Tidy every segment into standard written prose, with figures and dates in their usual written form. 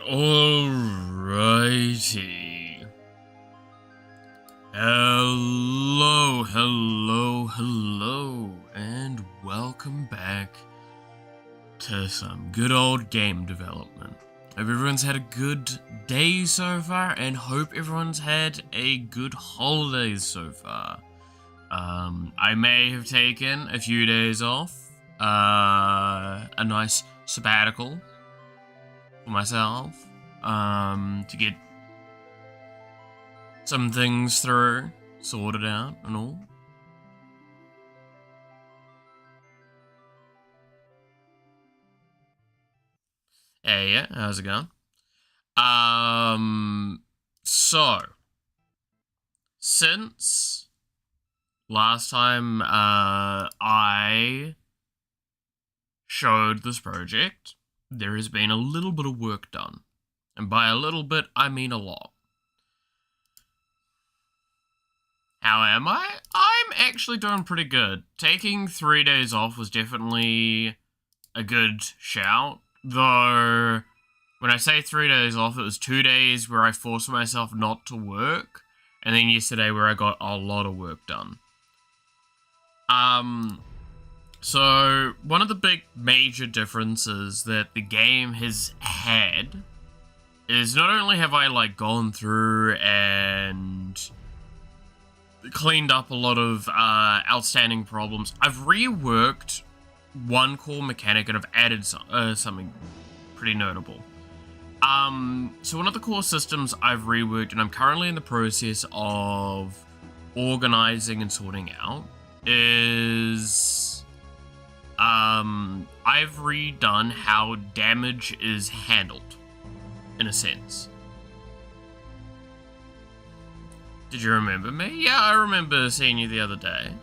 Alrighty. Hello, and welcome back to some good old game development. Hope everyone's had a good day so far, and hope everyone's had a good holidays so far. I may have taken a few days off, a nice sabbatical for myself, to get some things through, sorted out and all. Hey, yeah, how's it going? So, since last time, I showed this project, there has been a little bit of work done. And by a little bit, I mean a lot. How am I? I'm actually doing pretty good. Taking 3 days off was definitely a good shout. Though, when I say 3 days off, it was 2 days where I forced myself not to work. And then yesterday where I got a lot of work done. So, one of the big major differences that the game has had is not only have I, gone through and cleaned up a lot of outstanding problems, I've reworked one core mechanic and I've added something pretty notable. So one of the core systems I've reworked and I'm currently in the process of organizing and sorting out is I've redone how damage is handled, in a sense. Did you remember me? Yeah, I remember seeing you the other day.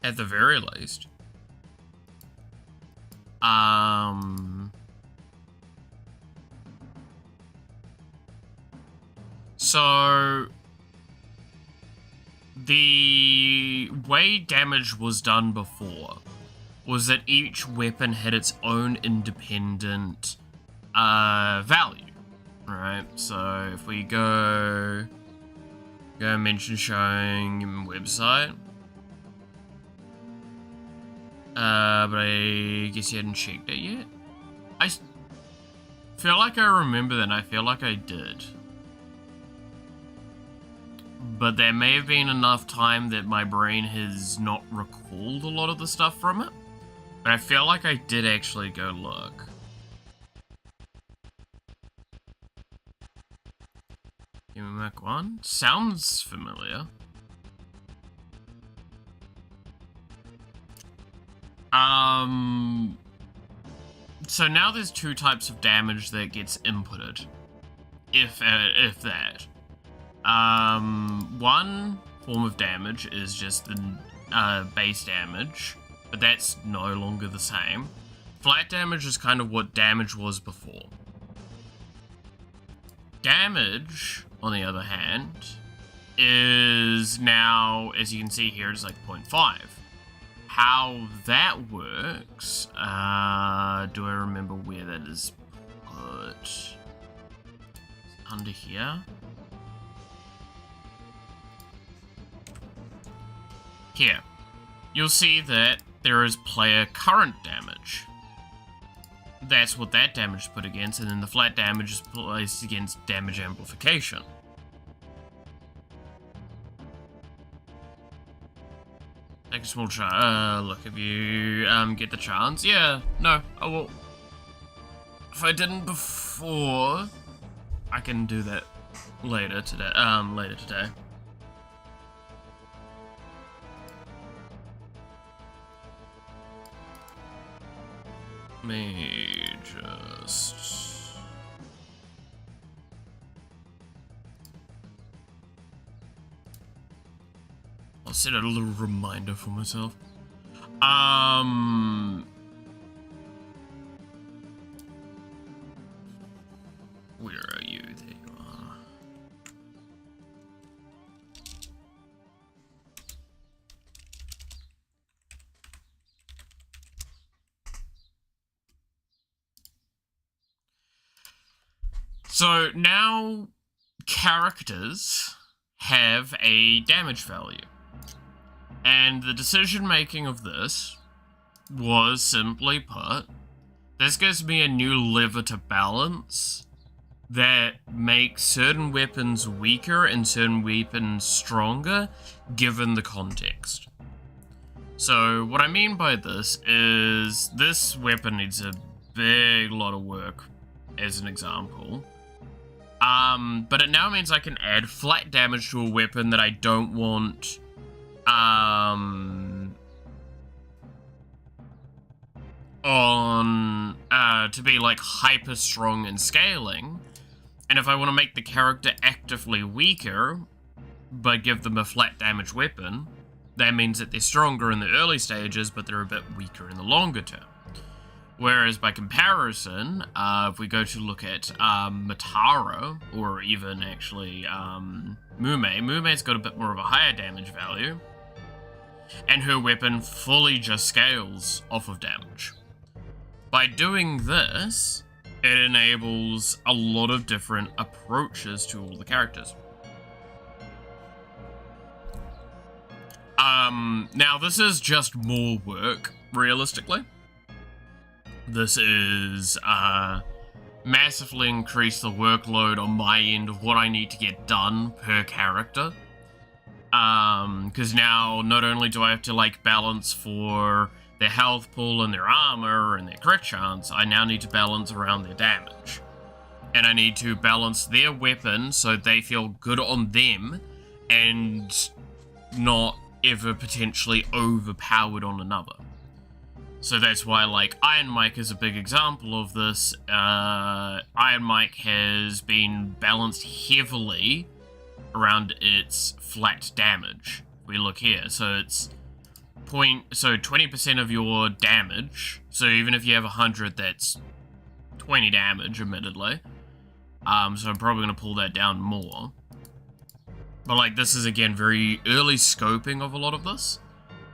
At the very least. So, the way damage was done before was that each weapon had its own independent value, right? So if we go mention showing website, but I guess you hadn't checked it yet. I feel like I remember that, and I feel like I did. But there may have been enough time that my brain has not recalled a lot of the stuff from it. But I feel like I did actually go look. Give me Mac 1? Sounds familiar. So now there's two types of damage that gets inputted. If that. One form of damage is just the base damage, but that's no longer the same. Flat damage is kind of what damage was before. Damage, on the other hand, is now, as you can see here, it's like 0.5. How that works, do I remember where that is put? Under here? Here, you'll see that there is player current damage. That's what that damage is put against, and then the flat damage is placed against damage amplification. Take a small look if you get the chance. Yeah, no, I will. If I didn't before, I can do that later today. Me just... I'll set a little reminder for myself. Where are you? There you are. So now characters have a damage value. And the decision making of this was simply put, this gives me a new lever to balance that makes certain weapons weaker and certain weapons stronger given the context. So what I mean by this is this weapon needs a big lot of work as an example. But it now means I can add flat damage to a weapon that I don't want to be like hyper strong and scaling. And if I want to make the character actively weaker, but give them a flat damage weapon, that means that they're stronger in the early stages, but they're a bit weaker in the longer term. Whereas by comparison, if we go to look at Matara, or even actually Mume's got a bit more of a higher damage value, and her weapon fully just scales off of damage. By doing this, it enables a lot of different approaches to all the characters. Now this is just more work, realistically. This is, massively increase the workload on my end of what I need to get done per character. Because now, not only do I have to, like, balance for their health pool and their armor and their crit chance, I now need to balance around their damage. And I need to balance their weapon so they feel good on them and not ever potentially overpowered on another. So that's why, like, Iron Mike is a big example of this. Iron Mike has been balanced heavily around its flat damage. We look here, so it's 20% of your damage. So even if you have 100, that's 20 damage, admittedly. So I'm probably gonna pull that down more. But like, this is again very early scoping of a lot of this.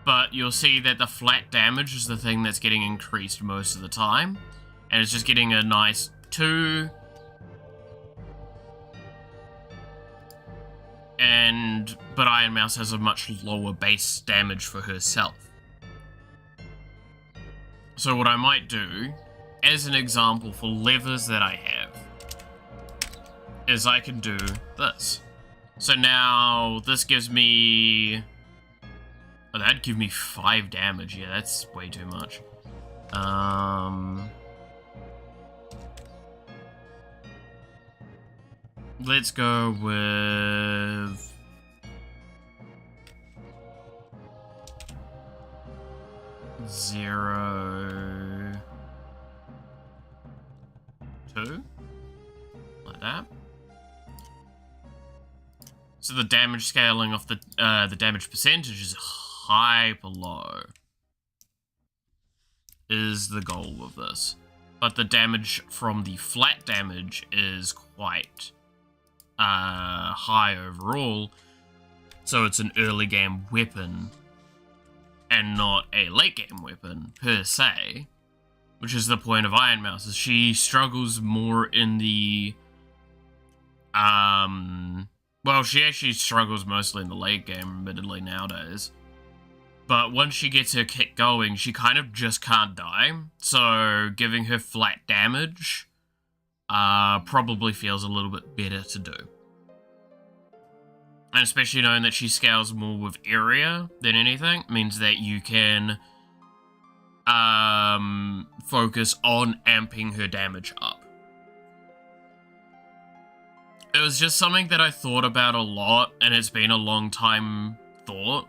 But you'll see that the flat damage is the thing that's getting increased most of the time. And it's just getting a nice 2. But Iron Mouse has a much lower base damage for herself. So what I might do, as an example for levers that I have, is I can do this. So now this gives me... Oh, that'd give me 5 damage. Yeah, that's way too much. Let's go with... 0... 2? Like that. So the damage scaling of the damage percentage is hyper low. Is the goal of this. But the damage from the flat damage is quite high overall. So it's an early game weapon and not a late game weapon per se. Which is the point of Iron Mouse, is she struggles more in the well, she actually struggles mostly in the late game, admittedly, nowadays. But once she gets her kick going, she kind of just can't die. So giving her flat damage probably feels a little bit better to do. And especially knowing that she scales more with area than anything, means that you can focus on amping her damage up. It was just something that I thought about a lot, and it's been a long time thought.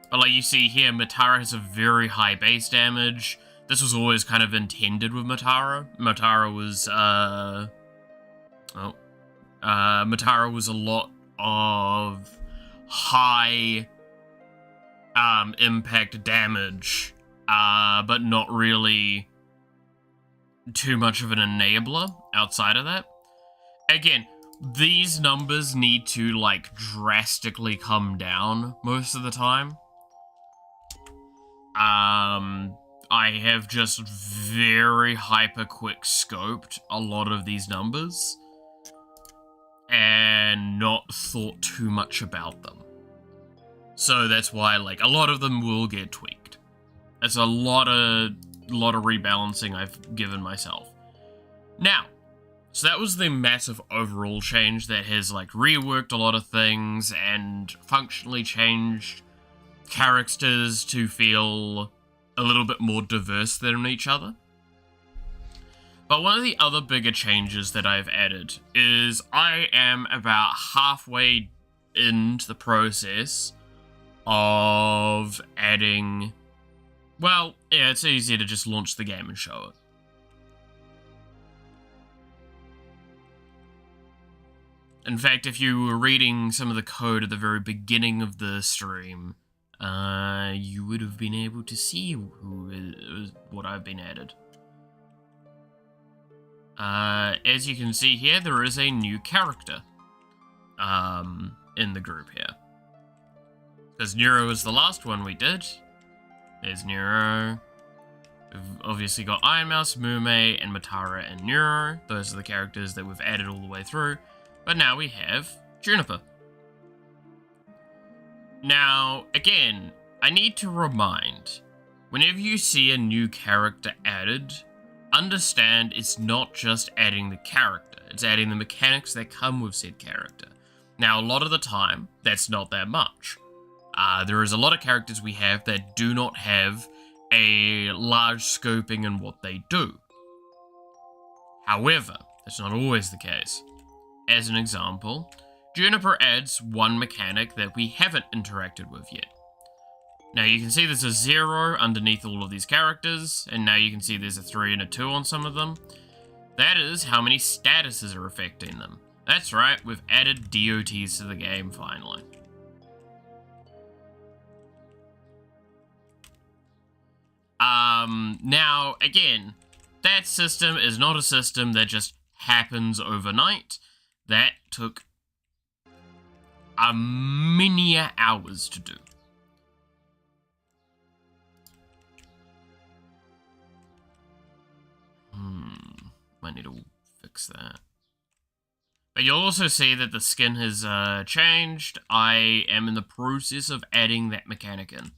But like you see here, Matara has a very high base damage. This was always kind of intended with Matara. Matara was a lot of high impact damage, but not really too much of an enabler outside of that. Again, these numbers need to, like, drastically come down most of the time. I have just very hyper quick scoped a lot of these numbers. and not thought too much about them. So that's why, like, a lot of them will get tweaked. It's a lot of rebalancing I've given myself. Now, so that was the massive overall change that has, like, reworked a lot of things and functionally changed characters to feel a little bit more diverse than each other. But one of the other bigger changes that I've added is I am about halfway into the process of adding... Well, yeah, it's easier to just launch the game and show it. In fact, if you were reading some of the code at the very beginning of the stream, you would have been able to see what I've been added. As you can see here, there is a new character in the group here. Because Neuro is the last one we did. There's Neuro. We've obviously got Iron Mouse, Mume, and Matara and Neuro. Those are the characters that we've added all the way through. But now we have Juniper. Now, again, I need to remind, whenever you see a new character added, understand it's not just adding the character, it's adding the mechanics that come with said character. Now, a lot of the time, that's not that much. There is a lot of characters we have that do not have a large scoping in what they do. However, that's not always the case. As an example, Juniper adds one mechanic that we haven't interacted with yet. Now you can see there's a 0 underneath all of these characters, and now you can see there's a 3 and a 2 on some of them. That is how many statuses are affecting them. That's right, we've added DOTs to the game finally. Now, again, that system is not a system that just happens overnight. That took many hours to do. Might need to fix that. But you'll also see that the skin has changed. I am in the process of adding that mechanic in.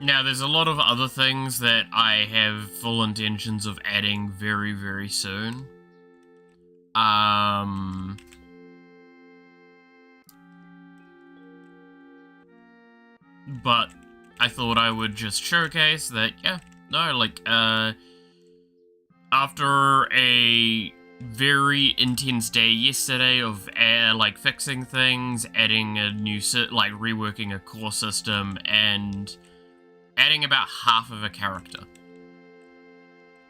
Now, there's a lot of other things that I have full intentions of adding very, very soon. But I thought I would just showcase that, yeah, no, like, after a very intense day yesterday of, like, fixing things, adding a new, like, reworking a core system, and adding about half of a character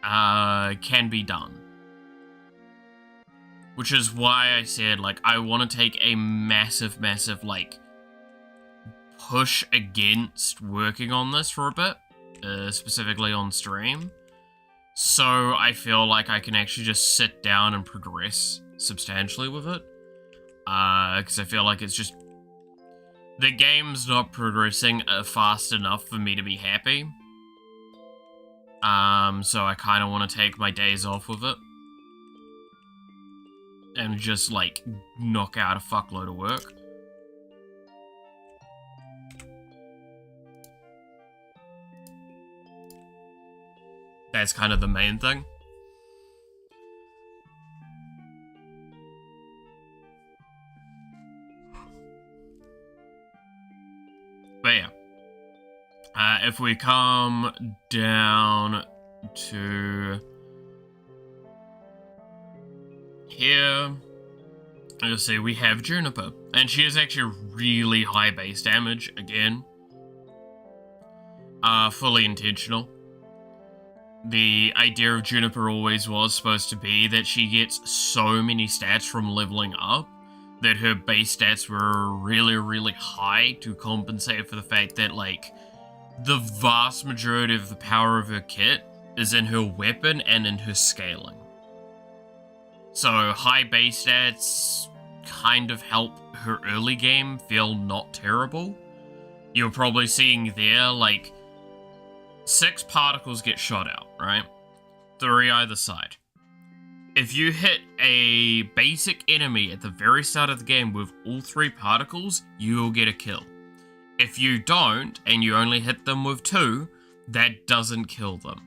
can be done. Which is why I said, like, I want to take a massive, like, push against working on this for a bit, specifically on stream. So I feel like I can actually just sit down and progress substantially with it. Because I feel like it's just... the game's not progressing fast enough for me to be happy. So I kind of want to take my days off with it. And just, like, knock out a fuckload of work. That's kind of the main thing. But yeah. If we come down to here, you'll see we have Juniper. And she is actually really high base damage, again. Fully intentional. The idea of Juniper always was supposed to be that she gets so many stats from leveling up that her base stats were really, really high to compensate for the fact that, like, the vast majority of the power of her kit is in her weapon and in her scaling. So high base stats kind of help her early game feel not terrible. You're probably seeing there, like, 6 particles get shot out, right? 3 either side. If you hit a basic enemy at the very start of the game with all 3 particles, you'll get a kill. If you don't, and you only hit them with 2, that doesn't kill them.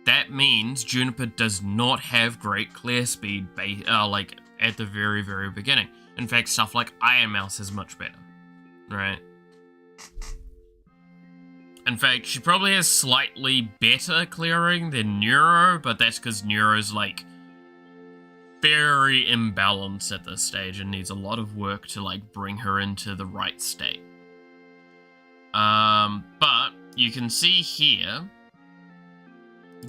That means Juniper does not have great clear speed, like, at the very, very beginning. In fact, stuff like Iron Mouse is much better, right? In fact, she probably has slightly better clearing than Neuro, but that's because Neuro's, like, very imbalanced at this stage and needs a lot of work to, like, bring her into the right state. But you can see here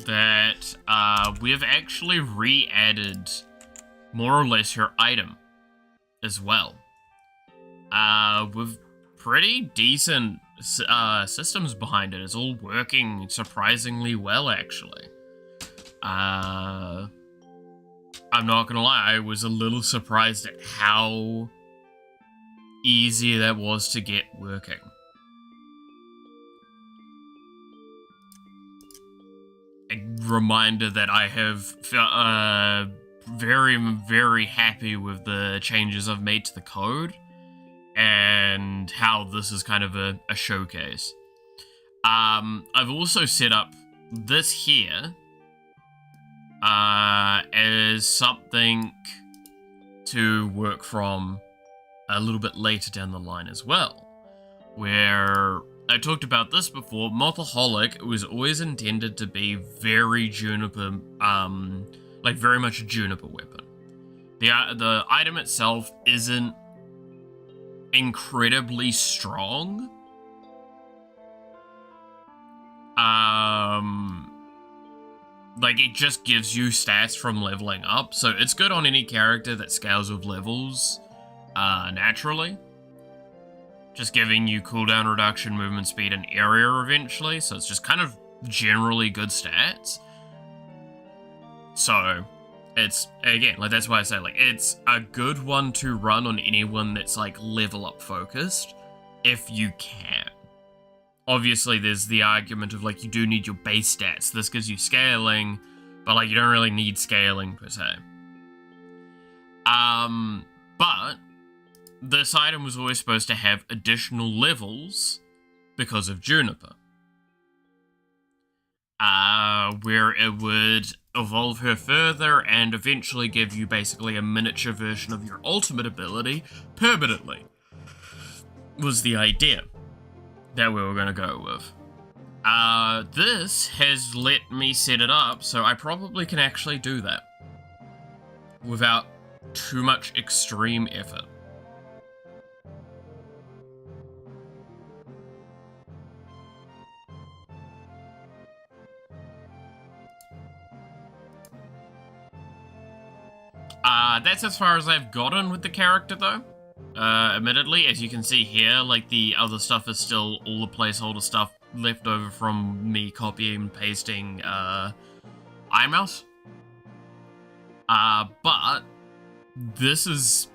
that we've actually re-added more or less her item as well. With pretty decent systems behind it. It's all working surprisingly well, actually. I'm not gonna lie, I was a little surprised at how easy that was to get working. A reminder that I have very, very happy with the changes I've made to the code and how this is kind of a showcase. I've also set up this here as something to work from a little bit later down the line as well, where I talked about this before. Mothaholic was always intended to be very Juniper, like very much a Juniper weapon. The item itself isn't incredibly strong. Like, it just gives you stats from leveling up, so it's good on any character that scales with levels naturally. Just giving you cooldown reduction, movement speed, and area eventually, so it's just kind of generally good stats. So, it's, again, like, that's why I say, like, it's a good one to run on anyone that's, like, level up focused, if you can. Obviously, there's the argument of, like, you do need your base stats. This gives you scaling, but, like, you don't really need scaling, per se. But this item was always supposed to have additional levels because of Juniper. Where it would evolve her further and eventually give you basically a miniature version of your ultimate ability permanently. Was the idea that we were going to go with. This has let me set it up, so I probably can actually do that without too much extreme effort. That's as far as I've gotten with the character, though. Admittedly, as you can see here, like, the other stuff is still all the placeholder stuff left over from me copying and pasting, iMouse. But this is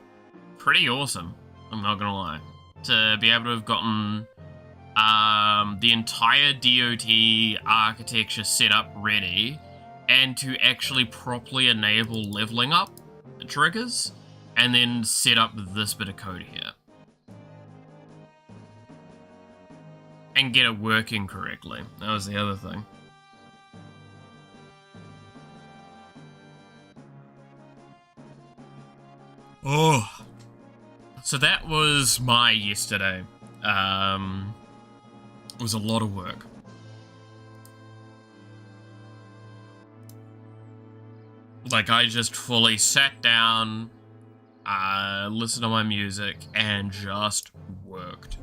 pretty awesome, I'm not gonna lie. To be able to have gotten, the entire DOT architecture set up ready, and to actually properly enable leveling up triggers, and then set up this bit of code here. And get it working correctly. That was the other thing. Oh. So that was my yesterday. It was a lot of work. Like, I just fully sat down, listened to my music, and just worked.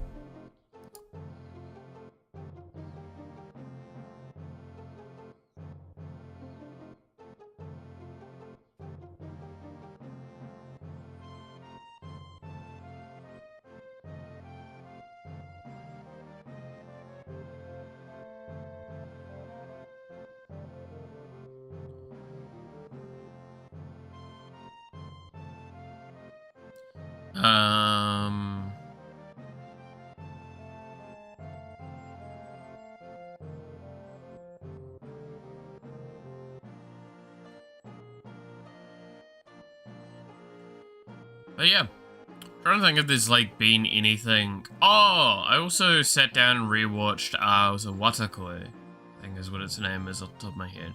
Um... But yeah, trying to think if there's like been anything. Oh, I also sat down and rewatched. Was a Watakoi, I think is what its name is off the top of my head.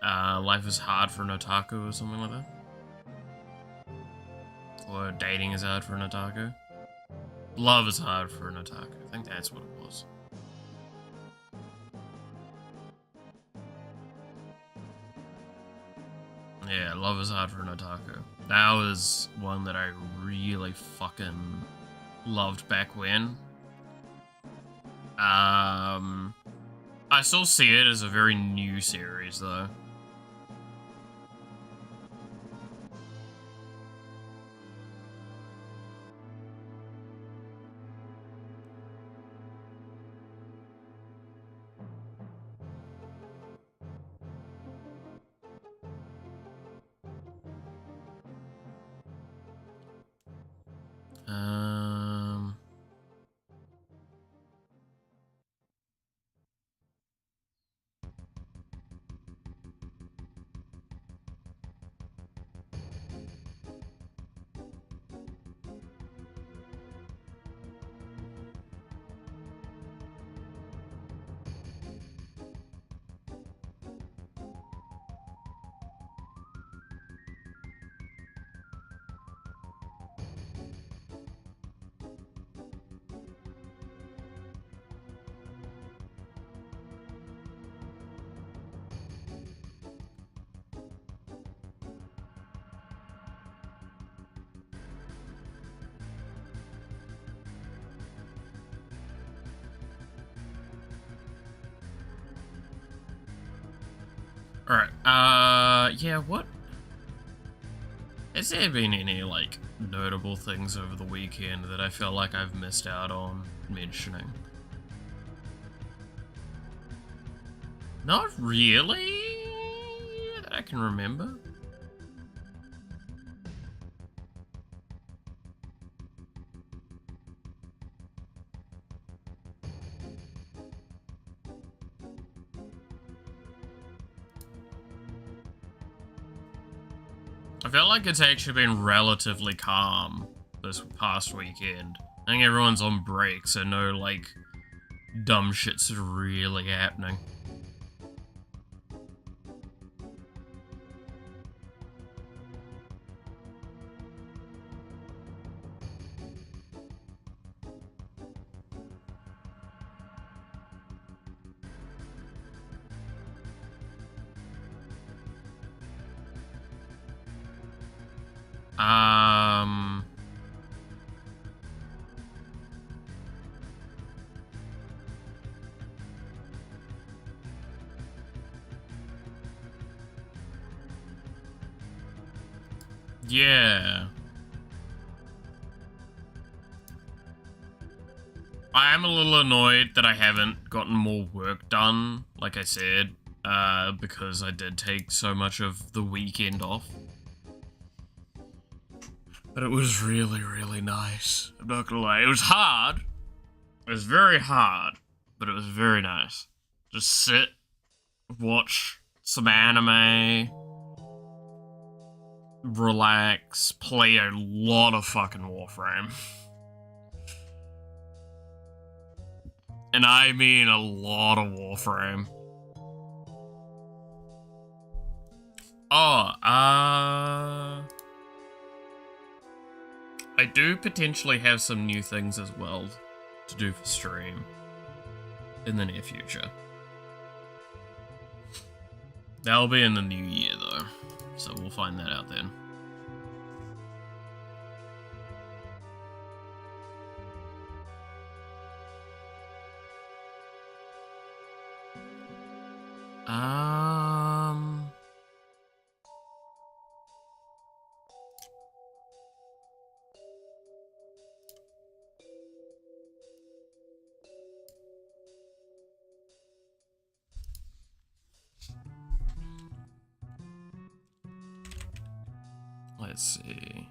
Life is hard for an otaku or something like that. Or dating is hard for an otaku. Love is hard for an otaku. I think that's what it was. Yeah, love is hard for an otaku. That was one that I really fucking loved back when. I still see it as a very new series though. Alright, yeah, what? Has there been any, like, notable things over the weekend that I feel like I've missed out on mentioning? Not really, that I can remember. I feel like it's actually been relatively calm this past weekend. I think everyone's on break, so no, like, dumb shit's really happening. Yeah. I am a little annoyed that I haven't gotten more work done, like I said, because I did take so much of the weekend off. But it was really, really nice. I'm not gonna lie. It was hard. It was very hard, but it was very nice. Just sit, watch some anime, relax, play a lot of fucking Warframe. And I mean a lot of Warframe. Oh, I do potentially have some new things as well to do for stream in the near future. That'll be in the new year though, so we'll find that out then. Let's see.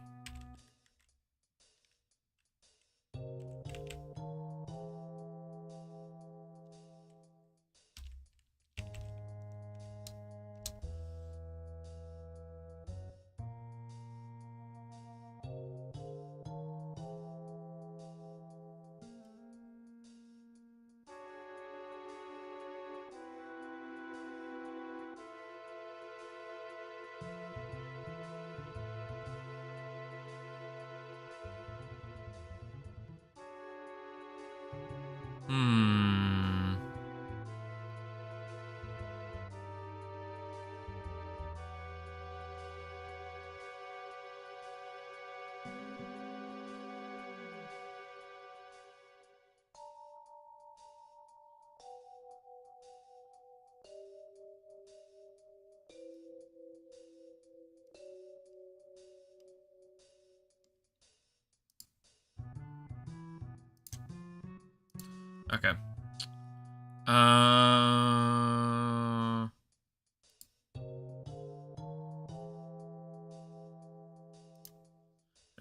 Hmm. Okay. I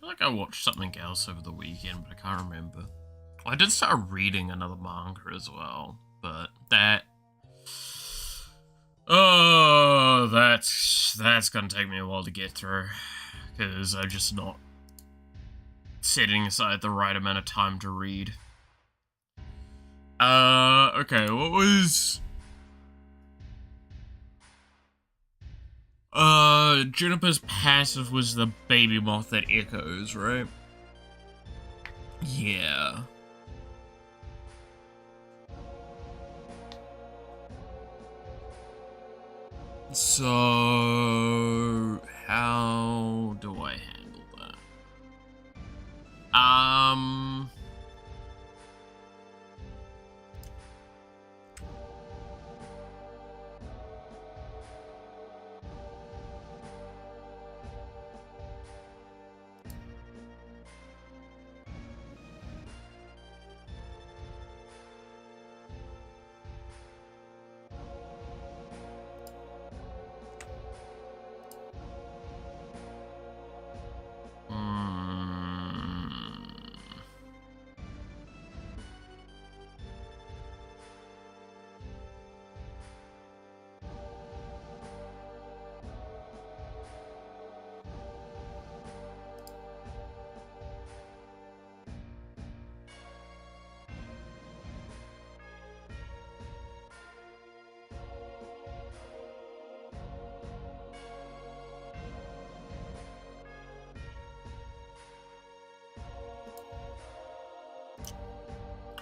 feel like I watched something else over the weekend, but I can't remember. I did start reading another manga as well, but that... Oh, that's gonna take me a while to get through, because I'm just not setting aside the right amount of time to read. Okay, what was... Juniper's passive was the baby moth that echoes, right? Yeah. So, how do I handle that?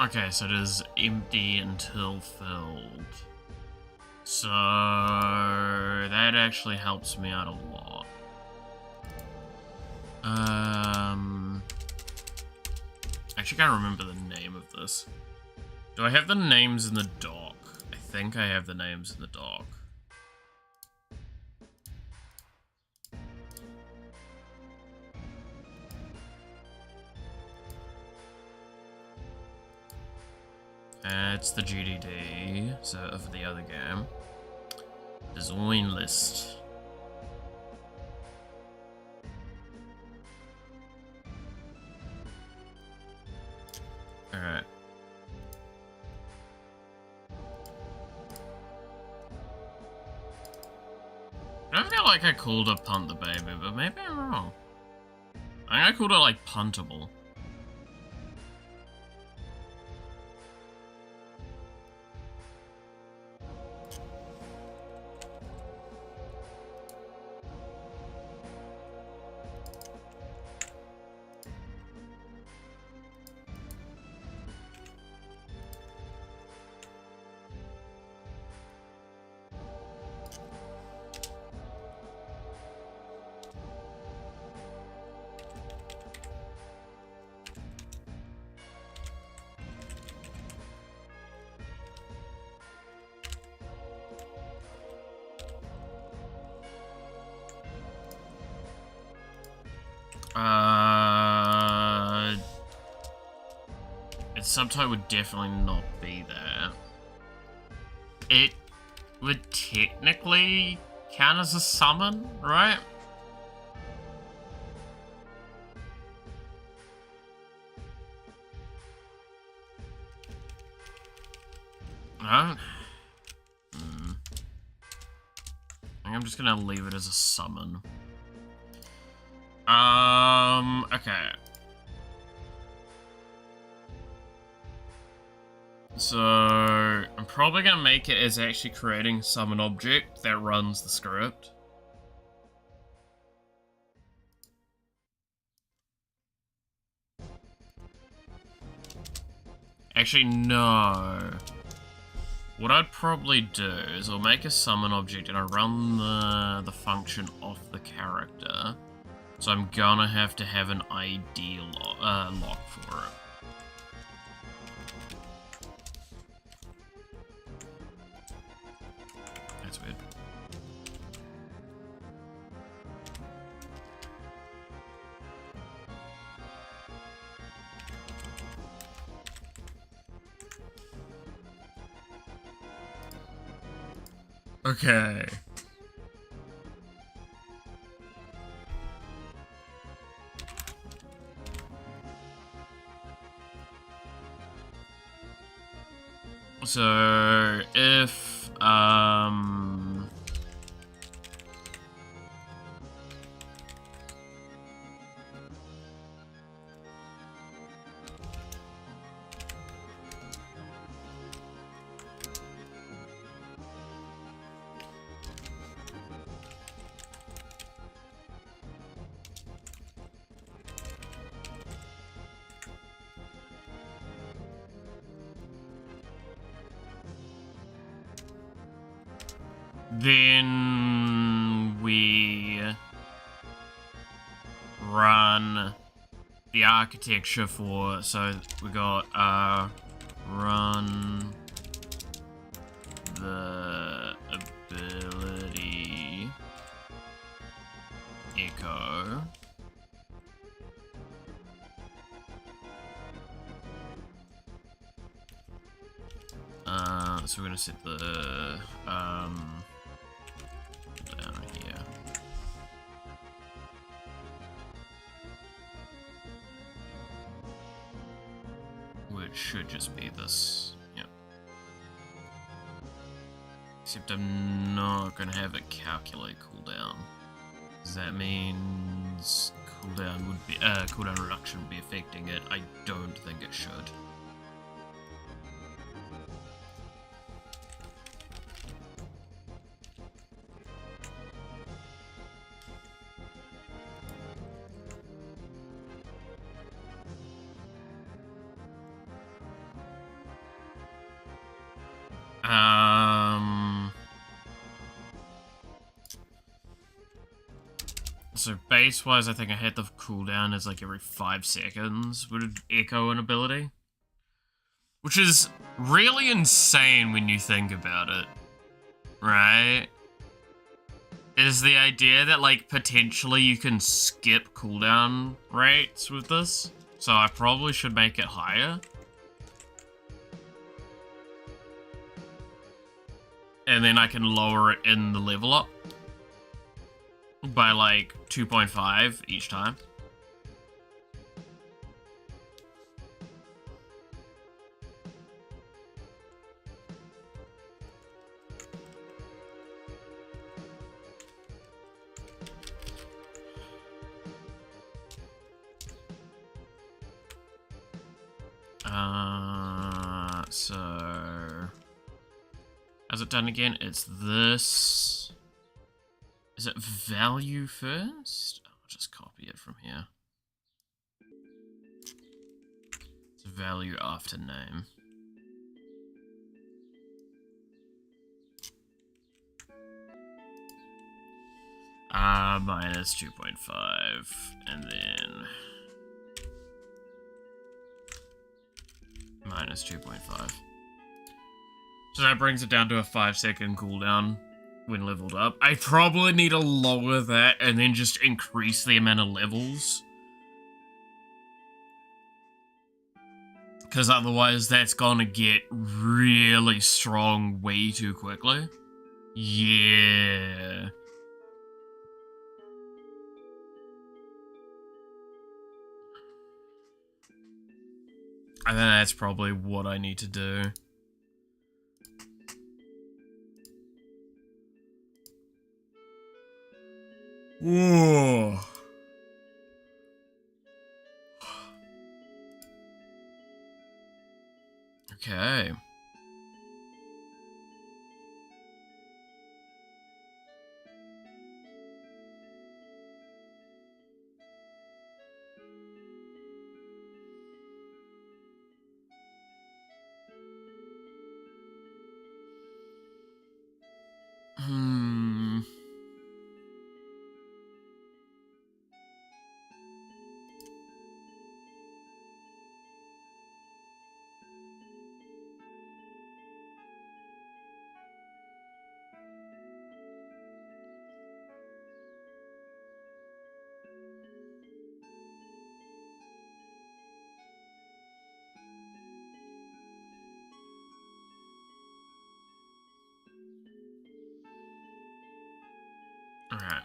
Okay, so it is empty until filled. So that actually helps me out a lot. Actually can't remember the name of this. Do I have the names in the doc? I think I have the names in the doc. It's the GDD, so of the other game. Design list. Alright. I don't feel like I called it Punt the Baby, but maybe I'm wrong. I think I called it like Puntable. Its subtype would definitely not be there. It would technically count as a summon, right? No? I think I'm just gonna leave it as a summon. Okay. So, I'm probably gonna make it as actually creating a summon object that runs the script. Actually, no. What I'd probably do is I'll make a summon object and I run the function off the character. So I'm gonna have to have an ID lock for it. That's weird. Okay. So if then we run the architecture for, so we got run the ability echo. So we're gonna set the down here. Which should just be this. Yep. Except I'm not gonna have it calculate cooldown. Does that means cooldown would be cooldown reduction would be affecting it? I don't think it should. So base-wise, I think I hit the cooldown is like every 5 seconds would echo an ability. Which is really insane when you think about it. Right? Is the idea that, like, potentially you can skip cooldown rates with this? So I probably should make it higher. And then I can lower it in the level up by like 2.5 each time. So how's it done again? It's this. Is it value first? I'll just copy it from here. It's value after name. Minus 2.5, and then minus 2.5. So that brings it down to a 5-second cooldown when leveled up. I probably need to lower that and then just increase the amount of levels. Because otherwise that's gonna get really strong way too quickly. Yeah. I think that's probably what I need to do. Whoa. Okay. Hmm. Alright.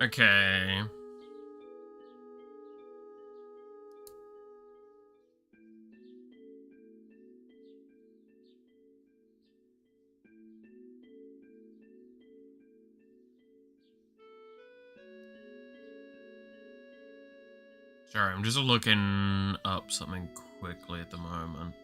Okay. Sorry, I'm just looking up something quickly at the moment.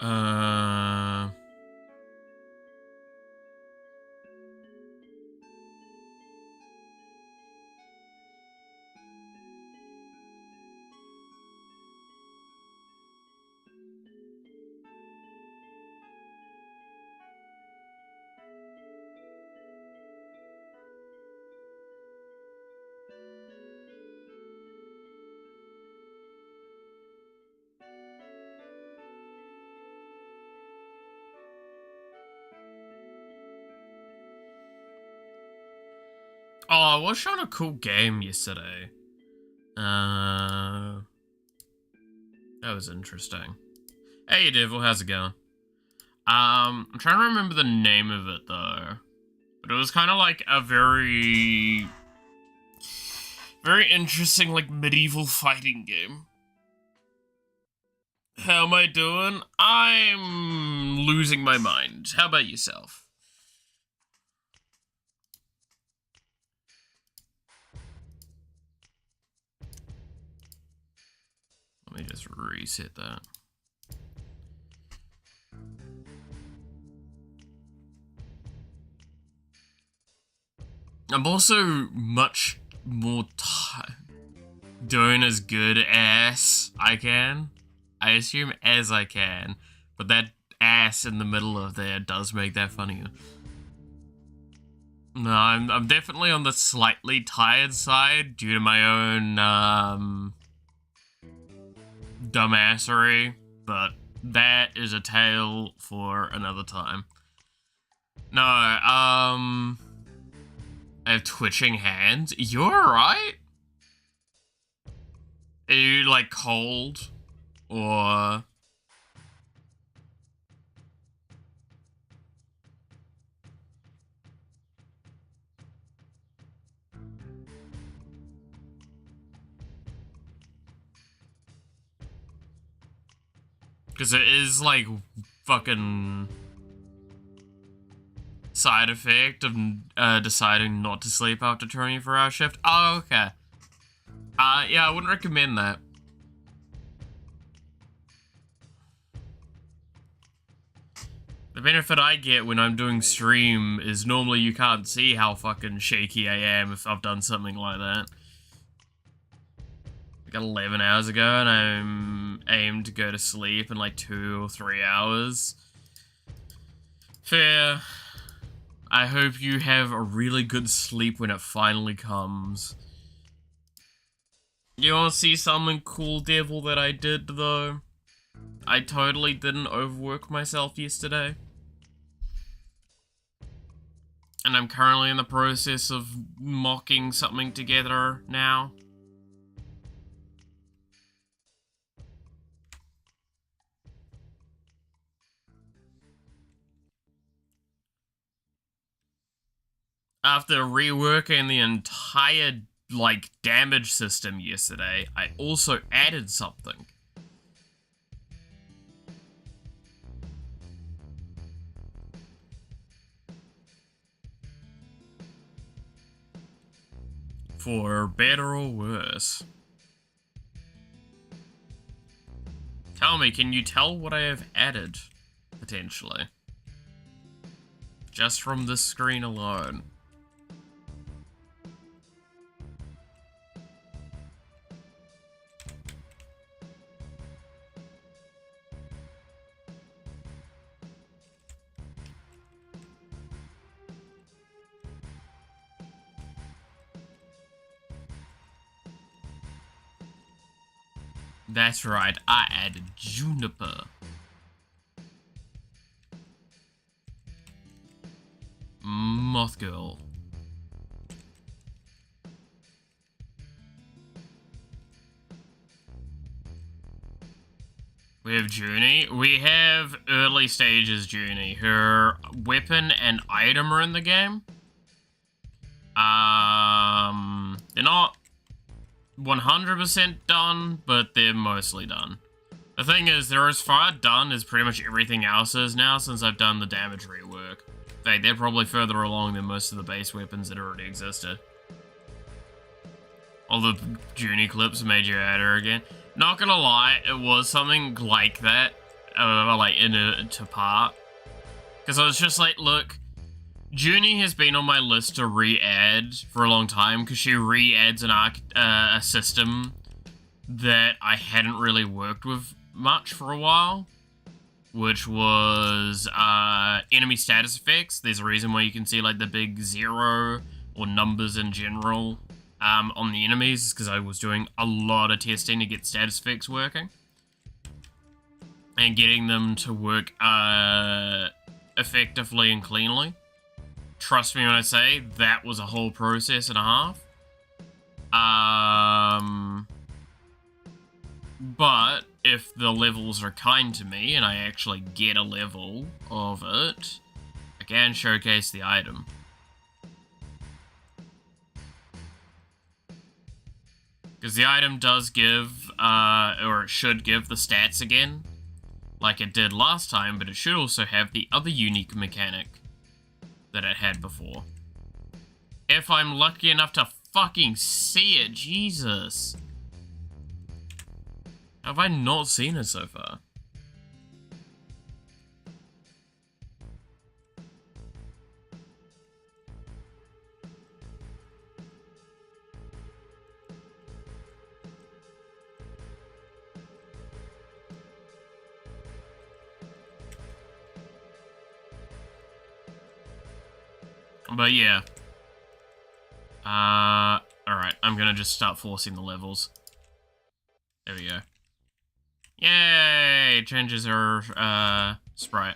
Uh... Oh, I was showing a cool game yesterday. That was interesting. Hey, Devil, how's it going? I'm trying to remember the name of it, though. But it was kind of like a very interesting, like, medieval fighting game. How am I doing? I'm losing my mind. How about yourself? Let me just reset that. I'm also much more doing as good as I can. I assume as I can, but that ass in the middle of there does make that funnier. No, I'm definitely on the slightly tired side due to my own dumbassery, but that is a tale for another time. No, I have twitching hands. You're alright? Are you, like, cold? Or... because it is, like, fucking... side effect of deciding not to sleep after 24-hour shift. Oh, okay. Yeah, I wouldn't recommend that. The benefit I get when I'm doing stream is normally you can't see how fucking shaky I am if I've done something like that. Like 11 hours ago, and I'm aimed to go to sleep in like 2 or 3 hours. Fair. I hope you have a really good sleep when it finally comes. You wanna see something cool, Devil, that I did, though? I totally didn't overwork myself yesterday. And I'm currently in the process of mocking something together now. After reworking the entire, like, damage system yesterday, I also added something. For better or worse. Tell me, can you tell what I have added, potentially? Just from this screen alone. That's right, I added Juniper. Moth Girl. We have Junie. We have early stages Junie. Her weapon and item are in the game. They're not 100% done, but they're mostly done. The thing is, they're as far done as pretty much everything else is now since I've done the damage rework. In fact, they're probably further along than most of the base weapons that already existed. All the Junie clips made you add her again. Not gonna lie, it was something like that, like to part. Because I was just like, look, Junie has been on my list to re-add for a long time because she re-adds a system that I hadn't really worked with much for a while, which was enemy status effects. There's a reason why you can see like the big 0 or numbers in general on the enemies, because I was doing a lot of testing to get status effects working and getting them to work effectively and cleanly. Trust me when I say that was a whole process and a half. But if the levels are kind to me and I actually get a level of it, I can showcase the item. Because the item does give, or it should give the stats again, like it did last time, but it should also have the other unique mechanic that it had before. If I'm lucky enough to fucking see it, Jesus. Have I not seen it so far? But yeah. Alright, I'm gonna just start forcing the levels. There we go. Yay! It changes her, sprite.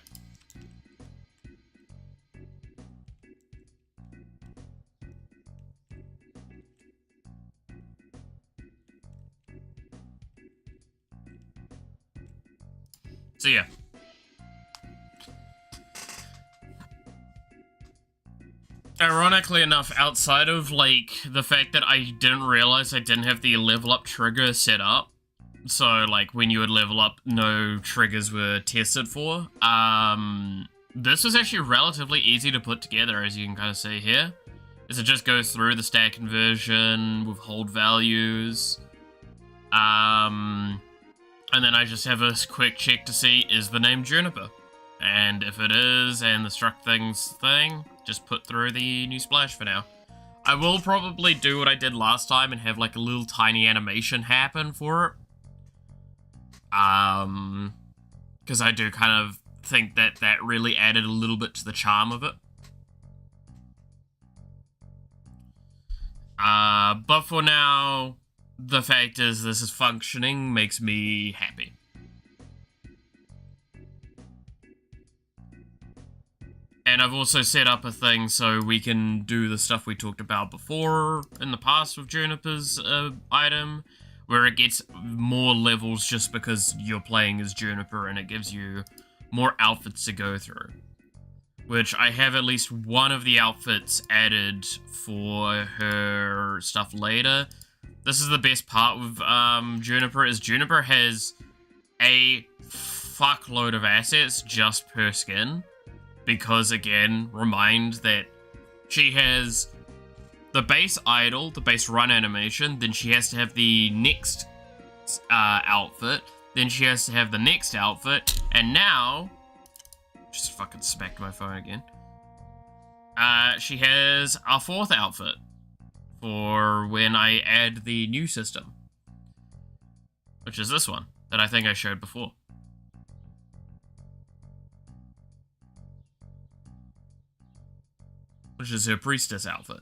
So yeah. Ironically enough, outside of, like, the fact that I didn't realize I didn't have the level up trigger set up, so, like, when you would level up, no triggers were tested for, this was actually relatively easy to put together, as you can kind of see here. is it just goes through the stack conversion with hold values. And then I just have a quick check to see, is the name Juniper? And if it is, and the struct thing, just put through the new splash for now. I will probably do what I did last time and have like a little tiny animation happen for it. Because I do kind of think that that really added a little bit to the charm of it. But for now, the fact is this is functioning makes me happy. And I've also set up a thing so we can do the stuff we talked about before in the past with Juniper's item, where it gets more levels just because you're playing as Juniper and it gives you more outfits to go through. Which I have at least one of the outfits added for her stuff later. This is the best part with Juniper, is Juniper has a fuckload of assets just per skin. Because, again, remind that she has the base idle, the base run animation, then she has to have the next outfit, then she has to have the next outfit, and now... Just fucking smacked my phone again. She has a fourth outfit for when I add the new system. Which is this one, that I think I showed before. Which is her priestess outfit.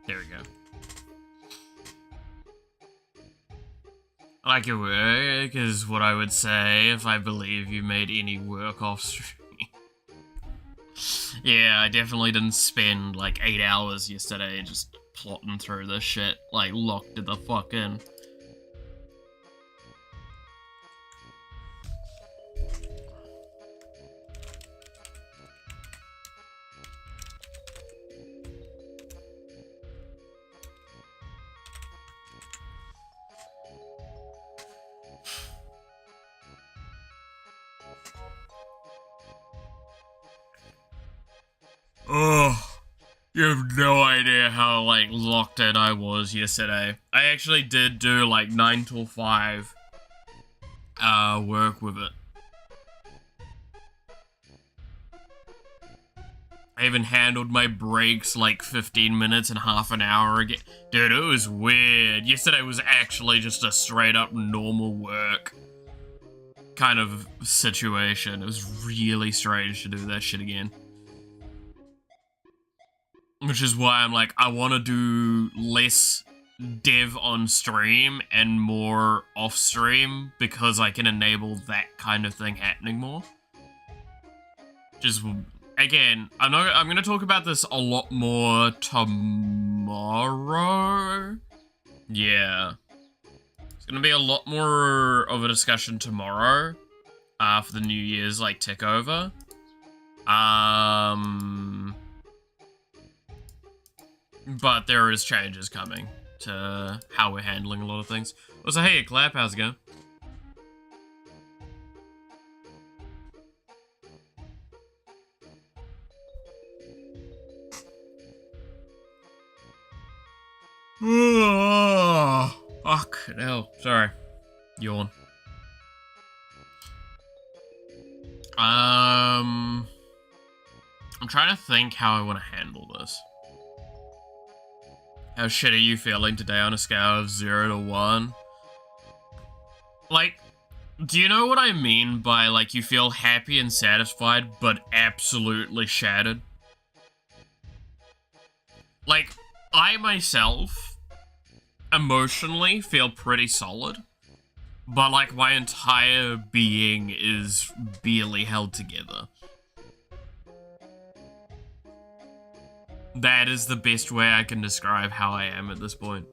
There we go. Like your work is what I would say if I believe you made any work off stream. Yeah, I definitely didn't spend like 8 hours yesterday just plotting through this shit, like locked it the fuck in. Oh, you have no idea how, like, locked in I was yesterday. I actually did do, like, 9 till 5 work with it. I even handled my breaks, like, 15 minutes and half an hour again. Dude, it was weird. Yesterday was actually just a straight-up normal work kind of situation. It was really strange to do that shit again. Which is why I'm like, I want to do less dev on stream and more off stream because I can enable that kind of thing happening more. Just, again, I'm going to talk about this a lot more tomorrow. Yeah. It's going to be a lot more of a discussion tomorrow for the New Year's, like, tick over. But there is changes coming to how we're handling a lot of things. Also, hey, Clap, how's it going? Oh, fuck, hell, sorry. Yawn. I'm trying to think how I want to handle this. How shit are you feeling today on a scale of 0 to 1? Like, do you know what I mean by, like, you feel happy and satisfied, but absolutely shattered? Like, I myself, emotionally, feel pretty solid, but, like, my entire being is barely held together. That is the best way I can describe how I am at this point.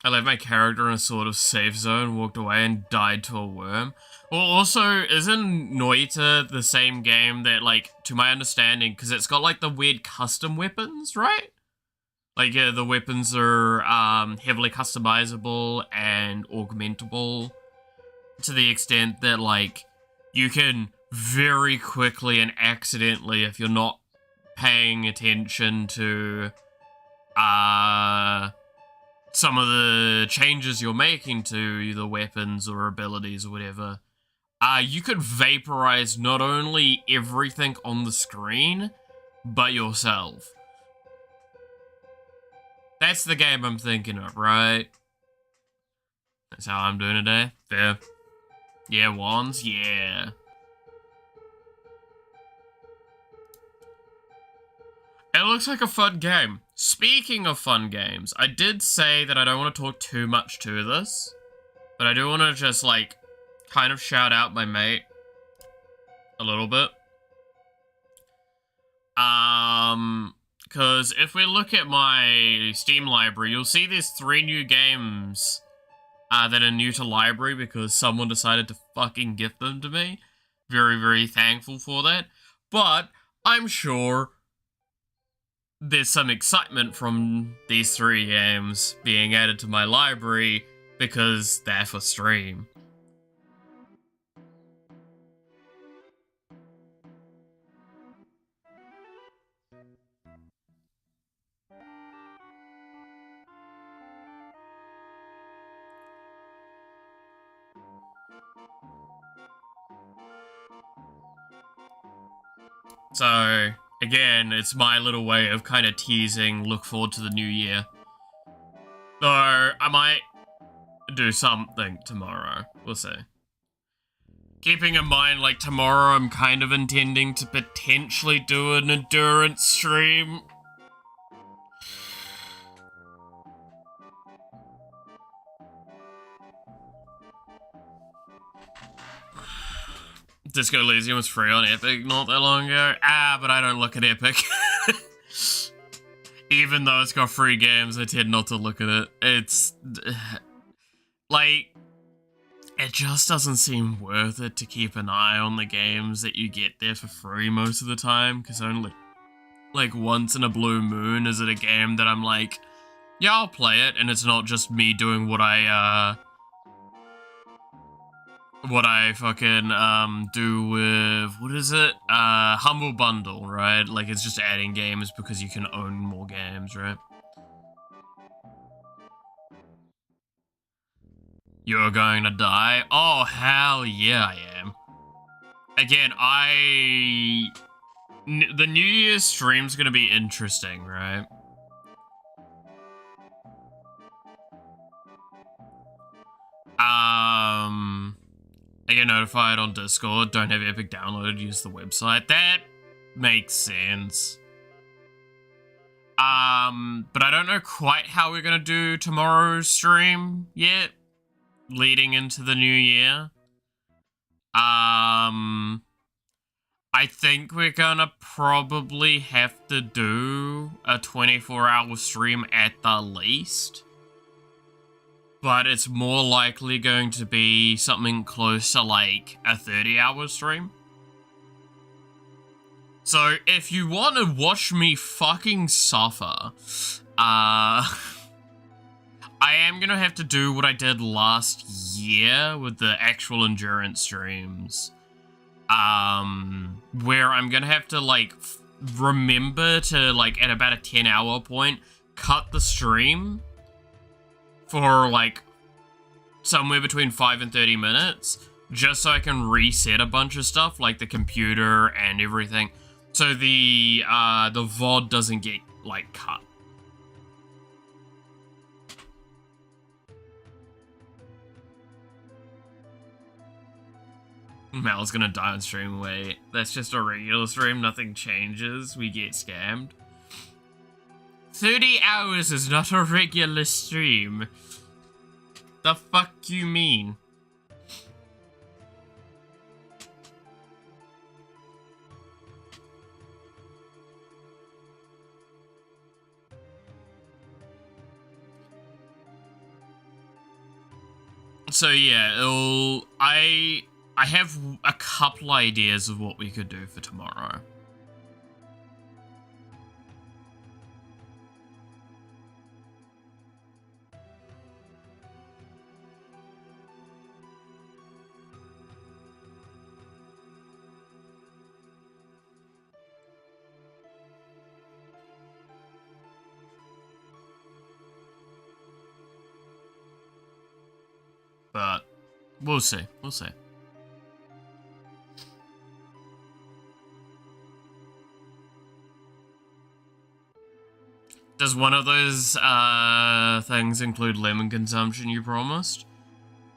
I left my character in a sort of safe zone, walked away, and died to a worm. Well, also, isn't Noita the same game that, like, to my understanding, because it's got, like, the weird custom weapons, right? Like, yeah, the weapons are heavily customizable and augmentable to the extent that, like, you can very quickly and accidentally, if you're not paying attention to some of the changes you're making to the weapons or abilities or whatever, you could vaporize not only everything on the screen, but yourself. That's the game I'm thinking of, right? That's how I'm doing today. Fair. Yeah, wands? Yeah. It looks like a fun game. Speaking of fun games, I did say that I don't want to talk too much to this, but I do want to just, like, kind of shout out my mate a little bit. Because if we look at my Steam library, you'll see there's 3 new games that are new to library because someone decided to fucking gift them to me. Very, very thankful for that. But I'm sure there's some excitement from these 3 games being added to my library because they're for stream. So, again, it's my little way of kind of teasing, look forward to the new year. Though, I might do something tomorrow. We'll see. Keeping in mind, like, tomorrow I'm kind of intending to potentially do an endurance stream. Disco Elysium was free on Epic not that long ago. But I don't look at Epic. Even though it's got free games, I tend not to look at it. It's, like, it just doesn't seem worth it to keep an eye on the games that you get there for free most of the time, because only, like, once in a blue moon is it a game that I'm like, yeah, I'll play it, and it's not just me doing what I fucking, do with, what is it? Humble Bundle, right? Like, it's just adding games because you can own more games, right? You're going to die? Oh, hell yeah, I am. Again, the New Year's stream's gonna be interesting, right? I get notified on Discord, don't have Epic downloaded, use the website. That makes sense. But I don't know quite how we're gonna do tomorrow's stream yet, leading into the new year. I think we're gonna probably have to do a 24-hour stream at the least. But it's more likely going to be something close to, like, a 30-hour stream. So, if you want to watch me fucking suffer, I am gonna have to do what I did last year with the actual endurance streams. Where I'm gonna have to, like, remember to, like, at about a 10-hour point, cut the stream for, like, somewhere between 5 and 30 minutes, just so I can reset a bunch of stuff, like the computer and everything, so the VOD doesn't get, like, cut. Mal's gonna die on stream. Wait, that's just a regular stream, nothing changes, we get scammed. 30 hours is not a regular stream. The fuck you mean? So yeah, I have a couple ideas of what we could do for tomorrow. But we'll see. We'll see. Does one of those things include lemon consumption you promised?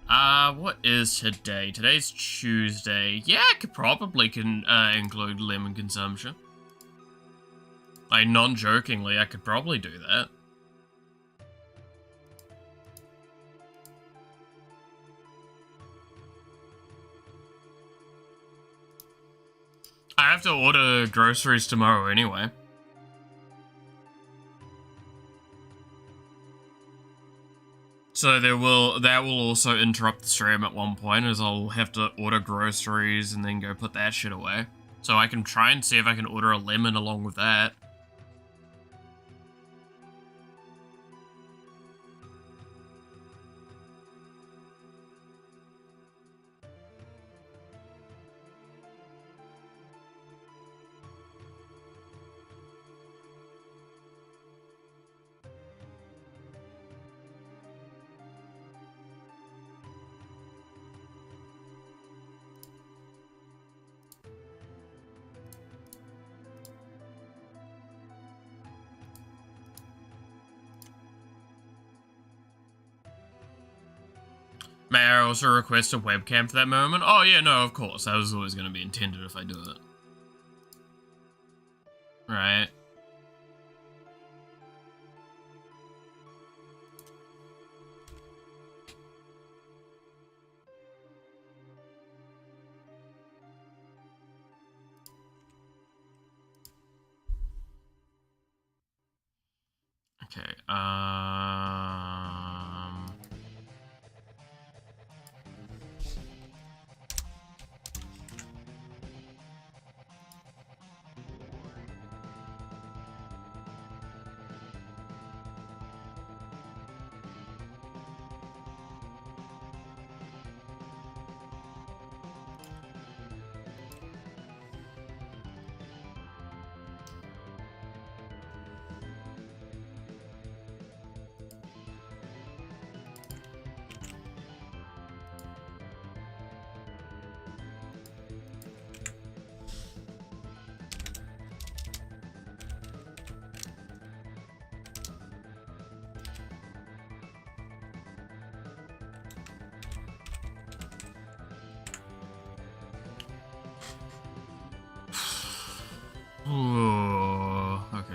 What is today? Today's Tuesday. Yeah, it could probably include lemon consumption. Like, non-jokingly, I could probably do that. I have to order groceries tomorrow anyway. So that will also interrupt the stream at one point, as I'll have to order groceries and then go put that shit away. So I can try and see if I can order a lemon along with that. May I also request a webcam for that moment? Oh yeah, no, of course. That was always going to be intended if I do it. Right. Okay, ooh, okay.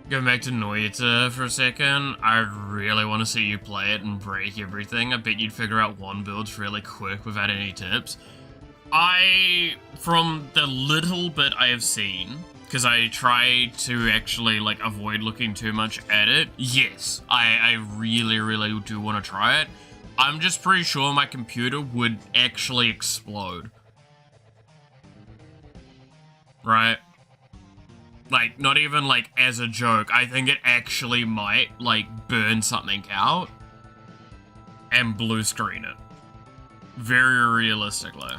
Going back to Noita for a second, I really want to see you play it and break everything. I bet you'd figure out one build really quick without any tips. From the little bit I have seen, because I try to actually, like, avoid looking too much at it, yes, I really, really do want to try it. I'm just pretty sure my computer would actually explode. right? Like, not even, like, as a joke. I think it actually might, like, burn something out and blue screen it. Very realistically.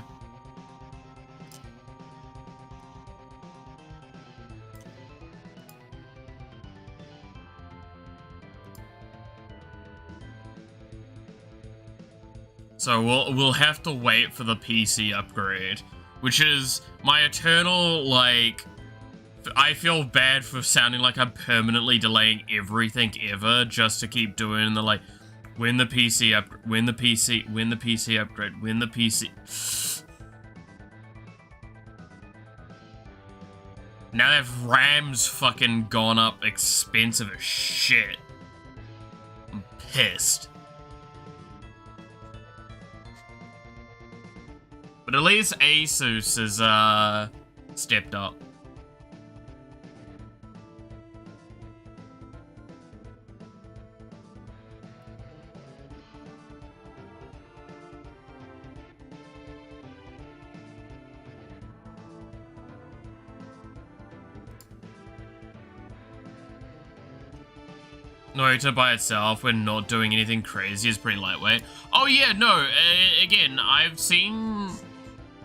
So we'll have to wait for the PC upgrade, which is my eternal, like, I feel bad for sounding like I'm permanently delaying everything ever just to keep doing the, like, when the PC upgrade, when the PC upgrade, when the PC. Now that RAM's fucking gone up expensive as shit. I'm pissed. But at least Asus has, stepped up. Naruto by itself, when not doing anything crazy, is pretty lightweight. Oh yeah, no, again, I've seen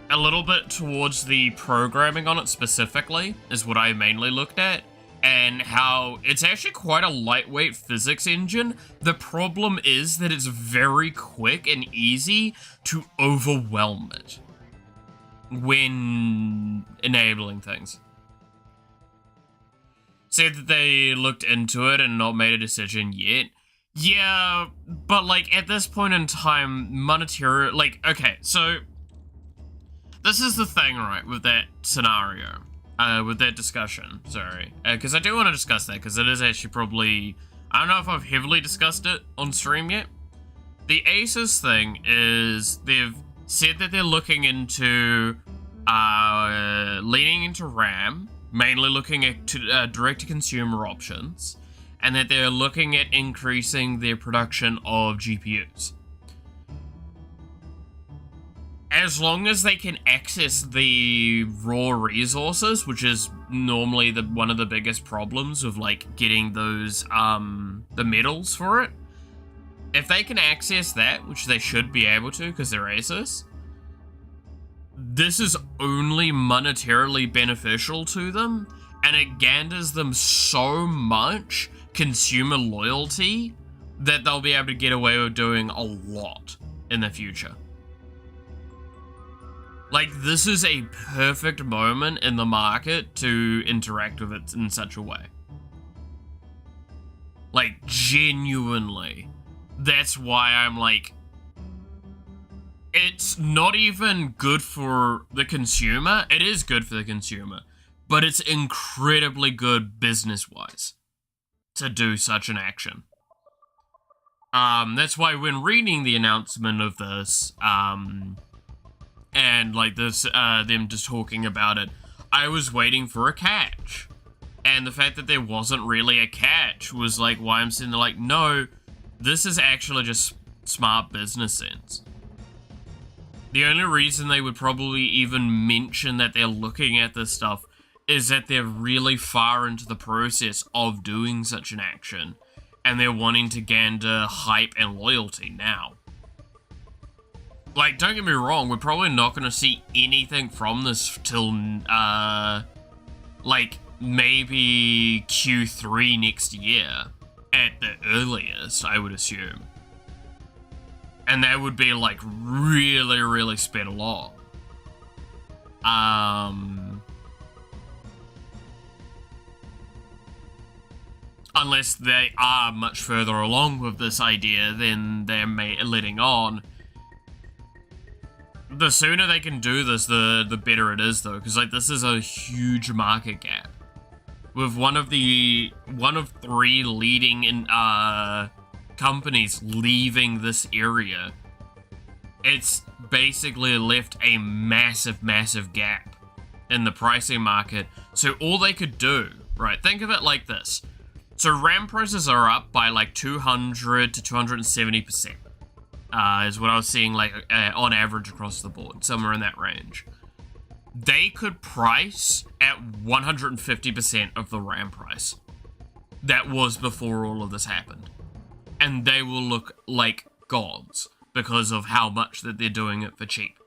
a little bit towards the programming on it specifically, is what I mainly looked at, and how it's actually quite a lightweight physics engine. The problem is that it's very quick and easy to overwhelm it when enabling things. Said that they looked into it and not made a decision yet. Yeah, but like at this point in time, monetary, like, okay, so this is the thing, right, with that scenario, with that discussion, sorry, because I do want to discuss that, because it is actually probably, I don't know if I've heavily discussed it on stream yet. The Asus thing is, they've said that they're looking into, leaning into RAM, mainly looking at direct-to-consumer options, and that they're looking at increasing their production of GPUs. As long as they can access the raw resources, which is normally one of the biggest problems of, like, getting those, the metals for it. If they can access that, which they should be able to because they're Asus, this is only monetarily beneficial to them, and it ganders them so much consumer loyalty that they'll be able to get away with doing a lot in the future. Like, this is a perfect moment in the market to interact with it in such a way. Like, genuinely. That's why I'm like, it's not even good for the consumer. It is good for the consumer, but it's incredibly good business-wise to do such an action. That's why when reading the announcement of this, and like this, them just talking about it, I was waiting for a catch. And the fact that there wasn't really a catch was like why I'm sitting there like, no, this is actually just smart business sense. The only reason they would probably even mention that they're looking at this stuff is that they're really far into the process of doing such an action, and they're wanting to gander hype and loyalty now. Like, don't get me wrong, we're probably not going to see anything from this till, like, maybe Q3 next year, at the earliest, I would assume. And that would be, like, really, really sped along. Unless they are much further along with this idea than they're letting on. The sooner they can do this, the better it is, though, because, like, this is a huge market gap. With one of 3 leading companies leaving this area, it's basically left a massive, massive gap in the pricing market. So all they could do, right, think of it like this. So RAM prices are up by like 200 to 270%, is what I was seeing, like, on average across the board, somewhere in that range. they could price at 150% of the RAM price that was before all of this happened. And they will look like gods because of how much that they're doing it for cheap.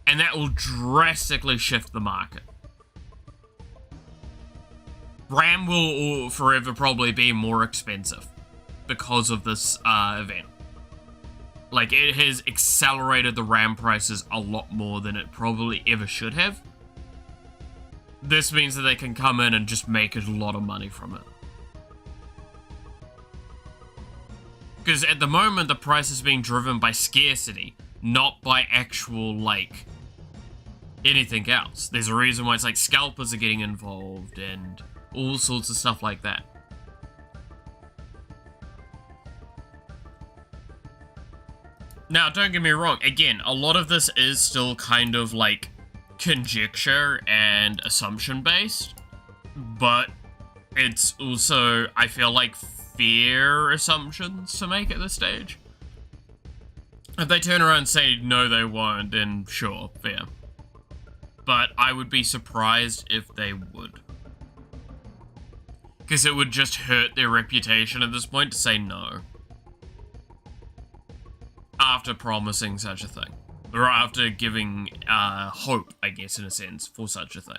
And that will drastically shift the market. RAM will forever probably be more expensive because of this event. Like, it has accelerated the RAM prices a lot more than it probably ever should have. This means that they can come in and just make a lot of money from it. Because at the moment, the price is being driven by scarcity, not by actual, like, anything else. There's a reason why it's like scalpers are getting involved and all sorts of stuff like that. Now, don't get me wrong, again, a lot of this is still kind of like conjecture and assumption based, but it's also, I feel like, fair assumptions to make at this stage. If they turn around and say no they won't, then sure, fair. But I would be surprised if they would. Because it would just hurt their reputation at this point to say no. After promising such a thing. Or after giving hope, I guess, in a sense, for such a thing.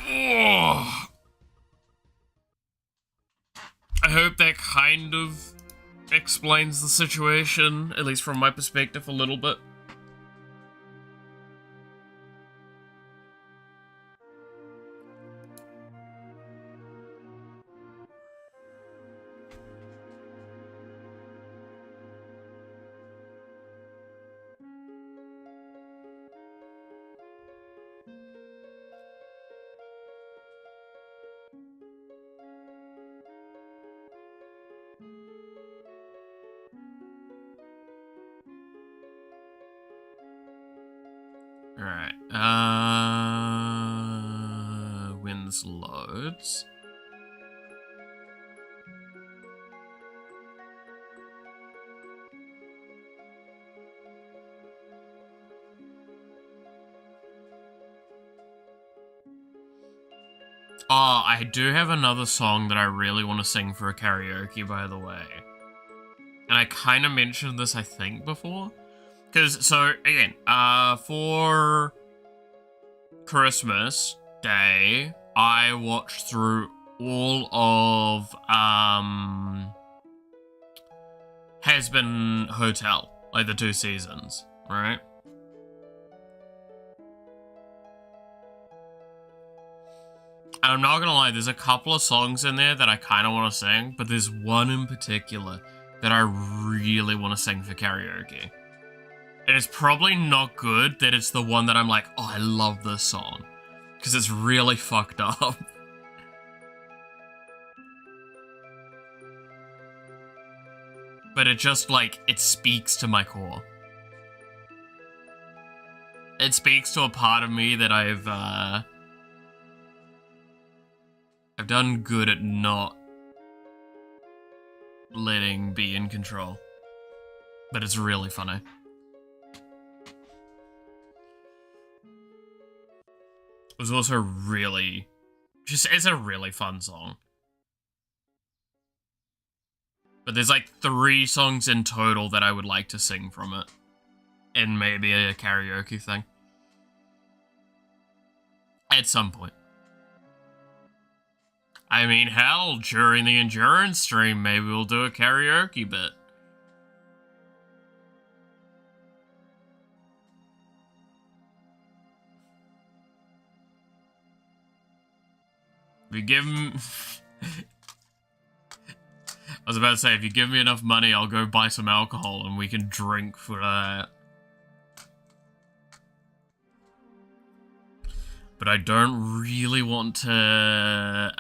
Oh. I hope that kind of explains the situation, at least from my perspective, a little bit. Alright, when this loads. Oh, I do have another song that I really want to sing for a karaoke, by the way. And I kind of mentioned this, I think, before. Because, so, again, for Christmas Day, I watched through all of, Has Been Hotel, like the 2 seasons, right? And I'm not gonna lie, there's a couple of songs in there that I kind of want to sing, but there's one in particular that I really want to sing for karaoke. And it's probably not good that it's the one that I'm like, oh, I love this song. Because it's really fucked up. But it just, like, it speaks to my core. It speaks to a part of me that I've done good at not letting be in control. But it's really funny. It was also really, it's a really fun song. But there's like 3 songs in total that I would like to sing from it. And maybe a karaoke thing. At some point. I mean, hell, during the endurance stream, maybe we'll do a karaoke bit. If you give him... I was about to say, if you give me enough money, I'll go buy some alcohol and we can drink for that. But I don't really want to,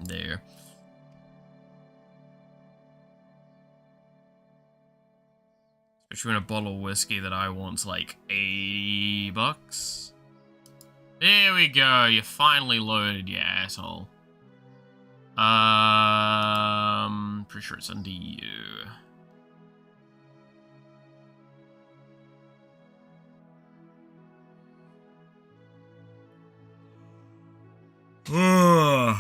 There. Especially when a bottle of whiskey that I want's like $80. There we go. You finally loaded, you asshole. Pretty sure it's under you. Ugh.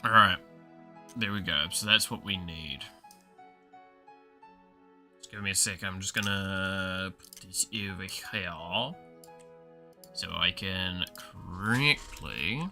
Alright. There we go. So that's what we need. Just give me a sec. I'm just gonna put this over here. So I can correctly...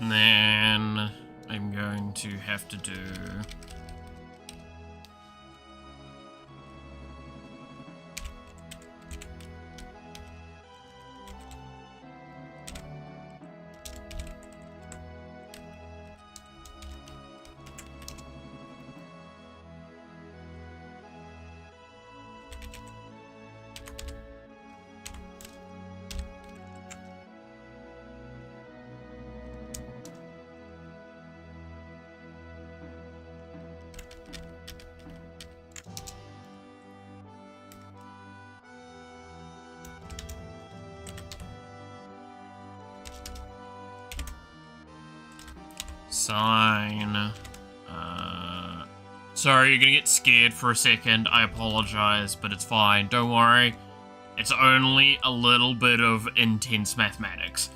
And then I'm going to have to do... Sign. Sorry, you're gonna get scared for a second. I apologize, but it's fine. Don't worry. It's only a little bit of intense mathematics.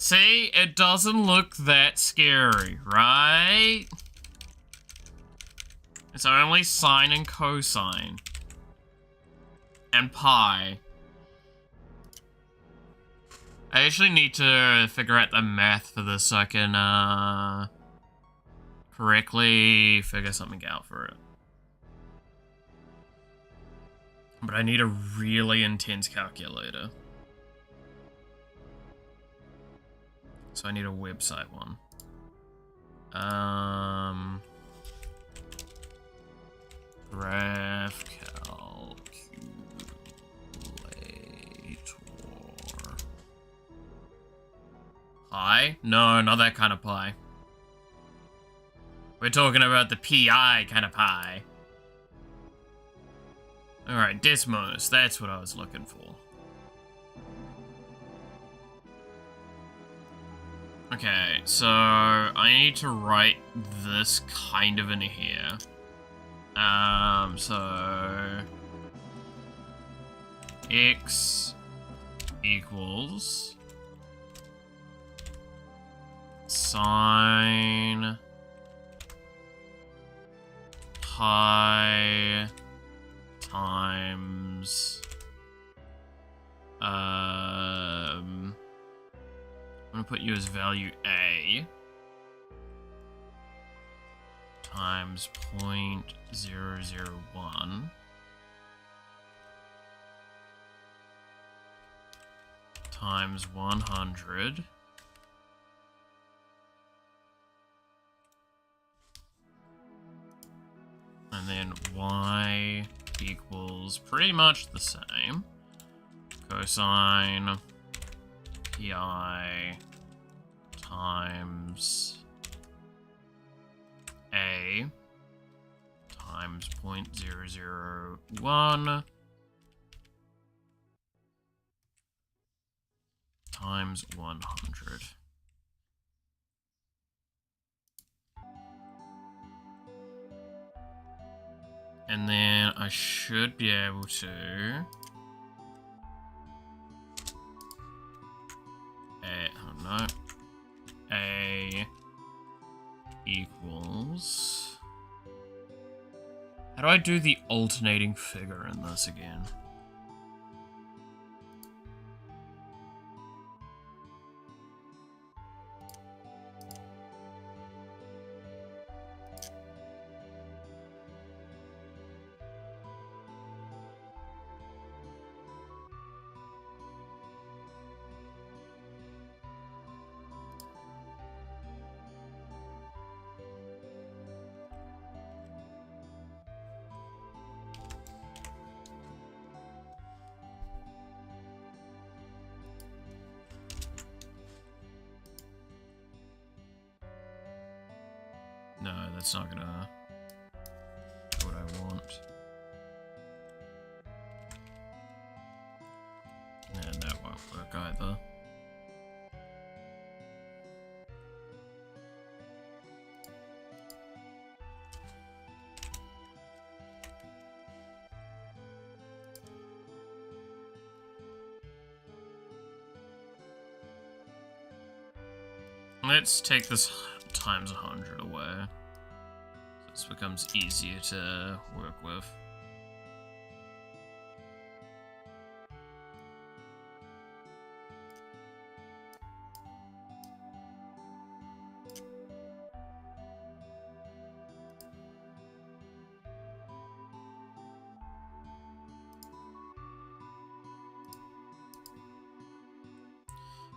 See, it doesn't look that scary, right? It's only sine and cosine. And pi. I actually need to figure out the math for this so I can, correctly figure something out for it. But I need a really intense calculator. So I need a website one. Graph calculator. Pi? No, not that kind of pi. We're talking about the PI kind of pi. Alright, Desmos. That's what I was looking for. Okay, so I need to write this kind of in here. So x equals sine pi times I'm gonna put you as value A times 0.001 times 100 and then y equals pretty much the same. Cosine pi times a times 0.001 times 100. And then I should be able to... A equals... How do I do the alternating figure in this again? No, that's not gonna do what I want. And that won't work either. Let's take this times 100 away. So this becomes easier to work with.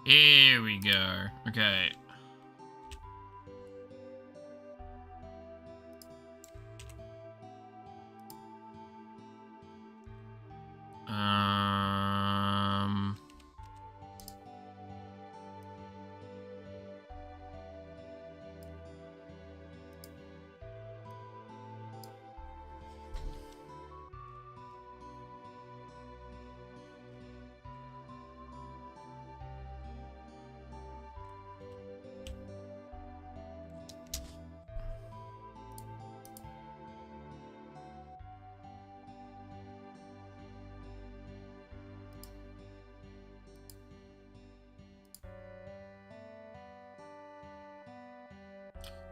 Here we go. Okay.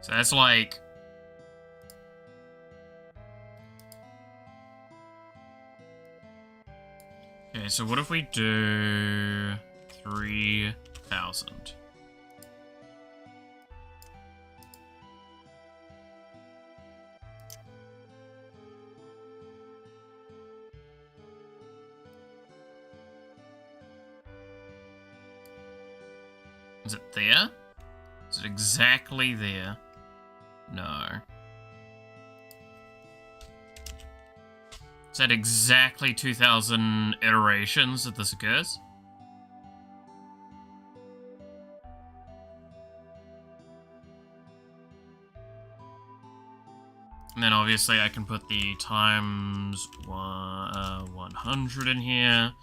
So that's like... Okay, so what if we do 3,000? Is it there? Is it exactly there? No. Is that exactly 2,000 iterations that this occurs? And then obviously I can put the times 100 in here.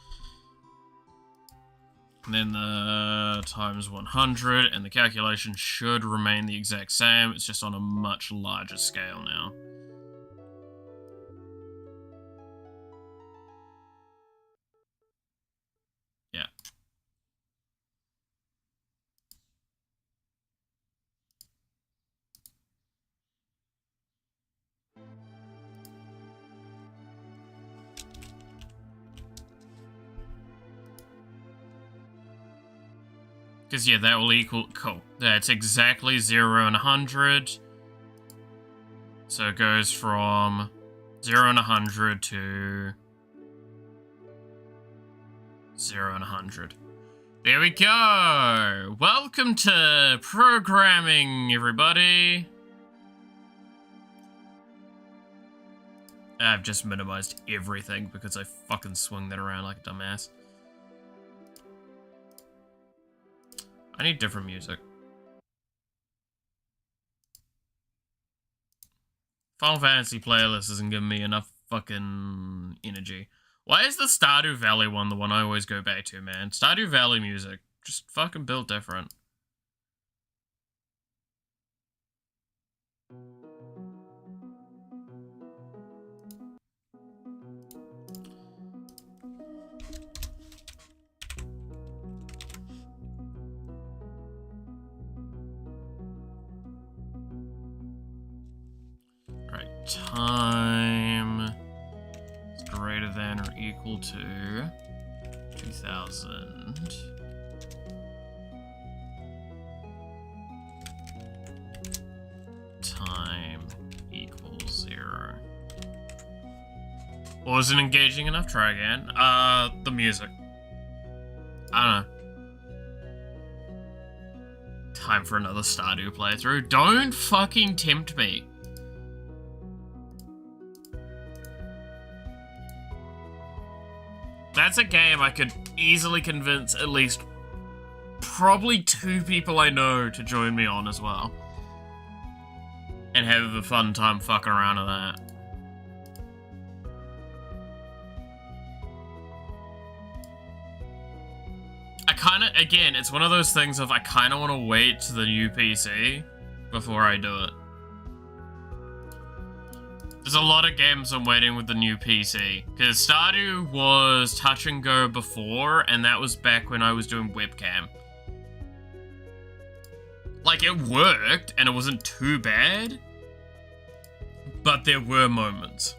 And then the times 100, and the calculation should remain the exact same. It's just on a much larger scale now. Yeah. Because, yeah, that will equal... Cool. That's exactly 0 and 100. So it goes from 0 and 100 to 0 and 100. There we go! Welcome to programming, everybody! I've just minimized everything because I fucking swung that around like a dumbass. I need different music. Final Fantasy playlist isn't giving me enough fucking energy. Why is the Stardew Valley one the one I always go back to, man? Stardew Valley music. Just fucking built different. Time is greater than or equal to 2000. Time equals 0. Wasn't engaging enough? Try again. The music. I don't know. Time for another Stardew playthrough. Don't fucking tempt me. That's a game I could easily convince at least probably 2 people I know to join me on as well. And have a fun time fucking around with that. Again, it's one of those things of I kinda wanna wait to the new PC before I do it. There's a lot of games I'm waiting with the new PC, because Stardew was touch and go before, and that was back when I was doing webcam. Like, it worked, and it wasn't too bad, but there were moments.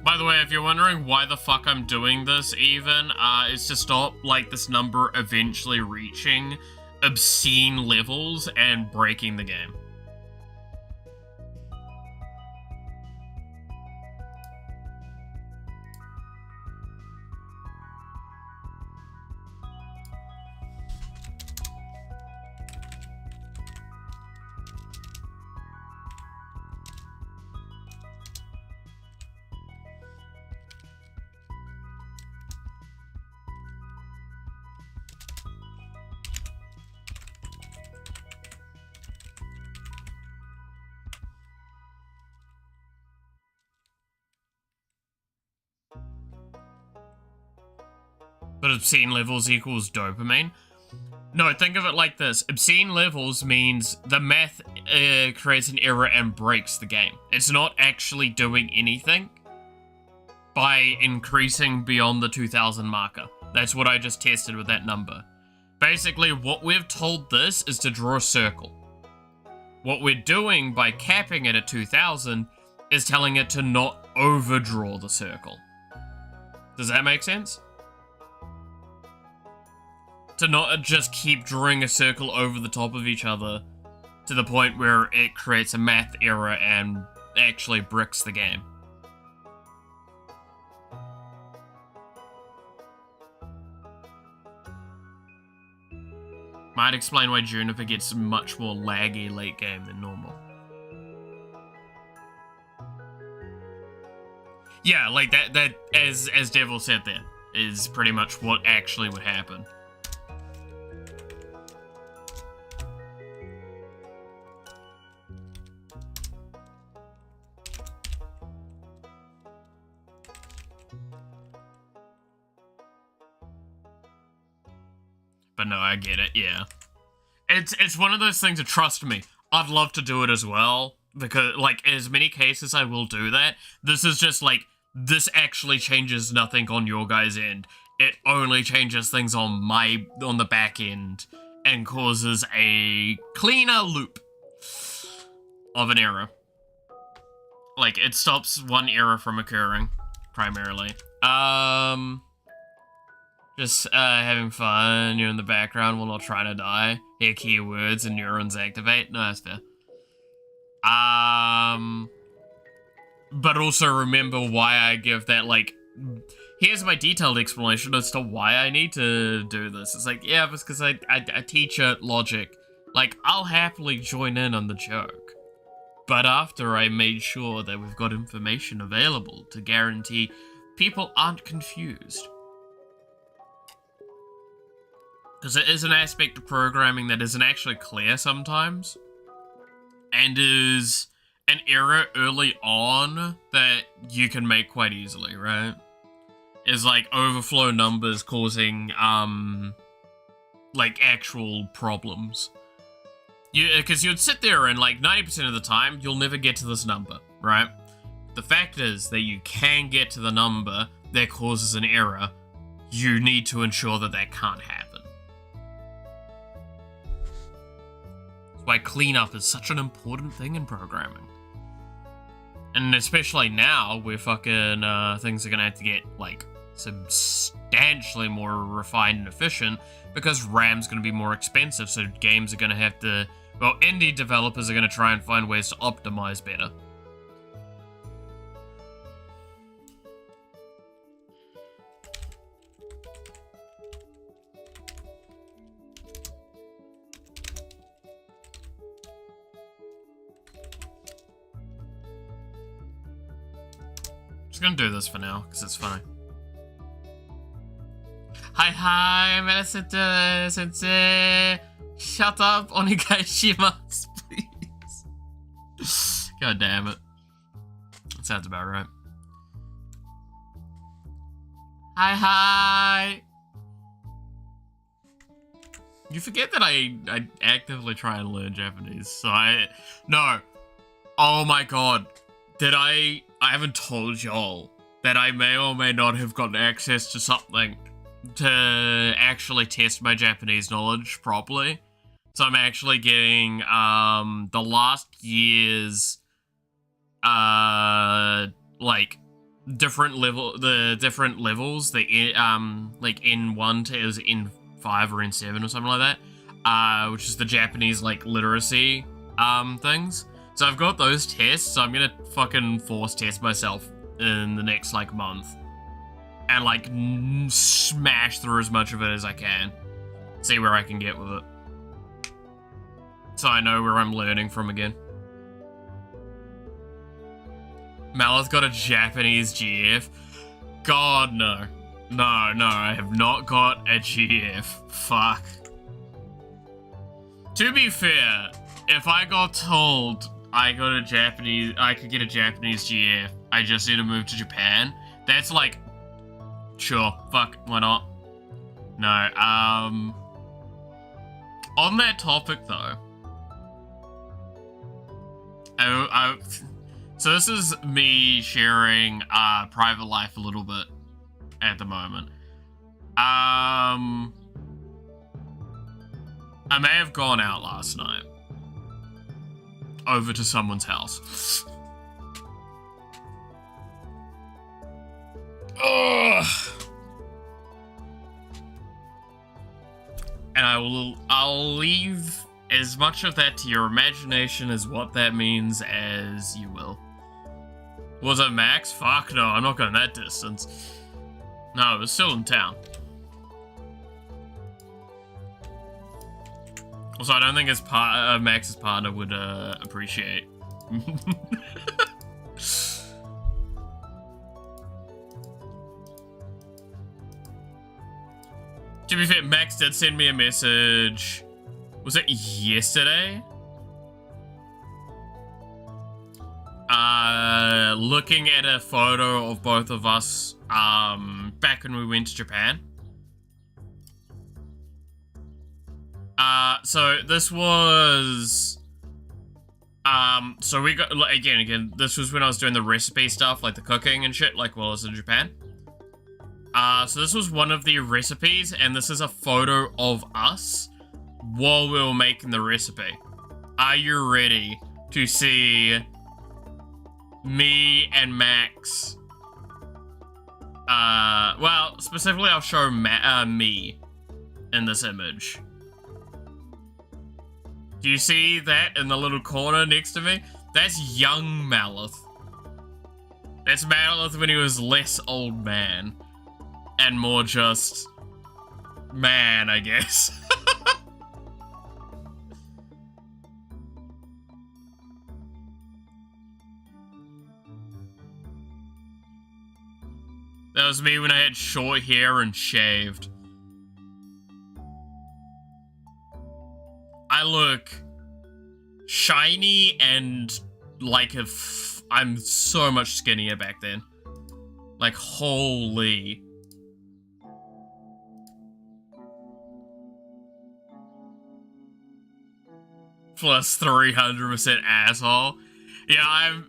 By the way, if you're wondering why the fuck I'm doing this even, it's to stop, like, this number eventually reaching obscene levels and breaking the game. But obscene levels equals dopamine? No, think of it like this. Obscene levels means the math creates an error and breaks the game. It's not actually doing anything by increasing beyond the 2000 marker. That's what I just tested with that number. Basically, what we've told this is to draw a circle. What we're doing by capping it at 2000 is telling it to not overdraw the circle. Does that make sense? To not just keep drawing a circle over the top of each other to the point where it creates a math error and actually bricks the game. Might explain why Juniper gets much more laggy late game than normal. Yeah, like that as Devil said there, is pretty much what actually would happen. But no, I get it, yeah. It's one of those things that, trust me, I'd love to do it as well. Because, like, in as many cases I will do that. This is just, like, this actually changes nothing on your guys' end. It only changes things on the back end. And causes a cleaner loop of an error. Like, it stops one error from occurring. primarily. Just having fun, you're in the background while not trying to die. Hear keywords and neurons activate. No, that's fair. But also remember why I give that, like, here's my detailed explanation as to why I need to do this. It's like, yeah, it's because I teach it logic. Like, I'll happily join in on the joke. But after I made sure that we've got information available to guarantee people aren't confused. Because it is an aspect of programming that isn't actually clear sometimes. And is an error early on that you can make quite easily, right? Is like overflow numbers causing, like actual problems. Because you'd sit there and like 90% of the time, you'll never get to this number, right? The fact is that you can get to the number that causes an error. You need to ensure that that can't happen. That's why cleanup is such an important thing in programming. And especially now, where fucking things are gonna have to get, like, substantially more refined and efficient, because RAM's gonna be more expensive, so games are gonna have to... Well, indie developers are gonna try and find ways to optimize better. Just gonna do this for now, because it's funny. Hi, Melisita Sensei. Shut up, Onigaishimasu, please. God damn it. That sounds about right. Hi. You forget that I actively try and learn Japanese, so no. Oh my god. I haven't told y'all that I may or may not have gotten access to something to actually test my Japanese knowledge properly. So I'm actually getting, the last year's, like, different levels, like N1 to is N5 or N7 or something like that, which is the Japanese, like, literacy, things. So I've got those tests, so I'm gonna fucking force test myself in the next, like, month. And, like, smash through as much of it as I can. See where I can get with it. So I know where I'm learning from again. Maleth got a Japanese GF. God, no. No, I have not got a GF. Fuck. To be fair, if I got told I could get a Japanese GF, I just need to move to Japan, that's like, sure, fuck, why not? No, on that topic though, so this is me sharing private life a little bit at the moment. I may have gone out last night over to someone's house. Ugh. And I'll leave as much of that to your imagination as what that means as you will. Was it Max? Fuck no, I'm not going that distance. No, it was still in town. Also, I don't think Max's partner would appreciate. To be fair, Max did send me a message. Was it yesterday? Looking at a photo of both of us, back when we went to Japan. So this was, so we got, again, this was when I was doing the recipe stuff, like the cooking and shit, like while I was in Japan. So this was one of the recipes, and this is a photo of us while we were making the recipe. Are you ready to see me and Max Well, specifically I'll show me in this image. Do you see that in the little corner next to me? That's young Malith. That's Malith when he was less old man. And more just man, I guess. That was me when I had short hair and shaved. I look shiny and like I'm so much skinnier back then. Like, holy. Plus 300% asshole. Yeah,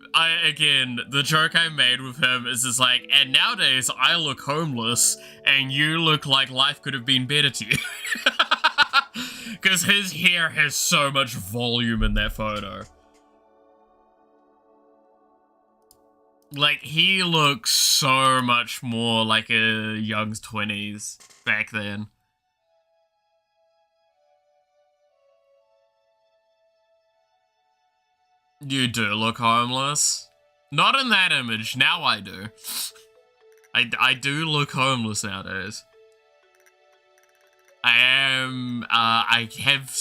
again, the joke I made with him is just like, and nowadays I look homeless and you look like life could have been better to you. Because his hair has so much volume in that photo. Like, he looks so much more like a young 20s back then. You do look homeless. Not in that image, now I do. I do look homeless nowadays. I have,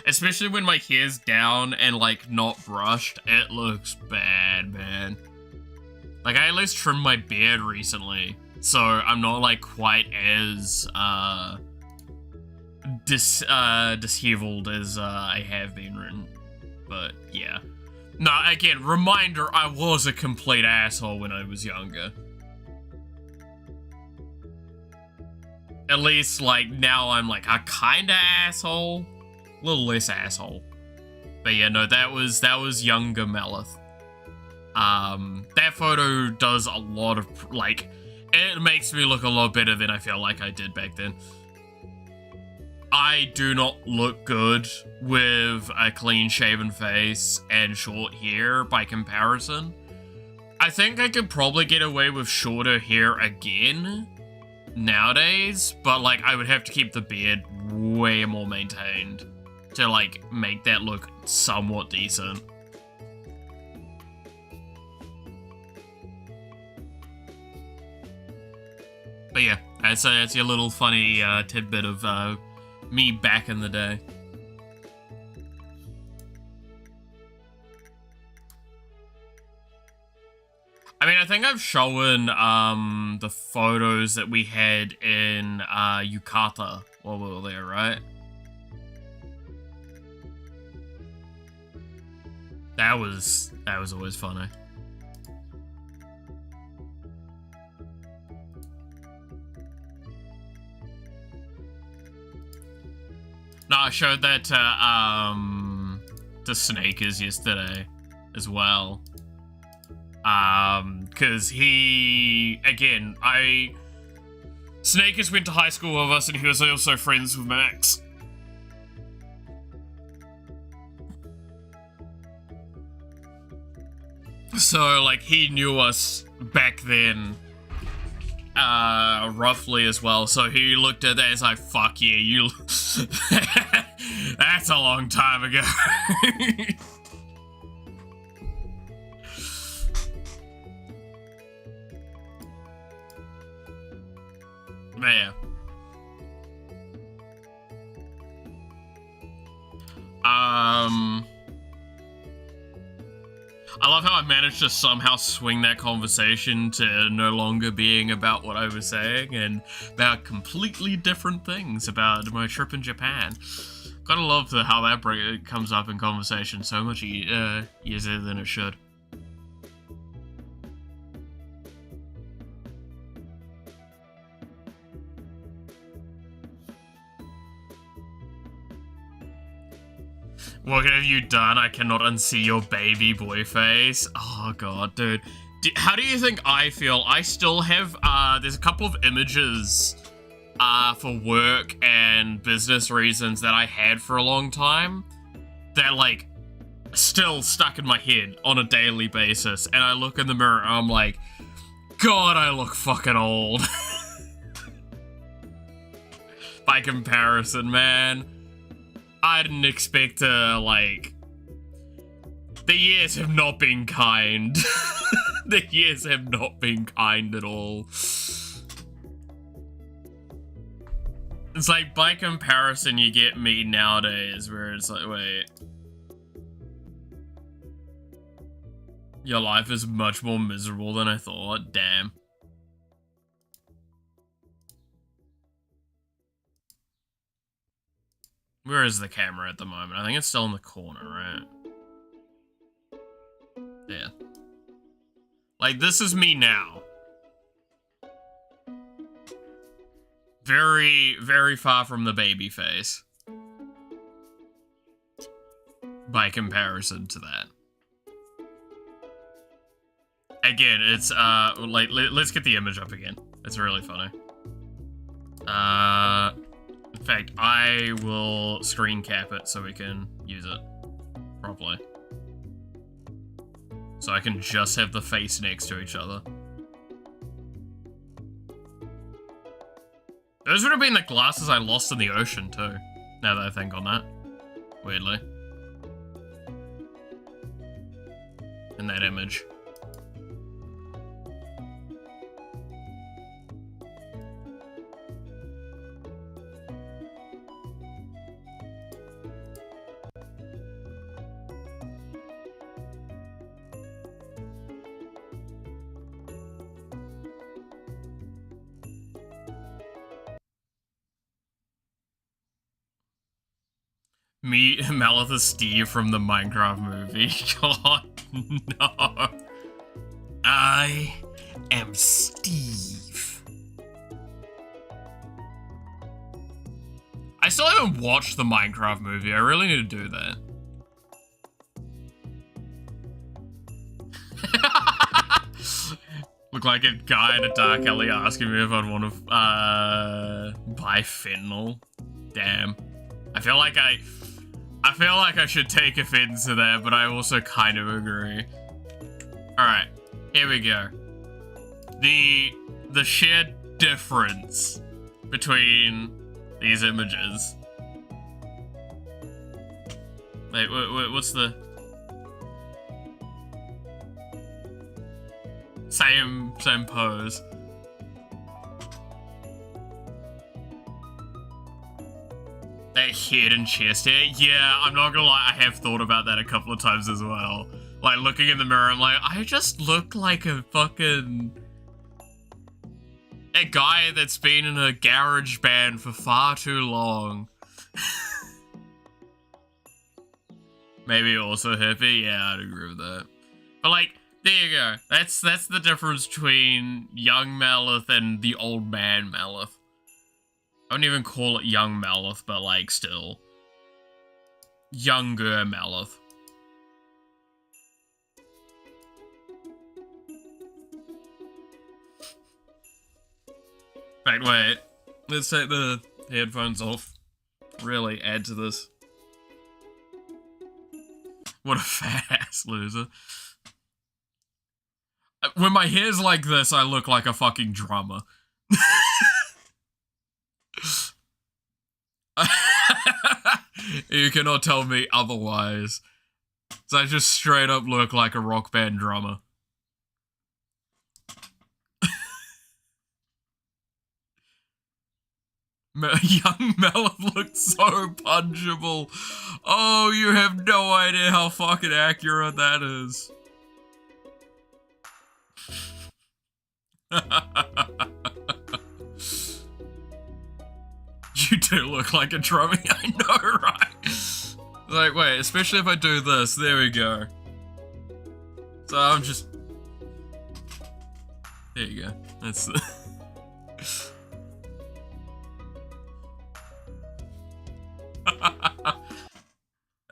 especially when my hair's down and like not brushed, it looks bad, man. Like, I at least trimmed my beard recently, so I'm not like quite as disheveled as I have been. But yeah. No, again, reminder, I was a complete asshole when I was younger. At least, like, now I'm like a kinda asshole. A little less asshole. But yeah, no, that was younger Malith. That photo does a lot of, like, it makes me look a lot better than I feel like I did back then. I do not look good with a clean-shaven face and short hair by comparison. I think I could probably get away with shorter hair again nowadays, but, like, I would have to keep the beard way more maintained to, like, make that look somewhat decent. But yeah, that's your little funny tidbit of me back in the day. I mean, I think I've shown the photos that we had in Yukata while we were there, right? That was always funny. No, I showed that to Snakers yesterday as well. Cause Snakers went to high school with us and he was also friends with Max. So, like, he knew us back then, roughly as well, so he looked at that as like, fuck yeah, you that's a long time ago. Man. I love how I managed to somehow swing that conversation to no longer being about what I was saying and about completely different things about my trip in Japan. Gotta love how that comes up in conversation so much easier than it should. What have you done? I cannot unsee your baby boy face. Oh god, dude. How do you think I feel? I still have, there's a couple of images for work and business reasons that I had for a long time that, like, still stuck in my head on a daily basis. And I look in the mirror and I'm like, God, I look fucking old. By comparison, man. I didn't expect to, like... The years have not been kind. The years have not been kind at all. It's like, by comparison, you get me nowadays, where it's like, wait. Your life is much more miserable than I thought. Damn. Where is the camera at the moment? I think it's still in the corner, right? Yeah. Like, this is me now. Very, very far from the baby face. By comparison to that. Again, it's, like, let's get the image up again. It's really funny. In fact, I will screen cap it so we can use it properly. So I can just have the face next to each other. Those would have been the glasses I lost in the ocean too, now that I think on that. Weirdly. In that image. Me, Malith is Steve from the Minecraft movie. God, no. I am Steve. I still haven't watched the Minecraft movie. I really need to do that. Look like a guy in a dark alley asking me if I'd want to, buy fentanyl. Damn. I feel like I should take offense to that, but I also kind of agree. Alright, here we go. The sheer difference between these images. Wait, what's the... Same pose. That head and chest hair? Yeah, I'm not gonna lie, I have thought about that a couple of times as well. Like, looking in the mirror, I'm like, I just look like a fucking... a guy that's been in a garage band for far too long. Maybe also hippie? Yeah, I'd agree with that. But like, there you go. That's the difference between young Malith and the old man Malith. I wouldn't even call it young Malith, but like still. Younger Malith. Wait. Let's take the headphones off. Really add to this. What a fat ass loser. When my hair's like this, I look like a fucking drummer. You cannot tell me otherwise. So I just straight up look like a rock band drummer. Young Malith looks so punchable. Oh, you have no idea how fucking accurate that is. You do look like a drummer, I know, right? Like, wait, especially if I do this, there we go. So I'm just... There you go, that's the...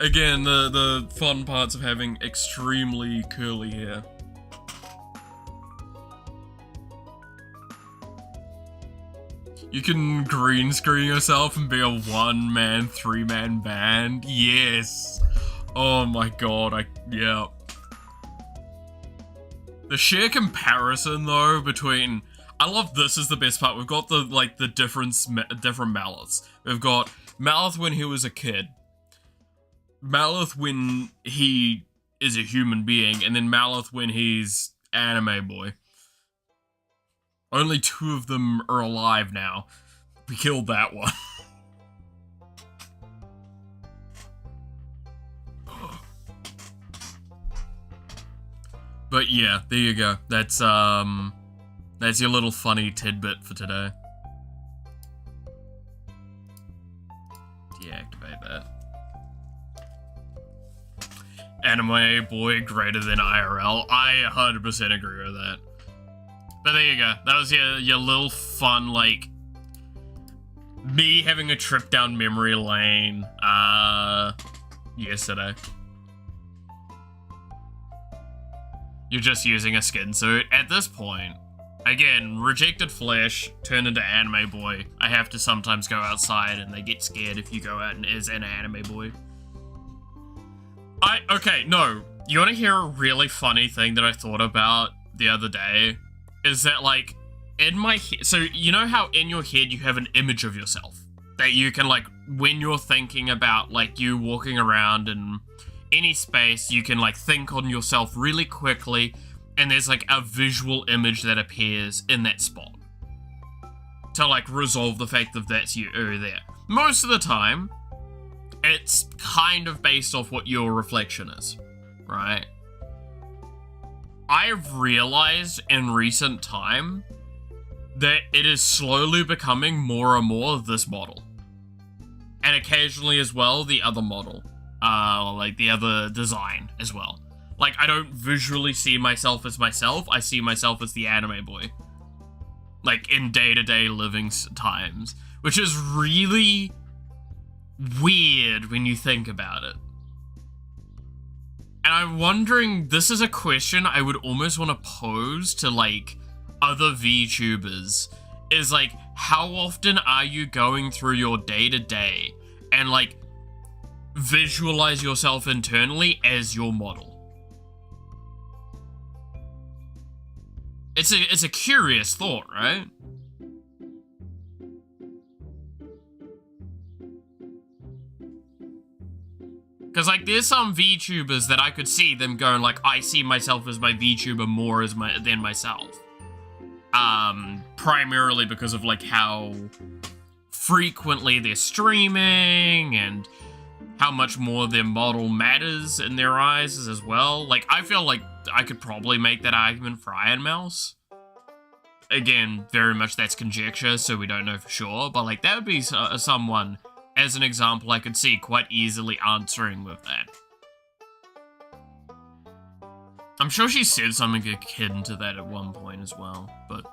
Again, the fun parts of having extremely curly hair. You can green screen yourself and be a one-man, three-man band. Yes. Oh my god, yeah. The sheer comparison, though, between... I love this is the best part. We've got the, like, the different Maliths. We've got Malith when he was a kid. Malith when he is a human being. And then Malith when he's anime boy. Only 2 of them are alive now. We killed that one. But yeah, there you go. That's your little funny tidbit for today. Deactivate that. Anime boy greater than IRL. I 100% agree with that. But there you go. That was your little fun, like, me having a trip down memory lane, yesterday. You're just using a skin suit. At this point, again, rejected flesh turned into anime boy. I have to sometimes go outside and they get scared if you go out and as an anime boy. Okay, no. You want to hear a really funny thing that I thought about the other day? Is that, like, in my head, so you know how in your head you have an image of yourself? That you can, like, when you're thinking about, like, you walking around and any space, you can, like, think on yourself really quickly, and there's, like, a visual image that appears in that spot to, like, resolve the fact that that's you there. Most of the time, it's kind of based off what your reflection is, right? I've realized in recent time that it is slowly becoming more and more of this model. And occasionally as well, the other model. Like the other design as well. Like, I don't visually see myself as myself, I see myself as the anime boy. Like, in day-to-day living times. Which is really weird when you think about it. And I'm wondering, this is a question I would almost want to pose to, like, other VTubers. Is, like, how often are you going through your day-to-day and, like, visualize yourself internally as your model? It's a curious thought, right? Because, like, there's some VTubers that I could see them going, like, I see myself as my VTuber more as than myself. Primarily because of, like, how frequently they're streaming and how much more their model matters in their eyes as well. Like, I feel like I could probably make that argument for Iron Mouse. Again, very much that's conjecture, so we don't know for sure, but, like, that would be someone, as an example, I could see quite easily answering with that. I'm sure she said something akin to that at one point as well, but...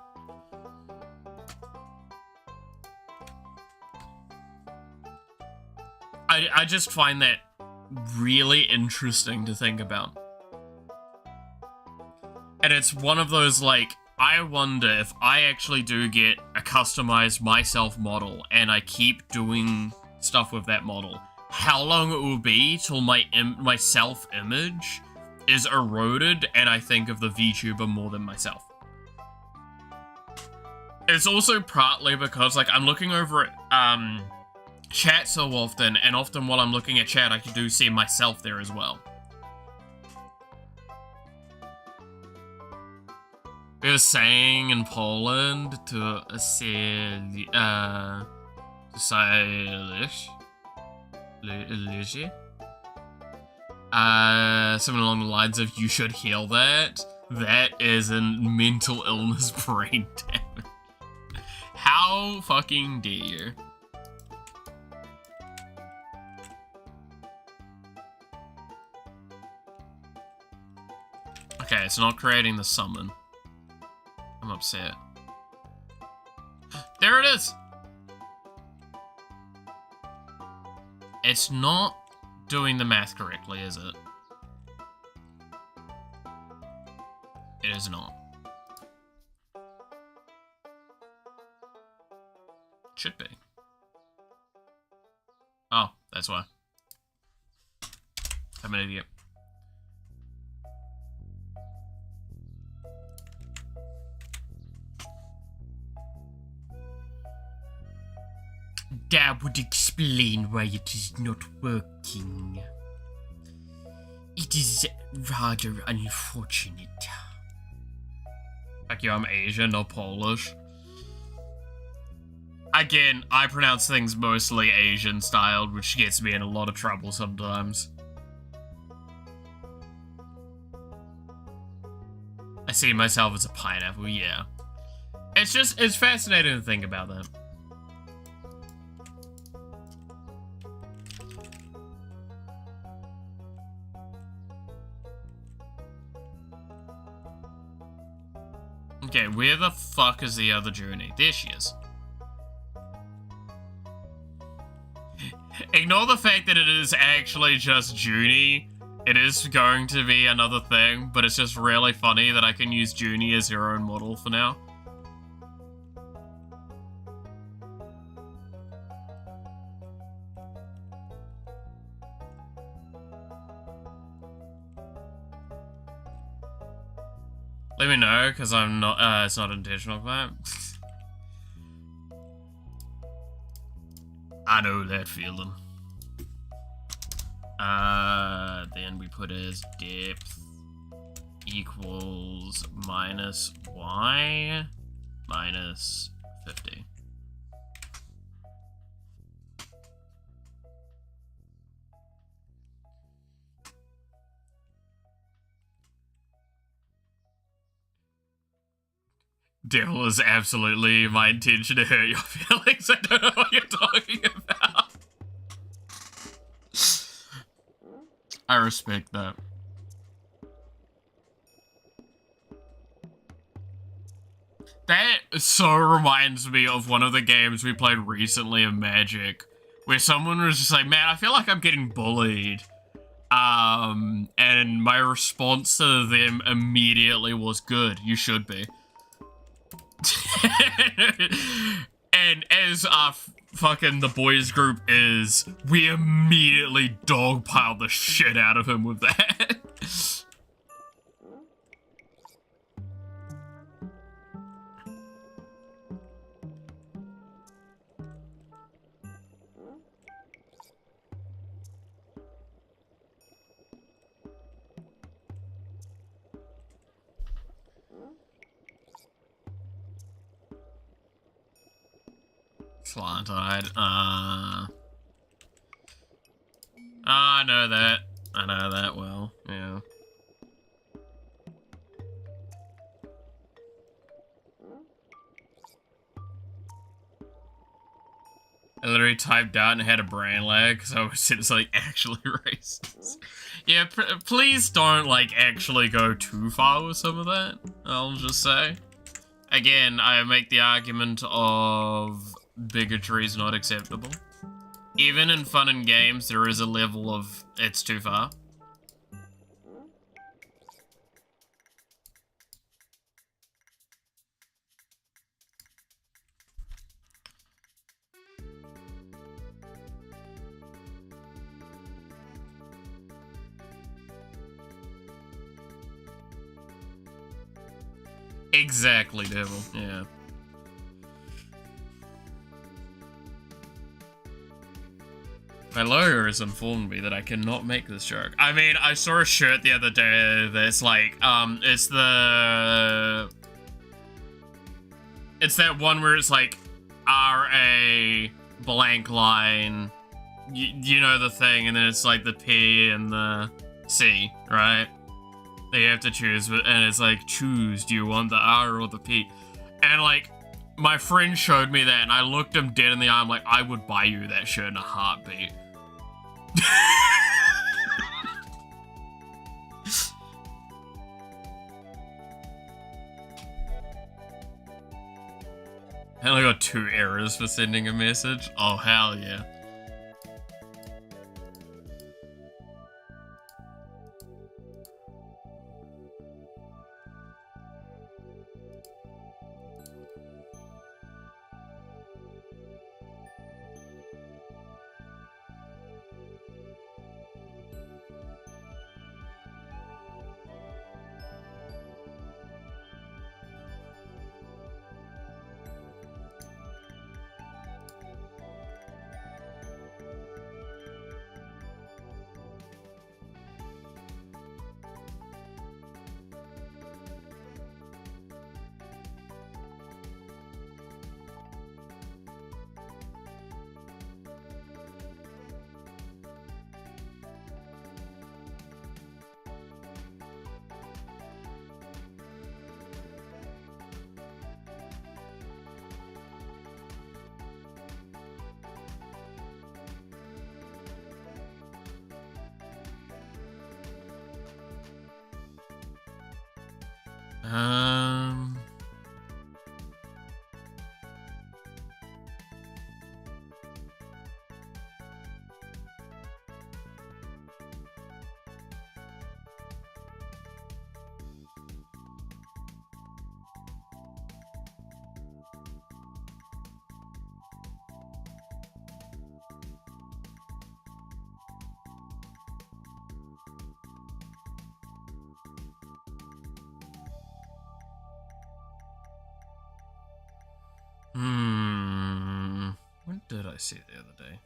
I just find that really interesting to think about. And it's one of those, like, I wonder if I actually do get a customized myself model and I keep doing stuff with that model, how long it will be till my self-image is eroded and I think of the VTuber more than myself. It's also partly because, like, I'm looking over at chat so often, and often while I'm looking at chat I do see myself there as well. We were saying in Poland to say something along the lines of, you should heal that. That is a mental illness brain damage. How fucking dare you? Okay, it's not creating the summon. I'm upset. There it is! It's not doing the math correctly, is it? It is not. Should be. Oh, that's why. I'm an idiot. that would explain why it is not working. It is rather unfortunate. Like, I'm Asian, not Polish. Again, I pronounce things mostly Asian-styled, which gets me in a lot of trouble sometimes. I see myself as a pineapple, yeah. It's fascinating to think about that. Okay, where the fuck is the other journey? There she is. Ignore the fact that it is actually just Junie. It is going to be another thing, but it's just really funny that I can use Junie as her own model for now. Let me know, because I'm not, it's not intentional, but I know that feeling. Then we put as depth equals minus y minus 50. Devil is absolutely my intention to hurt your feelings. I don't know what you're talking about. I respect that. That so reminds me of one of the games we played recently of Magic, where someone was just like, man, I feel like I'm getting bullied. And my response to them immediately was, good, you should be. And as our fucking the boys group is, we immediately dogpiled the shit out of him with that. Slant-eyed. I know that. I know that well. Yeah. I literally typed out and had a brain lag because I was it's like actually racist. Yeah, please don't like actually go too far with some of that. I'll just say. Again, I make the argument of bigotry is not acceptable. Even in fun and games, there is a level of it's too far. Exactly, Devil. Yeah. My lawyer has informed me that I cannot make this joke. I mean, I saw a shirt the other day that's like, it's that one where it's like, R-A blank line, you know the thing, and then it's like the P and the C, right? That you have to choose, and it's like, choose, do you want the R or the P? And like, my friend showed me that, and I looked him dead in the eye, I'm like, I would buy you that shirt in a heartbeat. I only got 2 errors for sending a message. Oh, hell yeah. Um... What did I see the other day?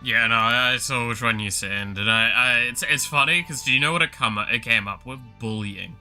Yeah, no, I saw which one you sent, and it's funny because do you know what it came up with? Bullying.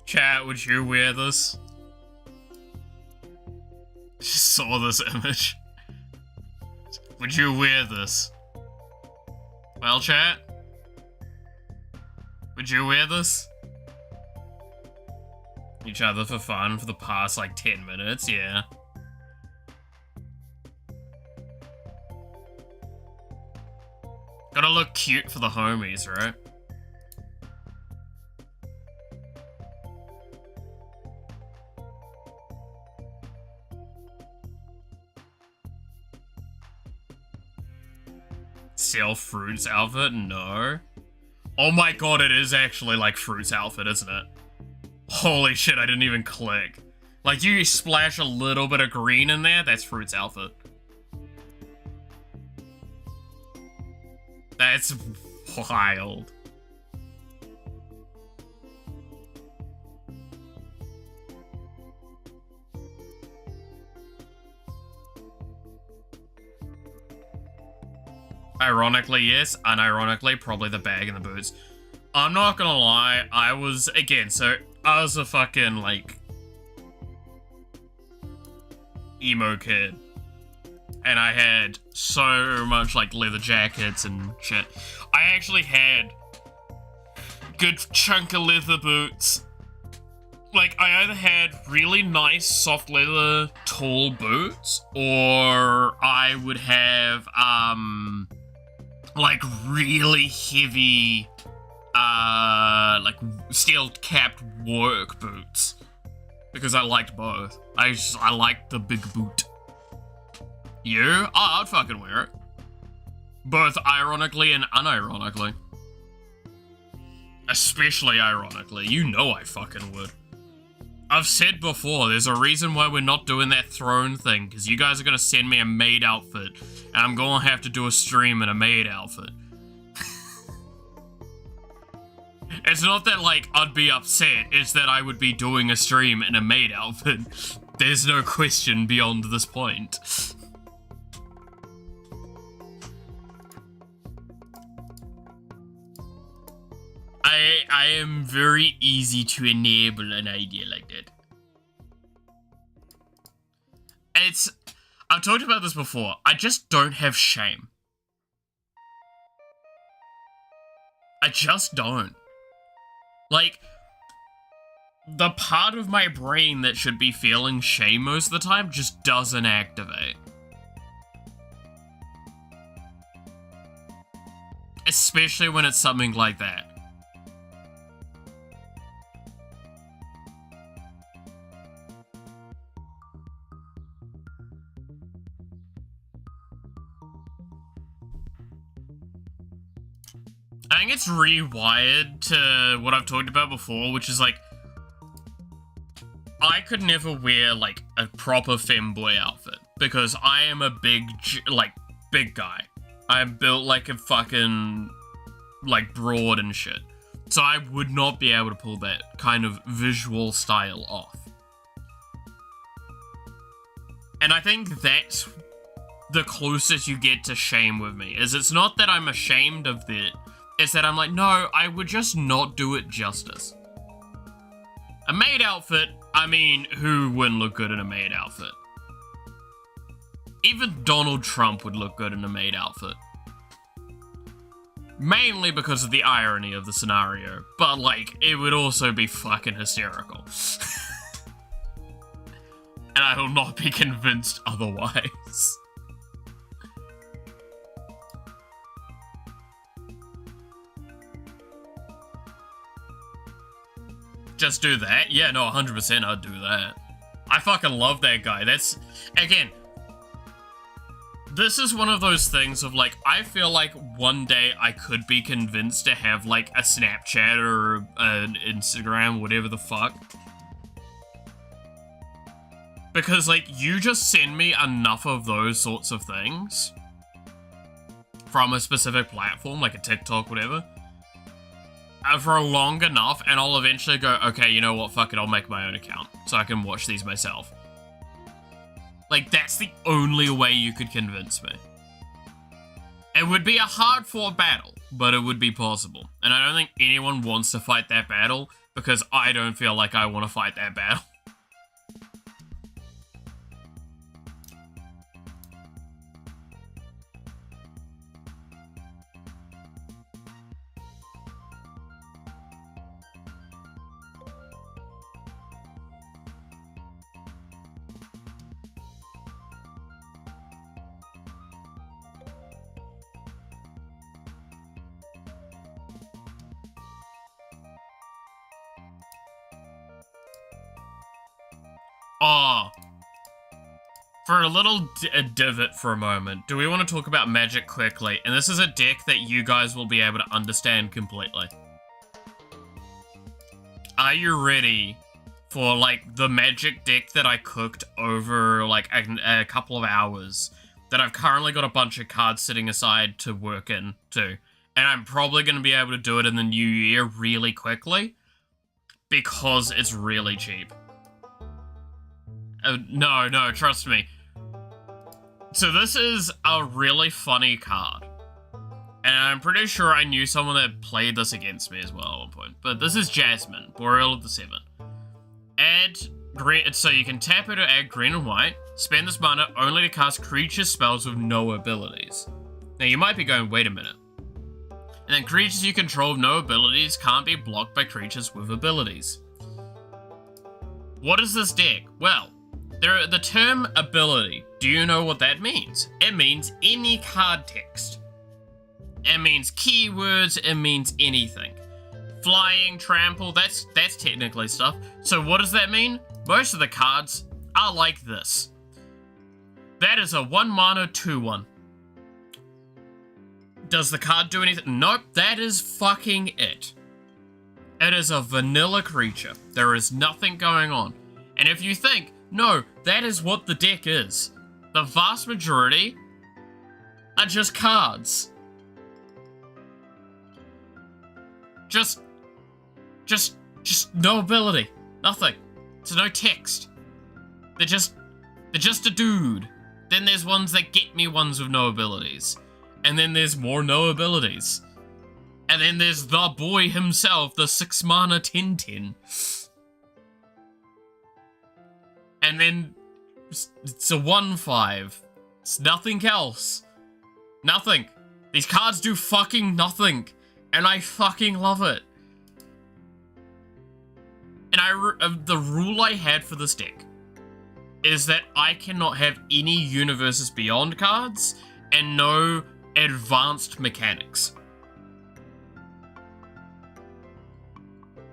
Chat, would you wear this? Just saw this image. Would you wear this? Well, chat? Would you wear this? Each other for fun for the past, like, 10 minutes, yeah. Gotta look cute for the homies, right? Sell Fruit's outfit? No. Oh my god, it is actually like Fruit's outfit, isn't it? Holy shit, I didn't even click. Like, you splash a little bit of green in there, that's Fruit's outfit. That's wild. Ironically, yes. Unironically, probably the bag and the boots. I'm not gonna lie, I was a fucking, like, emo kid. And I had so much, like, leather jackets and shit. I actually had good chunk of leather boots. Like, I either had really nice soft leather tall boots, or I would have, like, really heavy, like, steel-capped work boots. Because I liked both. I liked the big boot. You? Oh, I'd fucking wear it. Both ironically and unironically. Especially ironically. You know I fucking would. I've said before, there's a reason why we're not doing that throne thing, because you guys are going to send me a maid outfit, and I'm going to have to do a stream in a maid outfit. It's not that, like, I'd be upset, it's that I would be doing a stream in a maid outfit. There's no question beyond this point. I am very easy to enable an idea like that. I've talked about this before, I just don't have shame. I just don't. Like, the part of my brain that should be feeling shame most of the time just doesn't activate. especially when it's something like that. I think it's rewired to what I've talked about before, which is like, I could never wear like a proper femboy outfit because I am a big guy. I'm built like a fucking like broad and shit. So I would not be able to pull that kind of visual style off. And I think that's the closest you get to shame with me, is it's not that I'm ashamed of it, it's that I'm like, no, I would just not do it justice. A maid outfit, I mean, who wouldn't look good in a maid outfit? Even Donald Trump would look good in a maid outfit. Mainly because of the irony of the scenario, but like, it would also be fucking hysterical. And I will not be convinced otherwise. Just do that? Yeah, no, 100% I'd do that. I fucking love that guy. That's, again, this is one of those things of like, I feel like one day I could be convinced to have like a Snapchat or an Instagram, whatever the fuck. Because like, you just send me enough of those sorts of things from a specific platform, like a TikTok, whatever, for long enough, and I'll eventually go, okay, you know what, fuck it, I'll make my own account, so I can watch these myself. Like, that's the only way you could convince me. It would be a hard-fought battle, but it would be possible. And I don't think anyone wants to fight that battle, because I don't feel like I want to fight that battle. Oh, for a little divot for a moment, do we want to talk about magic quickly? And this is a deck that you guys will be able to understand completely. Are you ready for, like, the magic deck that I cooked over, like, a couple of hours, that I've currently got a bunch of cards sitting aside to work into, and I'm probably going to be able to do it in the new year really quickly, because it's really cheap. No, trust me. So this is a really funny card. And I'm pretty sure I knew someone that played this against me as well at one point. But this is Jasmine, Boreal of the Seven. Add green, so you can tap her to add green and white. Spend this mana only to cast creature spells with no abilities. Now you might be going, wait a minute. And then creatures you control with no abilities can't be blocked by creatures with abilities. What is this deck? Well, the term ability, do you know what that means? It means any card text. It means keywords, it means anything. Flying, trample, that's technically stuff. So what does that mean? Most of the cards are like this. That is a 1 mana 2/1. Does the card do anything? Nope, that is fucking it. It is a vanilla creature. There is nothing going on. And if you think, no, that is what the deck is, the vast majority are just cards. Just no ability. Nothing. There's no text. They're just a dude. Then there's ones that get me ones with no abilities. And then there's more no abilities. And then there's the boy himself, the 6 mana Tintin. And then it's a 1/5. It's nothing else. Nothing. These cards do fucking nothing. And I fucking love it. And the rule I had for this deck is that I cannot have any Universes Beyond cards and no advanced mechanics.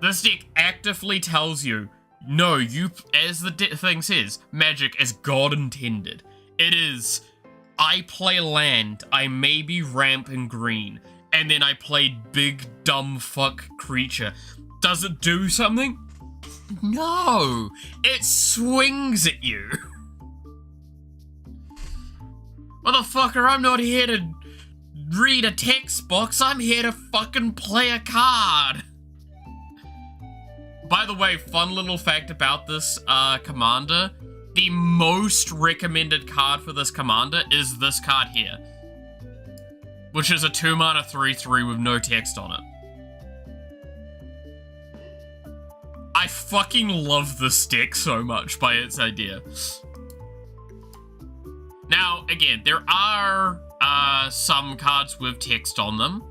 This deck actively tells you, no, you, as the thing says, Magic as God intended. It is, I play land, I maybe ramp in green, and then I played big dumb fuck creature. Does it do something? No! It swings at you! Motherfucker, I'm not here to read a text box, I'm here to fucking play a card! By the way, fun little fact about this commander, the most recommended card for this commander is this card here. Which is a 2-mana 3/3 with no text on it. I fucking love this deck so much by its idea. Now, again, there are some cards with text on them.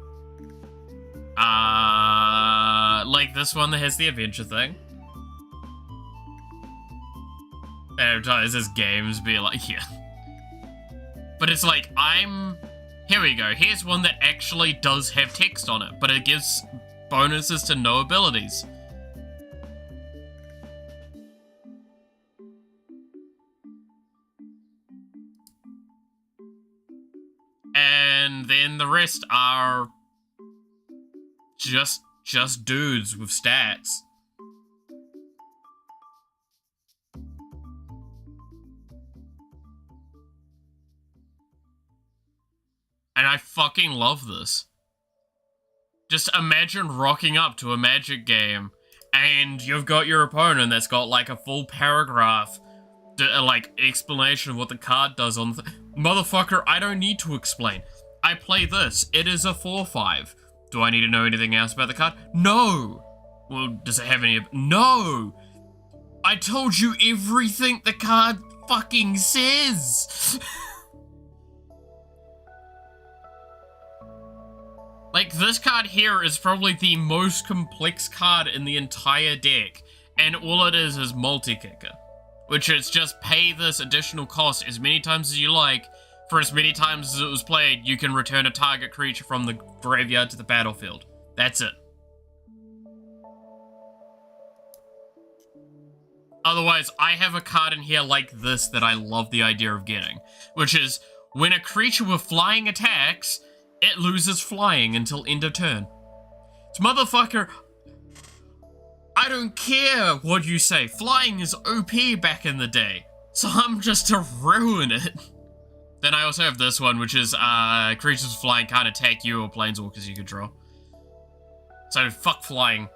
Like this one that has the adventure thing. Advertises games, be like, yeah. But it's like, here we go. Here's one that actually does have text on it, but it gives bonuses to no abilities. And then the rest are just dudes with stats. And I fucking love this. Just imagine rocking up to a Magic game and you've got your opponent that's got like a full paragraph, like explanation of what the card does on the motherfucker, I don't need to explain. I play this. It is a 4/5. Do I need to know anything else about the card? No! Well, does it have any... No! I told you everything the card fucking says! Like, this card here is probably the most complex card in the entire deck, and all it is multi-kicker. Which is just pay this additional cost as many times as you like. For as many times as it was played, you can return a target creature from the graveyard to the battlefield. That's it. Otherwise, I have a card in here like this that I love the idea of getting. Which is, when a creature with flying attacks, it loses flying until end of turn. It's motherfucker... I don't care what you say. Flying is OP back in the day. So I'm just to ruin it. Then I also have this one, which is creatures with flying can't attack you or planeswalkers you control. So fuck flying.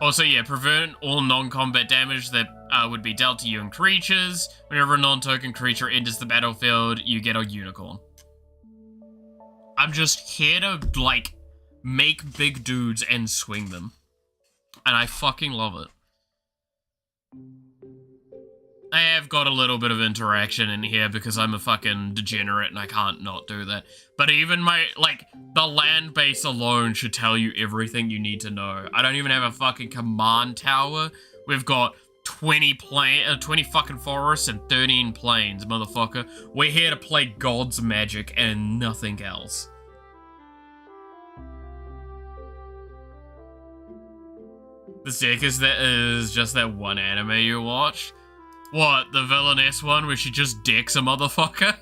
Also, yeah, prevent all non-combat damage that would be dealt to you and creatures. Whenever a non-token creature enters the battlefield, you get a unicorn. I'm just here to, like, make big dudes and swing them. And I fucking love it. I have got a little bit of interaction in here because I'm a fucking degenerate and I can't not do that. But even my, like, the land base alone should tell you everything you need to know. I don't even have a fucking command tower. We've got 20 fucking forests and 13 plains, motherfucker. We're here to play God's Magic and nothing else. This deck is just that one anime you watched? What, the villainess one where she just dicks a motherfucker?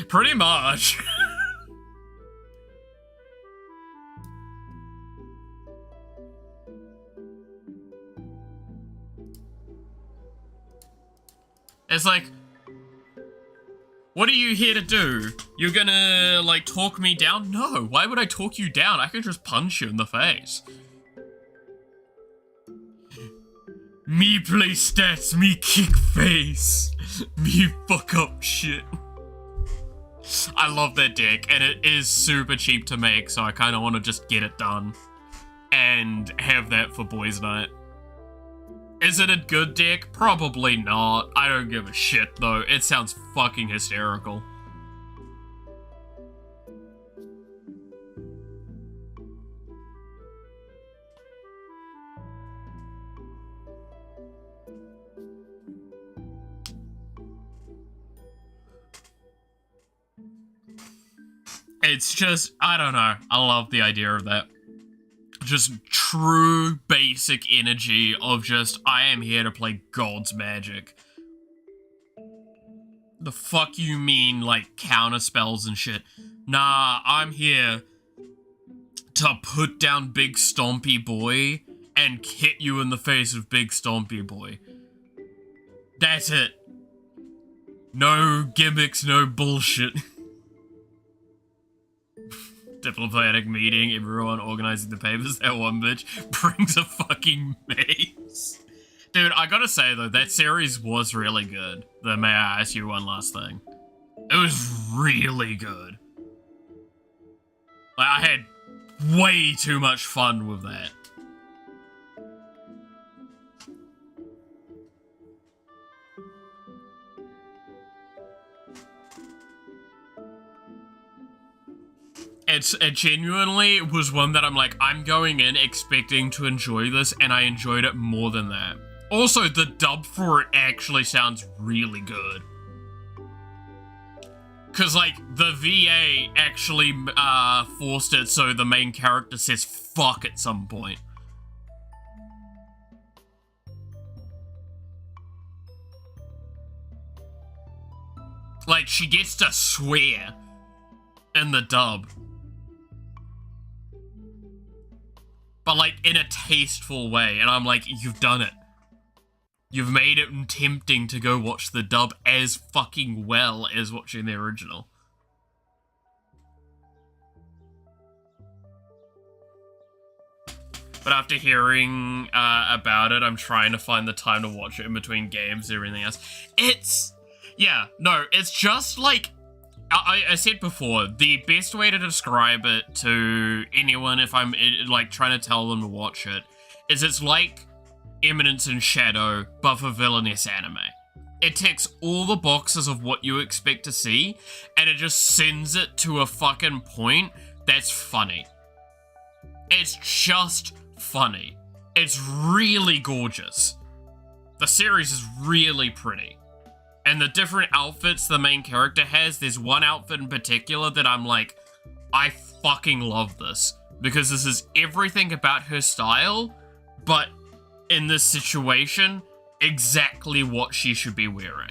Pretty much. It's like, what are you here to do? You're gonna, like, talk me down? No, why would I talk you down? I could just punch you in the face. Me play stats, me kick face, me fuck up shit. I love that deck, and it is super cheap to make, so I kind of want to just get it done and have that for boys' night. Is it a good deck? Probably not. I don't give a shit, though. It sounds fucking hysterical. It's just, I don't know. I love the idea of that. Just true basic energy of just, I am here to play God's magic. The fuck you mean, like, counter spells and shit? Nah, I'm here to put down Big Stompy Boy and hit you in the face with Big Stompy Boy. That's it. No gimmicks, no bullshit. Diplomatic meeting, everyone organizing the papers, that one bitch brings a fucking mace. Dude, I gotta say though, that series was really good. The May I Ask You One Last Thing. It was really good. Like, I had way too much fun with that. It genuinely was one that I'm like, I'm going in expecting to enjoy this, and I enjoyed it more than that. Also, the dub for it actually sounds really good. Cause like, the VA actually forced it so the main character says fuck at some point. Like, she gets to swear in the dub. But like, in a tasteful way, and I'm like, you've done it. You've made it tempting to go watch the dub as fucking well as watching the original. But after hearing about it, I'm trying to find the time to watch it in between games and everything else. Yeah, no, it's just like, I said before, the best way to describe it to anyone if I'm like trying to tell them to watch it is it's like Eminence in Shadow, but for villainous anime. It ticks all the boxes of what you expect to see, and it just sends it to a fucking point that's funny. It's just funny. It's really gorgeous. The series is really pretty. And the different outfits the main character has, there's one outfit in particular that I'm like, I fucking love this. Because this is everything about her style, but in this situation, exactly what she should be wearing.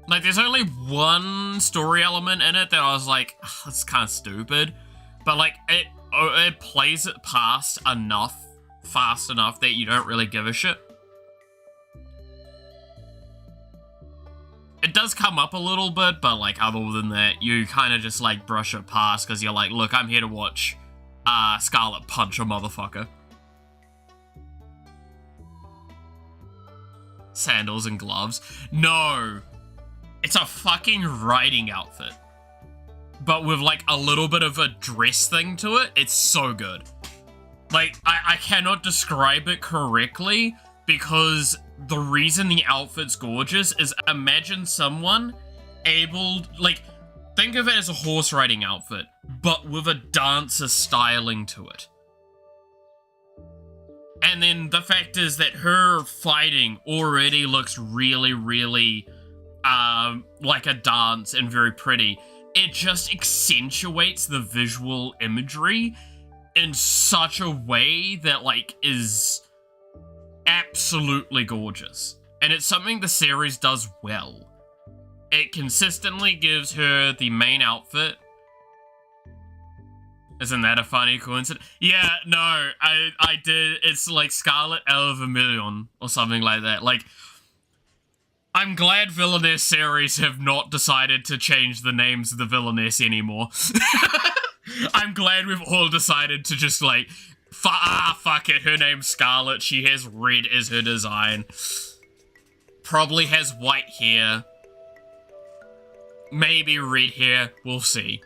Like, there's only one story element in it that I was like, that's kind of stupid. But, like, it plays it past enough, fast enough that you don't really give a shit. It does come up a little bit, but, like, other than that, you kind of just, like, brush it past because you're like, look, I'm here to watch Scarlet punch a motherfucker. Sandals and gloves. No! It's a fucking riding outfit. But with, like, a little bit of a dress thing to it. It's so good. Like, I cannot describe it correctly because the reason the outfit's gorgeous is imagine someone able, like, think of it as a horse riding outfit, but with a dancer styling to it. And then the fact is that her fighting already looks really, really like a dance and very pretty. It just accentuates the visual imagery in such a way that, like, is absolutely gorgeous. And it's something the series does well. It consistently gives her the main outfit. Isn't that a funny coincidence? Yeah, no, I did. It's like Scarlet El Vermilion or something like that. Like, I'm glad Villainess series have not decided to change the names of the Villainess anymore. I'm glad we've all decided to just, like, fuck it, her name's Scarlet, she has red as her design. Probably has white hair. Maybe red hair, we'll see.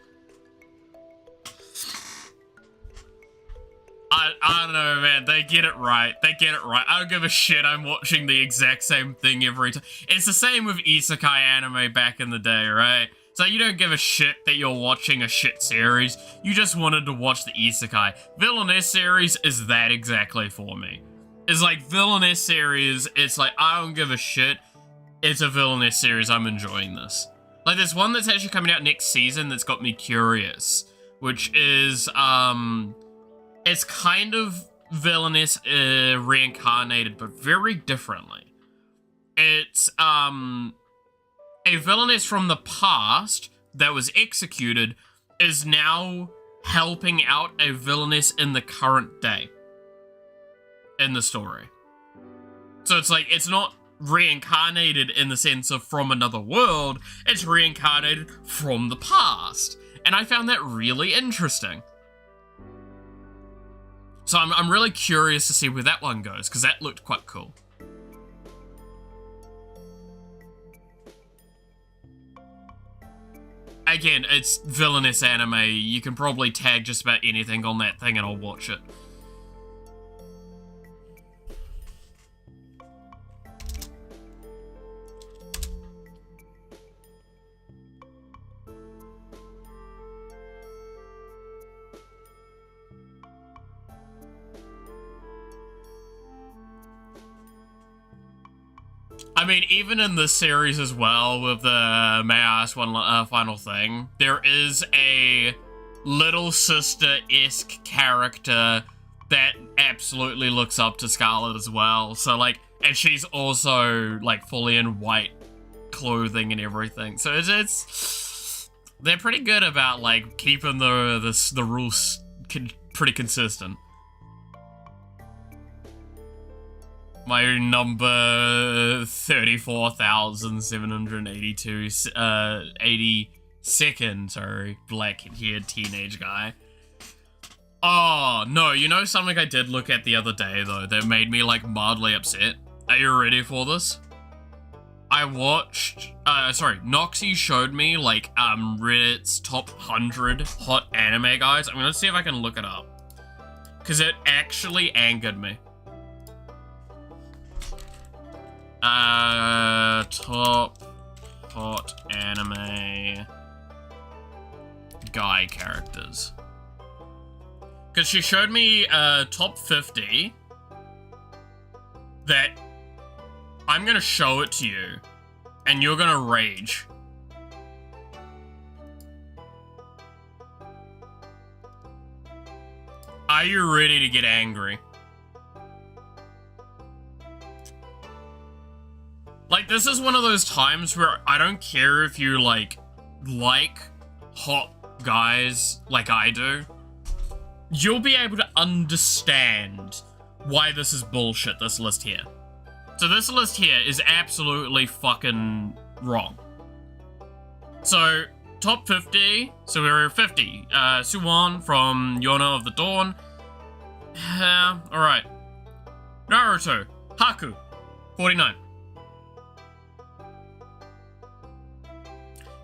I don't know, man. They get it right. They get it right. I don't give a shit. I'm watching the exact same thing every time. It's the same with isekai anime back in the day, right? So you don't give a shit that you're watching a shit series, you just wanted to watch the isekai. Villainess series is that exactly for me. It's like villainess series, it's like, I don't give a shit, it's a villainess series, I'm enjoying this. Like there's one that's actually coming out next season that's got me curious, which is, it's kind of villainous reincarnated, but very differently. It's, a villainess from the past that was executed is now helping out a villainess in the current day in the story. So it's like, it's not reincarnated in the sense of from another world, it's reincarnated from the past. And I found that really interesting. So I'm really curious to see where that one goes, because that looked quite cool. Again, it's villainous anime. You can probably tag just about anything on that thing and I'll watch it. I mean, even in this series as well, with the may I ask one final thing, there is a little sister-esque character that absolutely looks up to Scarlet as well. So, like, and she's also, like, fully in white clothing and everything. So it's they're pretty good about, like, keeping the rules pretty consistent. My number 34,782, 82nd, sorry, black-haired teenage guy. Oh, no, you know something I did look at the other day, though, that made me, like, mildly upset? Are you ready for this? I watched, Noxy showed me, like, Reddit's top 100 hot anime guys. I'm gonna see if I can look it up. Because it actually angered me. Top hot anime guy characters. Because she showed me top 50 that I'm gonna show it to you and you're gonna rage. Are you ready to get angry? Like, this is one of those times where I don't care if you, like hot guys like I do. You'll be able to understand why this is bullshit, this list here. So this list here is absolutely fucking wrong. So, top 50, so we're at 50. Suwon from Yona of the Dawn. Alright. Naruto, Haku, 49.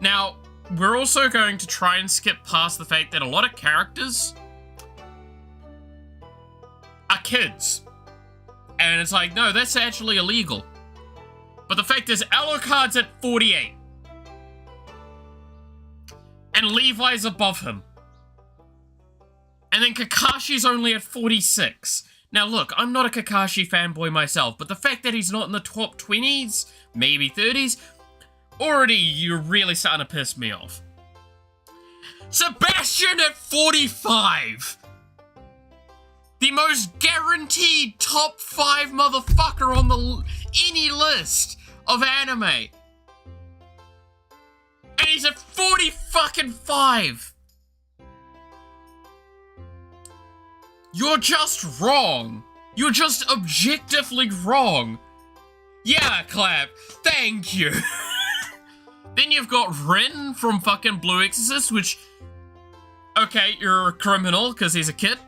Now, we're also going to try and skip past the fact that a lot of characters are kids. And it's like, no, that's actually illegal. But the fact is, Alucard's at 48. And Levi's above him. And then Kakashi's only at 46. Now look, I'm not a Kakashi fanboy myself, but the fact that he's not in the top 20s, maybe 30s, already you're really starting to piss me off. Sebastian at 45! The most guaranteed top 5 motherfucker on any list of anime. And he's at 40 fucking 5. You're just wrong. You're just objectively wrong. Yeah, clap. Thank you. Then you've got Rin from fucking Blue Exorcist, which... Okay, you're a criminal, because he's a kid.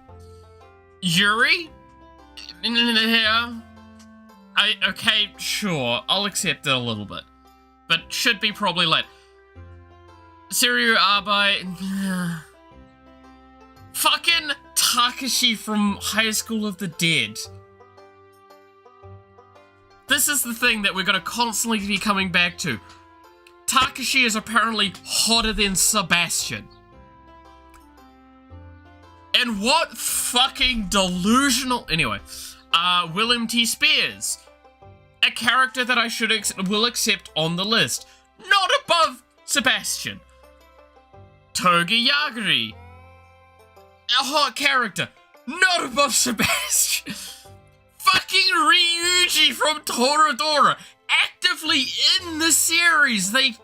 Yuri? Yeah. Okay, sure. I'll accept it a little bit. But should be probably late. Seiryu Abai... Fucking Takashi from High School of the Dead. This is the thing that we're gonna constantly be coming back to. Takashi is apparently hotter than Sebastian. And what fucking delusional... Anyway, William T. Spears. A character that I will accept on the list. Not above Sebastian. Toga Yagiri. A hot character. Not above Sebastian. Fucking Ryuji from Toradora. Actively in the series. They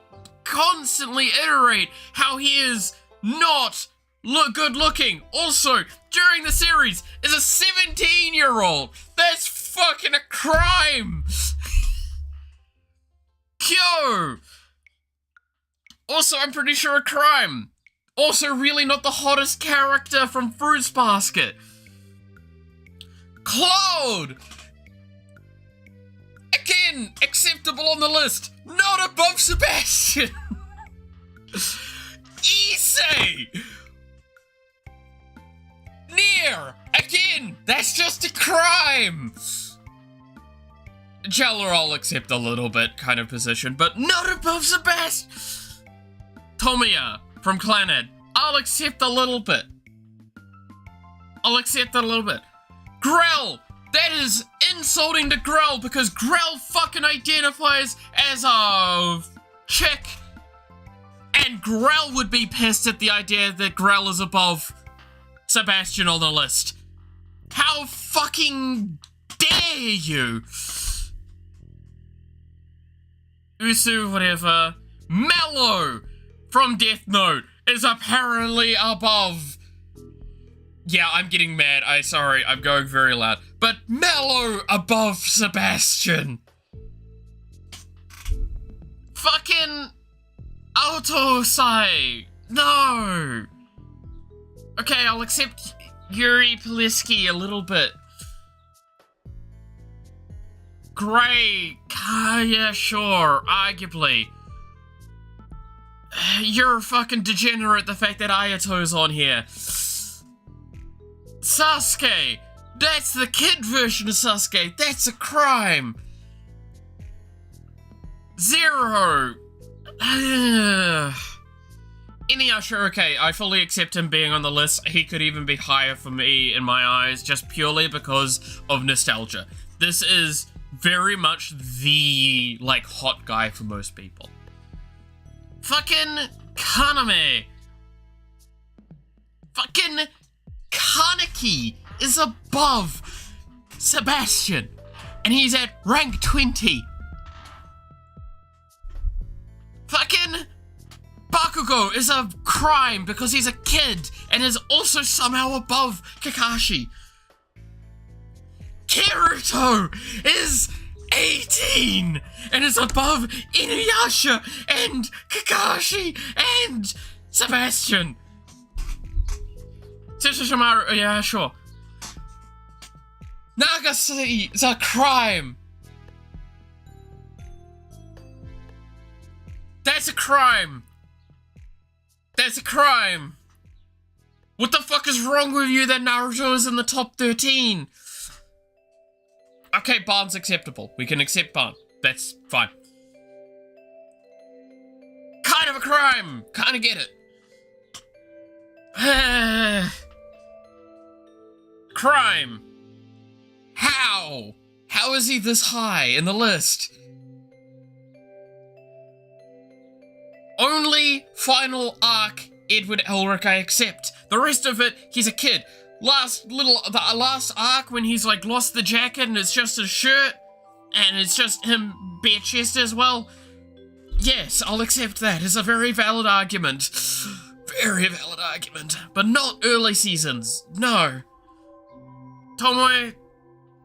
constantly iterate how he is not good looking. Also, during the series, is a 17-year-old. That's fucking a crime. Kyo. Also, I'm pretty sure a crime. Also, really not the hottest character from Fruits Basket. Claude. Again, acceptable on the list. Not above Sebastian. Issei. Nier. Again, that's just a crime. Jeller I'll accept a little bit kind of position, but not above Sebastian. Tomiya from Clannad, I'll accept a little bit. Grell, that is insulting to Grell because Grell fucking identifies as a chick. And Grell would be pissed at the idea that Grell is above Sebastian on the list. How fucking dare you? Usu, whatever. Mello from Death Note is apparently above. Yeah, I'm getting mad. Sorry, I'm going very loud. But Mello above Sebastian. Fucking Autosai. No. Okay, I'll accept Yuri Poliski a little bit. Gray. Yeah, sure. Arguably. You're a fucking degenerate, the fact that Ayato's on here. Sasuke. That's the kid version of Sasuke. That's a crime. Zero. Inuyasha, okay, I fully accept him being on the list. He could even be higher for me in my eyes, just purely because of nostalgia. This is very much the, like, hot guy for most people. Fucking Kaname. Fucking Kaneki is above Sebastian. And he's at rank 20. Fucking Bakugo is a crime because he's a kid and is also somehow above Kakashi. Kirito is 18 and is above Inuyasha and Kakashi and Sebastian. Tsushima, yeah, sure. Nagase is a crime. That's a crime. That's a crime. What the fuck is wrong with you that Naruto is in the top 13? Okay, Barn's acceptable. We can accept Barn. That's fine. Kind of a crime. Kind of get it. Crime. How? How is he this high in the list? Only final arc Edward Elric I accept. The rest of it, he's a kid. The last arc when he's like lost the jacket and it's just his shirt and it's just him bare chest as well. Yes, I'll accept that. It's a very valid argument. Very valid argument. But not early seasons. No. Tomoe,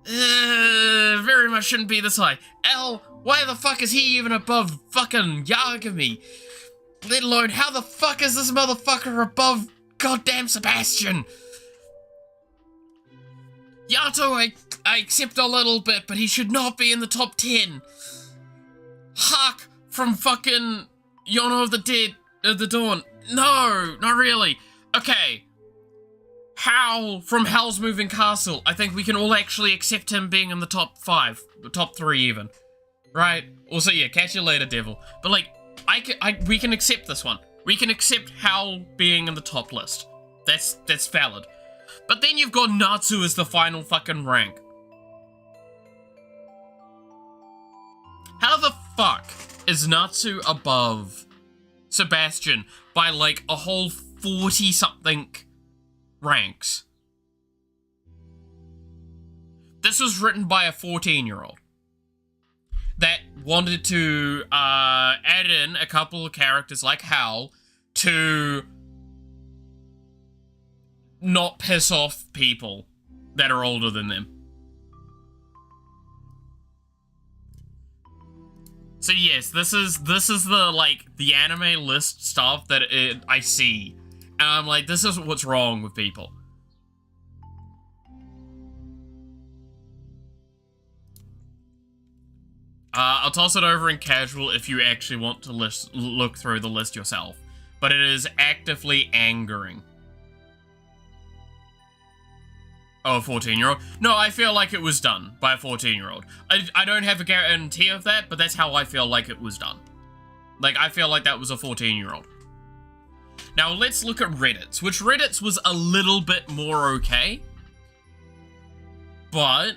very much shouldn't be this high. L, why the fuck is he even above fucking Yagami? Let alone, how the fuck is this motherfucker above goddamn Sebastian? Yato, I accept a little bit, but he should not be in the top 10. Hawk from fucking Yono of the Dead, the Dawn. No, not really. Okay. Howl from Howl's Moving Castle. I think we can all actually accept him being in the top 5. The top 3 even. Right? Also, yeah, catch you later, devil. But like, we can accept this one. We can accept Howl being in the top list. That's valid. But then you've got Natsu as the final fucking rank. How the fuck is Natsu above Sebastian by like a whole 40-something ranks? This was written by a 14-year-old that wanted to add in a couple of characters like Howl to not piss off people that are older than them. So yes, this is the like the anime list stuff that I see, and I'm like, this is what's wrong with people. I'll toss it over in casual if you actually want to look through the list yourself, but it is actively angering. Oh, a 14-year-old? No, I feel like it was done by a 14-year-old. I don't have a guarantee of that, but that's how I feel like it was done. Like, I feel like that was a 14-year-old. Now, let's look at Reddit's, which Reddit's was a little bit more okay. But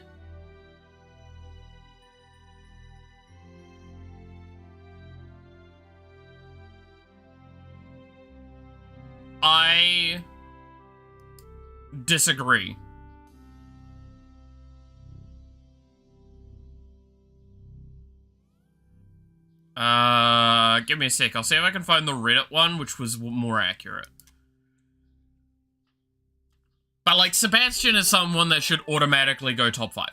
I disagree. Give me a sec. I'll see if I can find the Reddit one, which was more accurate. But, like, Sebastian is someone that should automatically go top 5.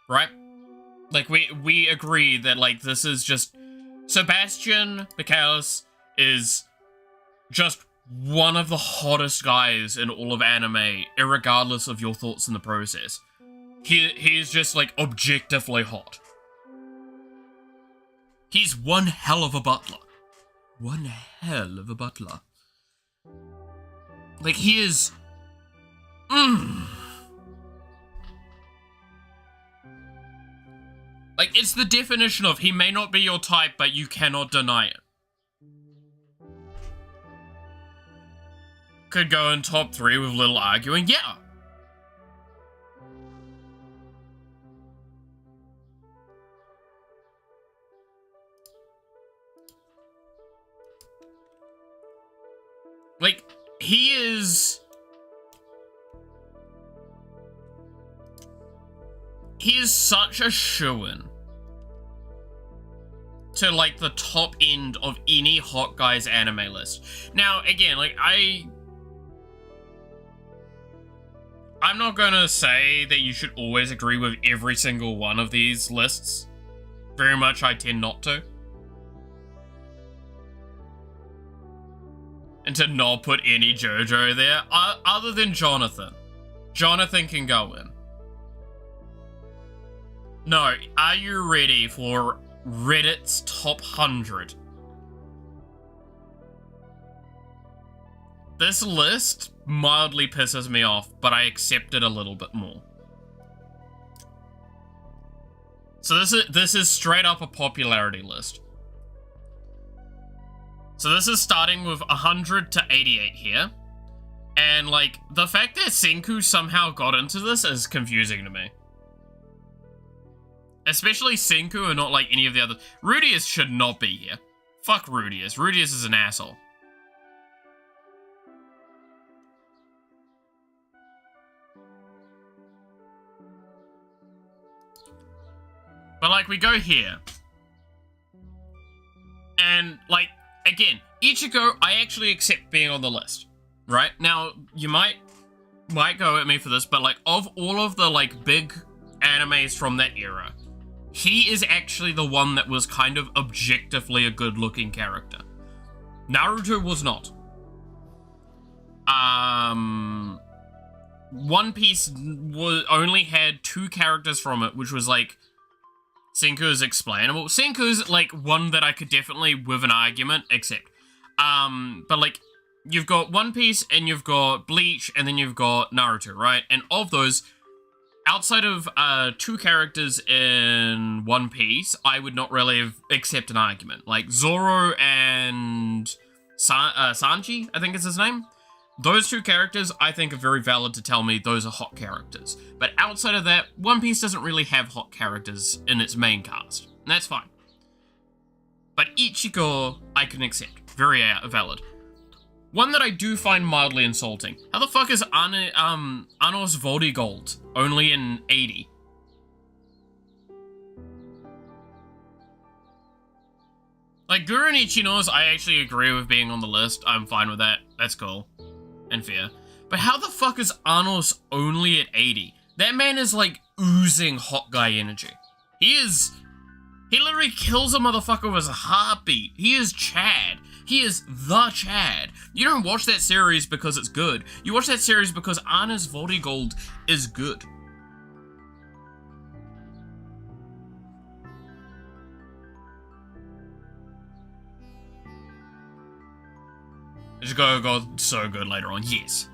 Right? Like, we agree that, like, this is just... Sebastian Michaelis is just one of the hottest guys in all of anime, irregardless of your thoughts in the process. He's just, like, objectively hot. He's one hell of a butler. One hell of a butler. Like, he is... Like, it's the definition of he may not be your type, but you cannot deny it. Could go in top 3 with little arguing, yeah. Like, he is such a shoo-in to, like, the top end of any hot guy's anime list. Now, again, like, I'm not gonna say that you should always agree with every single one of these lists. Very much I tend not to. And to not put any JoJo there, other than Jonathan. Jonathan can go in. No, are you ready for Reddit's top 100? This list mildly pisses me off, but I accept it a little bit more. So this is straight up a popularity list. So this is starting with 100 to 88 here. And, like, the fact that Senku somehow got into this is confusing to me. Especially Senku and not, like, any of the other... Rudius should not be here. Fuck Rudius. Rudius is an asshole. But, like, we go here. And, like... Again, Ichigo, I actually accept being on the list, right? Now, you might go at me for this, but, like, of all of the, like, big animes from that era, he is actually the one that was kind of objectively a good-looking character. Naruto was not. One Piece only had 2 characters from it, which was, like, Senku is explainable. Senku's, like, one that I could definitely, with an argument, accept. But, like, you've got One Piece, and you've got Bleach, and then you've got Naruto, right? And of those, outside of 2 characters in One Piece, I would not really accept an argument. Like Zoro and Sanji, I think is his name. Those 2 characters, I think, are very valid to tell me those are hot characters. But outside of that, One Piece doesn't really have hot characters in its main cast. And that's fine. But Ichigo, I can accept. Very valid. One that I do find mildly insulting. How the fuck is Anos Voldigold only in 80? Like, Guru and Ichinos, I actually agree with being on the list. I'm fine with that. That's cool. And fair. But how the fuck is Anos only at 80? That man is, like, oozing hot guy energy. He literally kills a motherfucker with a heartbeat. He is Chad. He is the Chad. You don't watch that series because it's good. You watch that series because Anos Voldigold is good. It's gonna go so good later on, yes.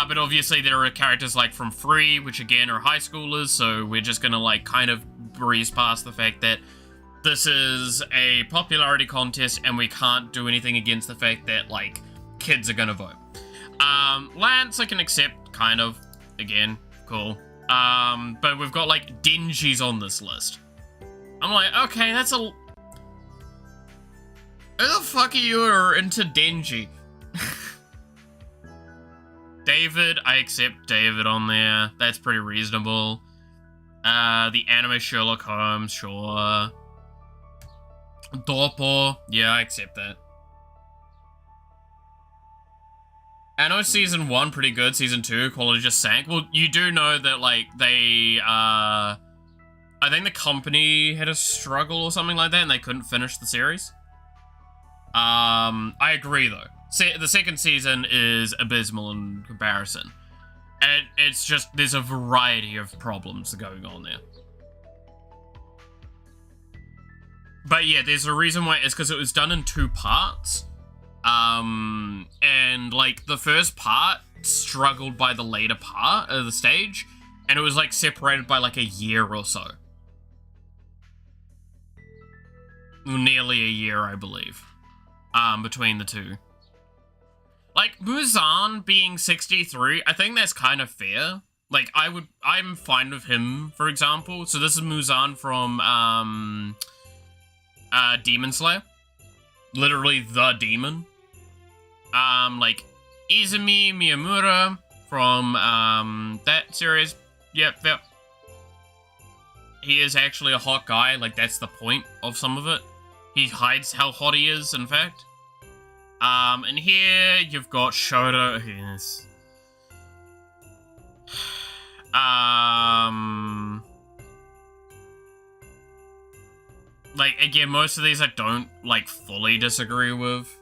But obviously there are characters like from Free, which again are high schoolers, so we're just gonna like kind of breeze past the fact that this is a popularity contest and we can't do anything against the fact that like kids are gonna vote. Lance I can accept, kind of, again, cool. But we've got like Denji's on this list. I'm like, okay, that's a... Who the fuck are you into Denji? David, I accept David on there. That's pretty reasonable. The anime Sherlock Holmes, sure. Dorpo, yeah, I accept that. I know season 1 pretty good, season 2 quality just sank. Well, you do know that like they I think the company had a struggle or something like that and they couldn't finish the series. I agree though. The second season is abysmal in comparison. And it's just, there's a variety of problems going on there. But yeah, there's a reason why. It's because it was done in 2 parts. And like the first part struggled by the later part of the stage. And it was like separated by like a year or so. Nearly a year, I believe. Between the 2. Like, Muzan being 63, I think that's kind of fair. Like, I'm fine with him, for example. So this is Muzan from, Demon Slayer. Literally the demon. Like, Izumi Miyamura from, that series. Yep. He is actually a hot guy, like, that's the point of some of it. He hides how hot he is, in fact. And here you've got Shoto, yes. Like, again, most of these I don't, like, fully disagree with.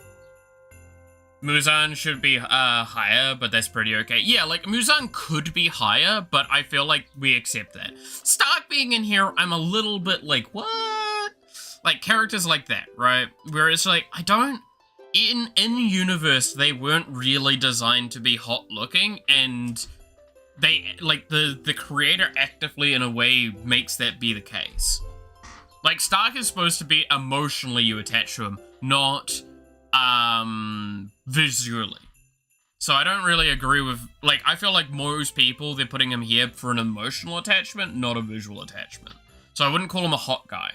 Muzan should be, higher, but that's pretty okay. Yeah, like, Muzan could be higher, but I feel like we accept that. Stark being in here, I'm a little bit like, what? Like, characters like that, right? Where it's like, I don't... In universe, they weren't really designed to be hot looking, and they, like, the creator actively, in a way, makes that be the case. Like, Stark is supposed to be emotionally you attach to him, not, visually. So I don't really agree with, like, I feel like most people, they're putting him here for an emotional attachment, not a visual attachment. So I wouldn't call him a hot guy.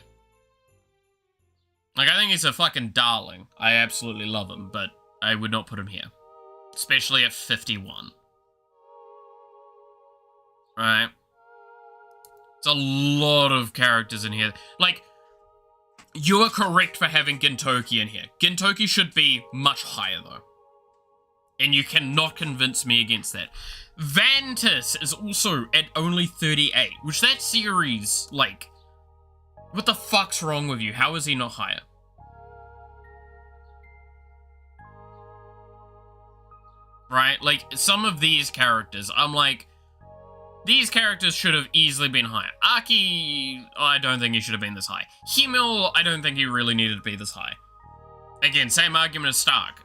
Like, I think he's a fucking darling. I absolutely love him, but I would not put him here. Especially at 51. Right? There's a lot of characters in here. Like, you are correct for having Gintoki in here. Gintoki should be much higher, though. And you cannot convince me against that. Vantis is also at only 38, which that series, like... What the fuck's wrong with you? How is he not higher? Right? Like, some of these characters, I'm like, these characters should have easily been higher. Aki, I don't think he should have been this high. Himmel, I don't think he really needed to be this high. Again, same argument as Stark.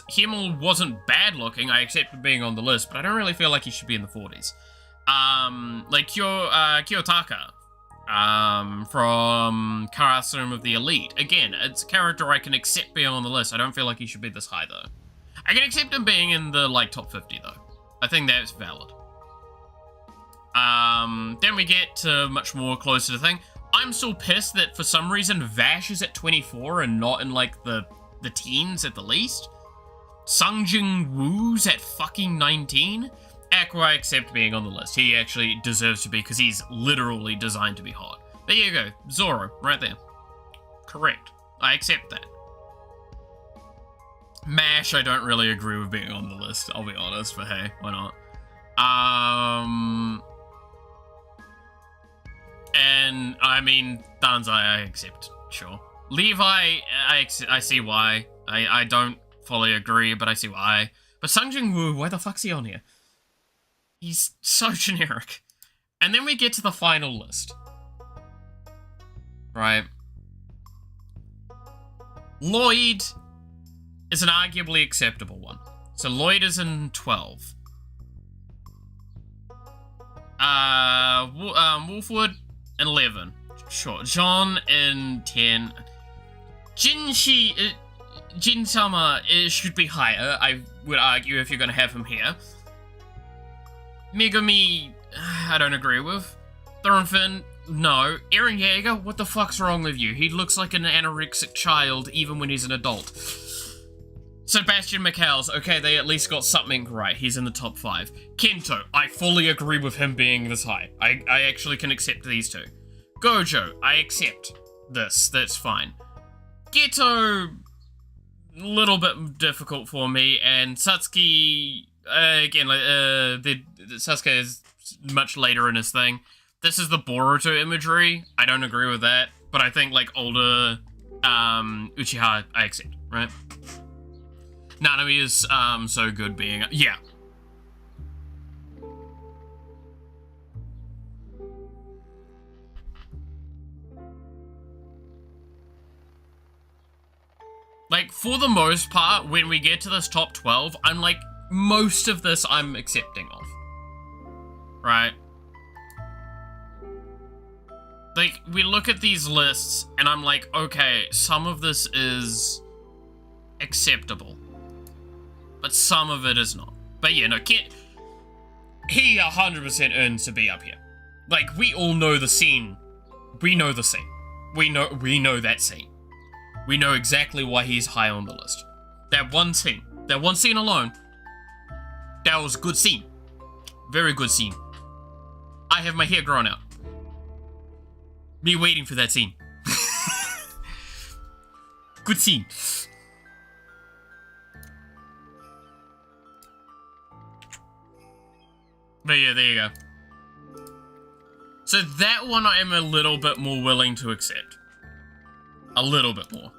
Himmel wasn't bad looking, I accepted being on the list, but I don't really feel like he should be in the 40s. like Kiyotaka, from Karasume of the Elite. Again, it's a character I can accept being on the list. I don't feel like he should be this high, though. I can accept him being in the, like, top 50, though. I think that's valid. Then we get to much more closer to the thing. I'm still pissed that for some reason Vash is at 24 and not in, like, the teens at the least. Sungjin Woo's at fucking 19. Aqua, I accept being on the list. He actually deserves to be because he's literally designed to be hot. There you go. Zoro, right there. Correct. I accept that. Mash, I don't really agree with being on the list, I'll be honest, but hey, why not? And, I mean, Danzai, I accept, sure. Levi, I see why. I don't fully agree, but I see why. But Sungjin Woo, why the fuck's he on here? He's so generic. And then we get to the final list. Right? Lloyd is an arguably acceptable one. So Lloyd is in 12. Wolfwood in 11. Sure. John in 10. Jin-sama should be higher, I would argue, if you're going to have him here. Megumi, I don't agree with. Thornfinn, no. Eren Yeager, what the fuck's wrong with you? He looks like an anorexic child even when he's an adult. Sebastian Michaels, okay, they at least got something right. He's in the top 5. Kento, I fully agree with him being this high. I actually can accept these two. Gojo, I accept this. That's fine. Geto, a little bit difficult for me. And Satsuki, again, Sasuke is much later in his thing. This is the Boruto imagery. I don't agree with that. But I think, like, older Uchiha, I accept, right? Nanami is so good being... Yeah. Like, for the most part, when we get to this top 12, I'm like, most of this I'm accepting of. Right? Like, we look at these lists, and I'm like, okay, some of this is acceptable. But some of it is not. But yeah, no, he 100% earns to be up here. Like, we all know the scene. We know the scene. We know that scene. We know exactly why he's high on the list. That one scene alone, that was a good scene. Very good scene. I have my hair grown out. Me waiting for that scene. Good scene. But yeah, there you go. So that one I am a little bit more willing to accept. A little bit more.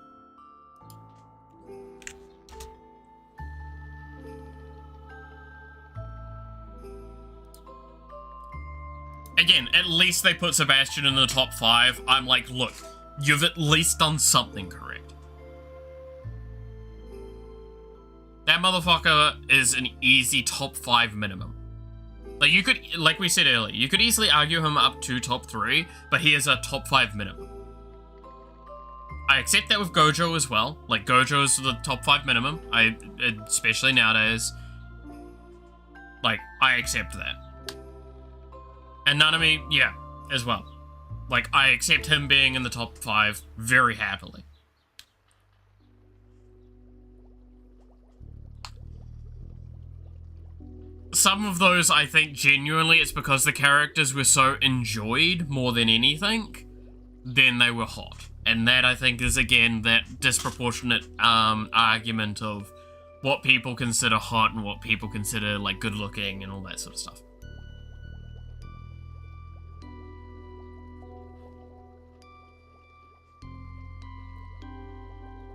Again, at least they put Sebastian in the top 5. I'm like, look, you've at least done something correct. That motherfucker is an easy top 5 minimum. Like, you could, like we said earlier, you could easily argue him up to top 3, but he is a top 5 minimum. I accept that with Gojo as well. Like, Gojo is the top 5 minimum. Especially nowadays. Like, I accept that. And Nanami, yeah, as well. Like, I accept him being in the top 5 very happily. Some of those, I think, genuinely, it's because the characters were so enjoyed more than anything, then they were hot. And that, I think, is, again, that disproportionate argument of what people consider hot and what people consider, like, good-looking and all that sort of stuff.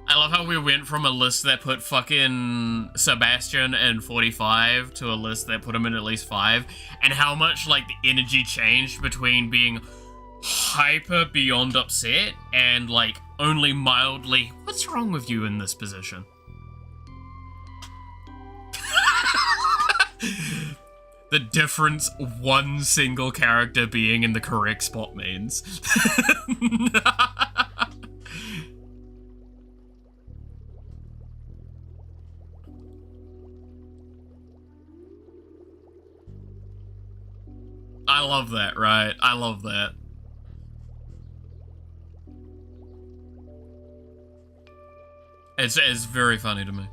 I love how we went from a list that put fucking Sebastian in 45 to a list that put him in at least 5, and how much, like, the energy changed between being hyper beyond upset and, like, only mildly, what's wrong with you in this position? the difference one single character being in the correct spot means. I love that, right? I love that. It's very funny to me.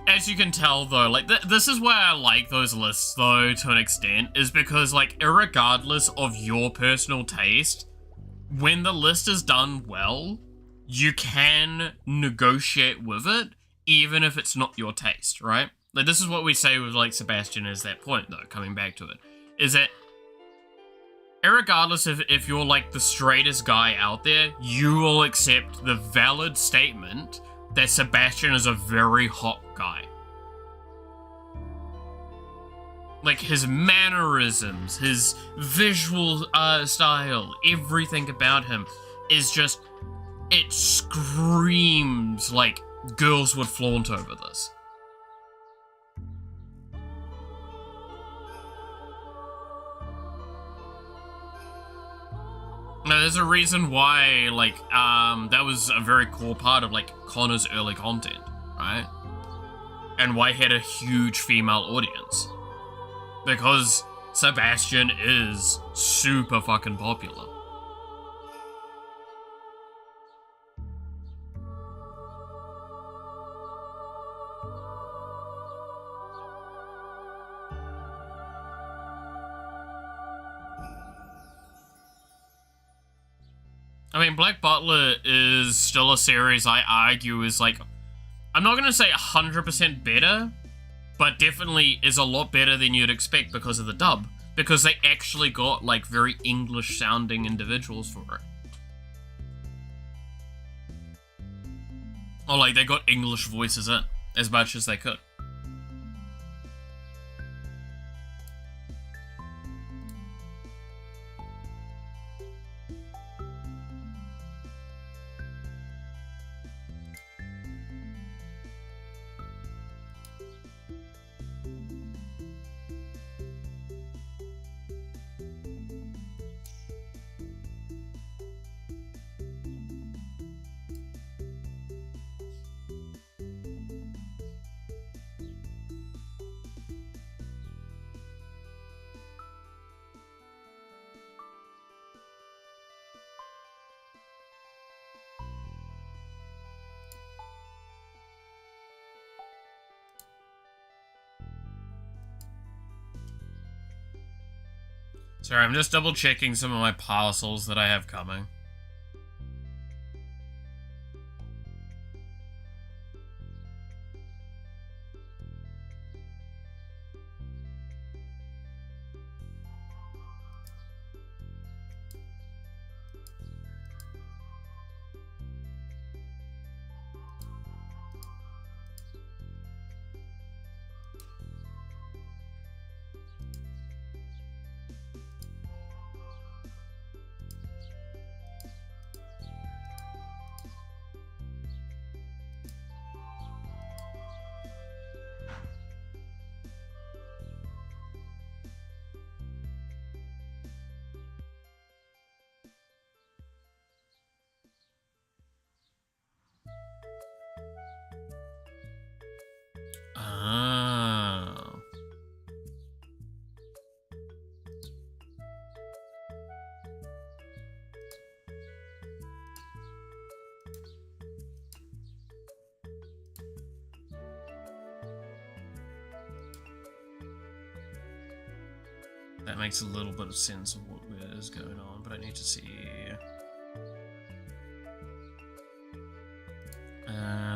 As you can tell, though, like, this is why I like those lists, though, to an extent, is because, like, irregardless of your personal taste, when the list is done well, you can negotiate with it, even if it's not your taste, right? Like, this is what we say with, like, Sebastian is that point, though, coming back to it, is that irregardless of if you're, like, the straightest guy out there, you will accept the valid statement that Sebastian is a very hot guy. Like, his mannerisms, his visual style, everything about him is just, it screams like girls would flaunt over this. Now, there's a reason why, like, that was a very core part of, like, Connor's early content, right? And why he had a huge female audience. Because Sebastian is super fucking popular. I mean, Black Butler is still a series I argue is, like, I'm not going to say 100% better, but definitely is a lot better than you'd expect because of the dub. Because they actually got, like, very English-sounding individuals for it. Or, like, they got English voices in, as much as they could. Sorry, I'm just double checking some of my parcels that I have coming. Oh. That makes a little bit of sense of what is going on, but I need to see.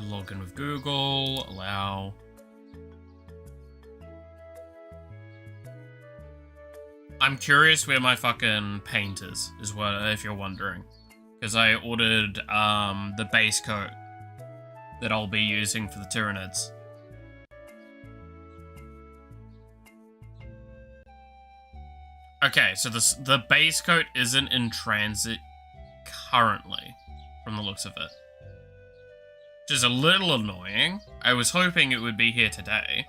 Log in with Google, allow. I'm curious where my fucking paint is what, if you're wondering. Because I ordered, the base coat that I'll be using for the Tyranids. Okay, so the base coat isn't in transit currently, from the looks of it. Which is a little annoying. I was hoping it would be here today.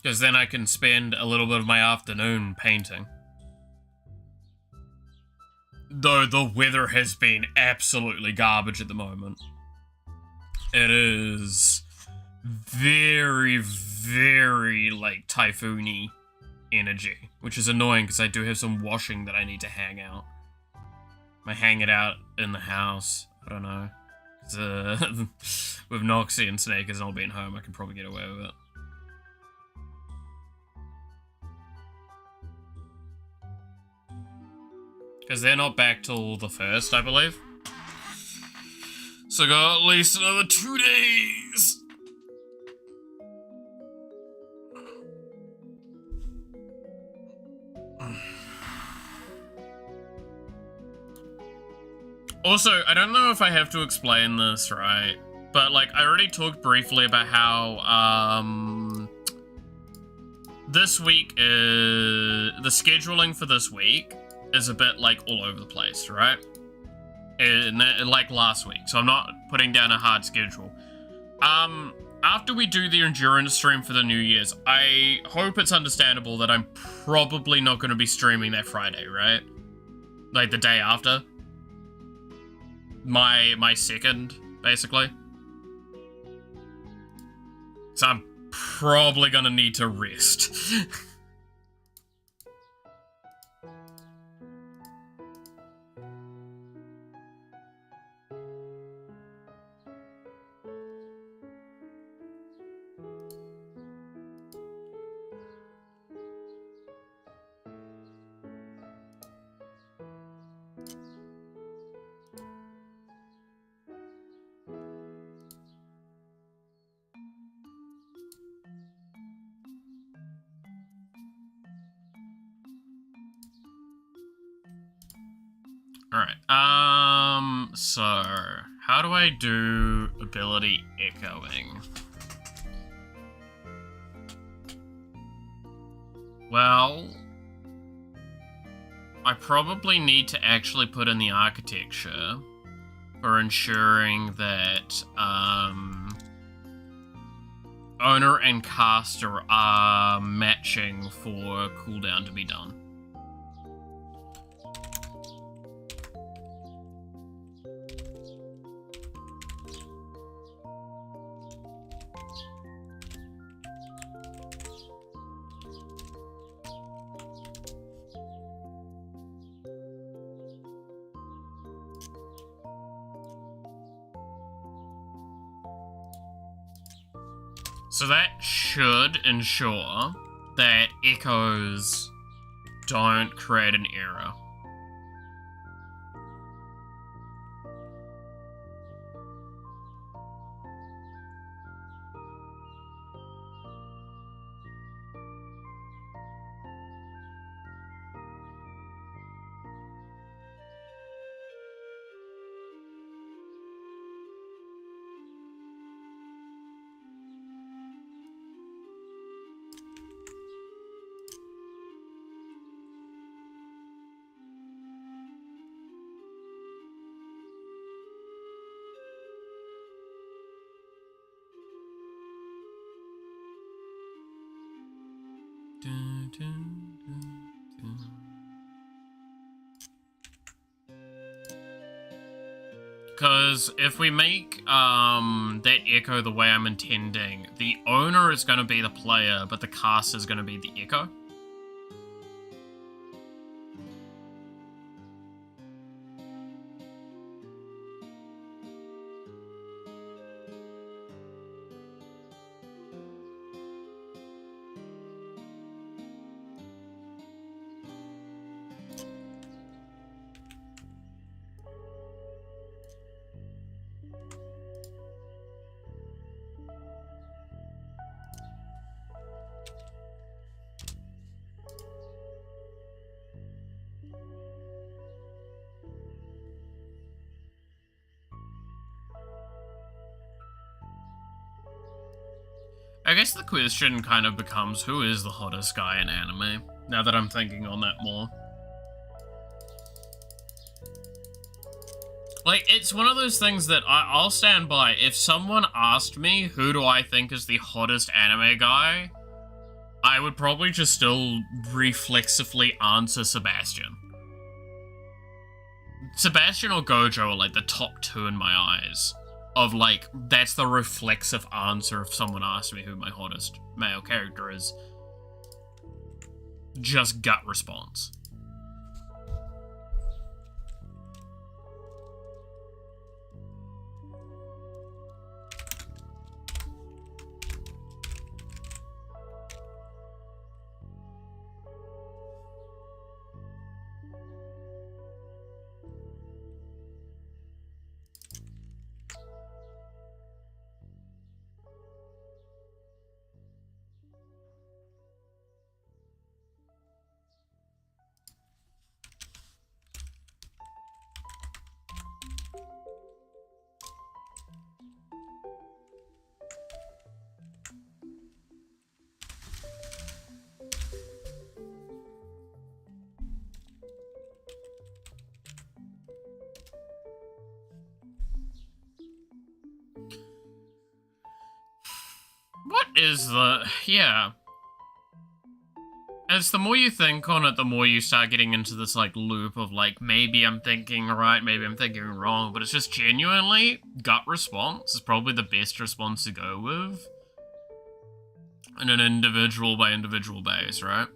Because then I can spend a little bit of my afternoon painting. Though the weather has been absolutely garbage at the moment. It is very, very, like, typhoon-y energy. Which is annoying because I do have some washing that I need to hang out. I hang it out in the house. I don't know. With Noxie and Snakers not being home, I can probably get away with it. Because they're not back till the 1st, I believe. So I got at least another 2 days. Also, I don't know if I have to explain this, right? But, like, I already talked briefly about how, this week is... the scheduling for this week is a bit, like, all over the place, right? Like last week, so I'm not putting down a hard schedule. After we do the endurance stream for the New Year's, I hope it's understandable that I'm probably not going to be streaming that Friday, right? Like, the day after. My second, basically. So I'm probably gonna need to rest. Alright, so, how do I do ability echoing? Well, I probably need to actually put in the architecture for ensuring that, owner and caster are matching for cooldown to be done. So that should ensure that echoes don't create an error. Because if we make that echo the way I'm intending, the owner is going to be the player, but the caster is going to be the echo. I guess the question kind of becomes, who is the hottest guy in anime? Now that I'm thinking on that more. Like, it's one of those things that I'll stand by. If someone asked me, who do I think is the hottest anime guy, I would probably just still reflexively answer Sebastian. Sebastian or Gojo are, like, the top two in my eyes. Of, like, that's the reflexive answer if someone asked me who my hottest male character is. Just gut response. What is the... yeah. As the more you think on it, the more you start getting into this, like, loop of, like, maybe I'm thinking right, maybe I'm thinking wrong, but it's just genuinely, gut response is probably the best response to go with. In an individual by individual base, right?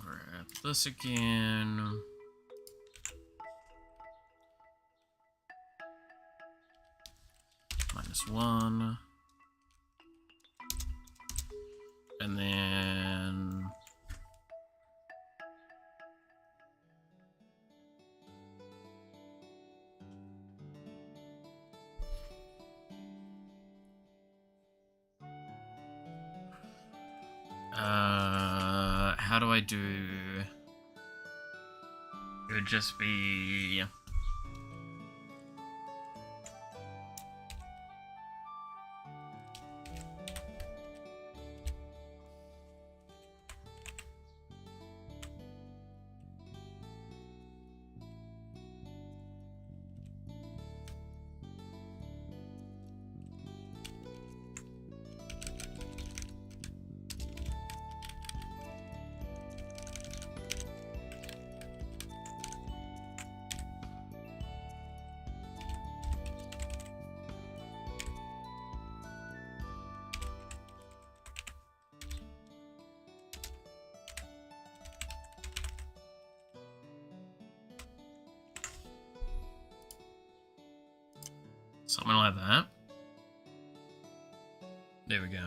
Grab this again. -1. And then... how do I do... It would just be... something like that. There we go.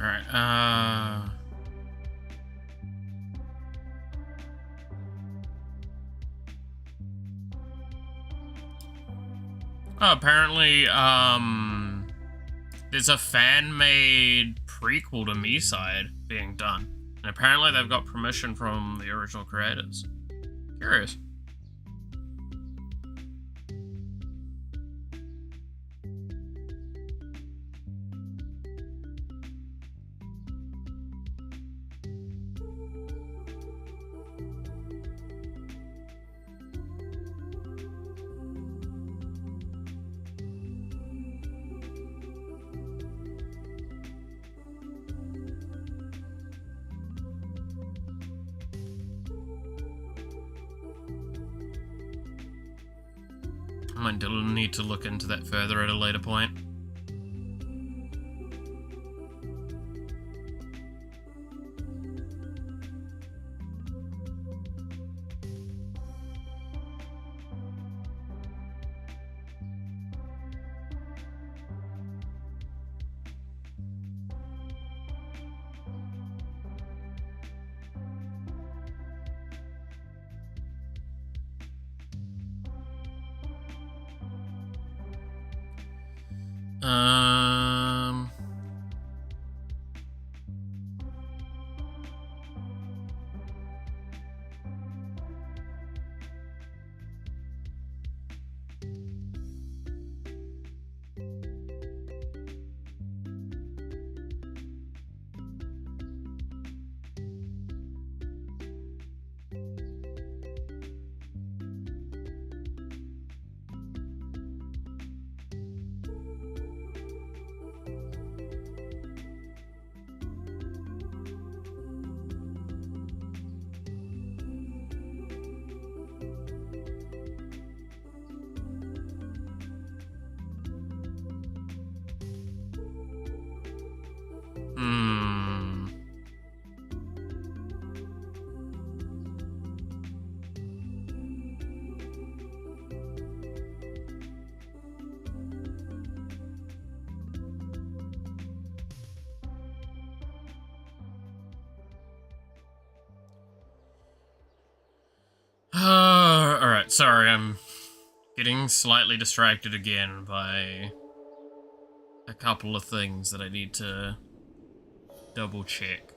Alright, oh, apparently, there's a fan-made prequel to Me-Side being done. And apparently they've got permission from the original creators. Curious. I might need to look into that further at a later point. Alright, sorry, I'm getting slightly distracted again by a couple of things that I need to double check.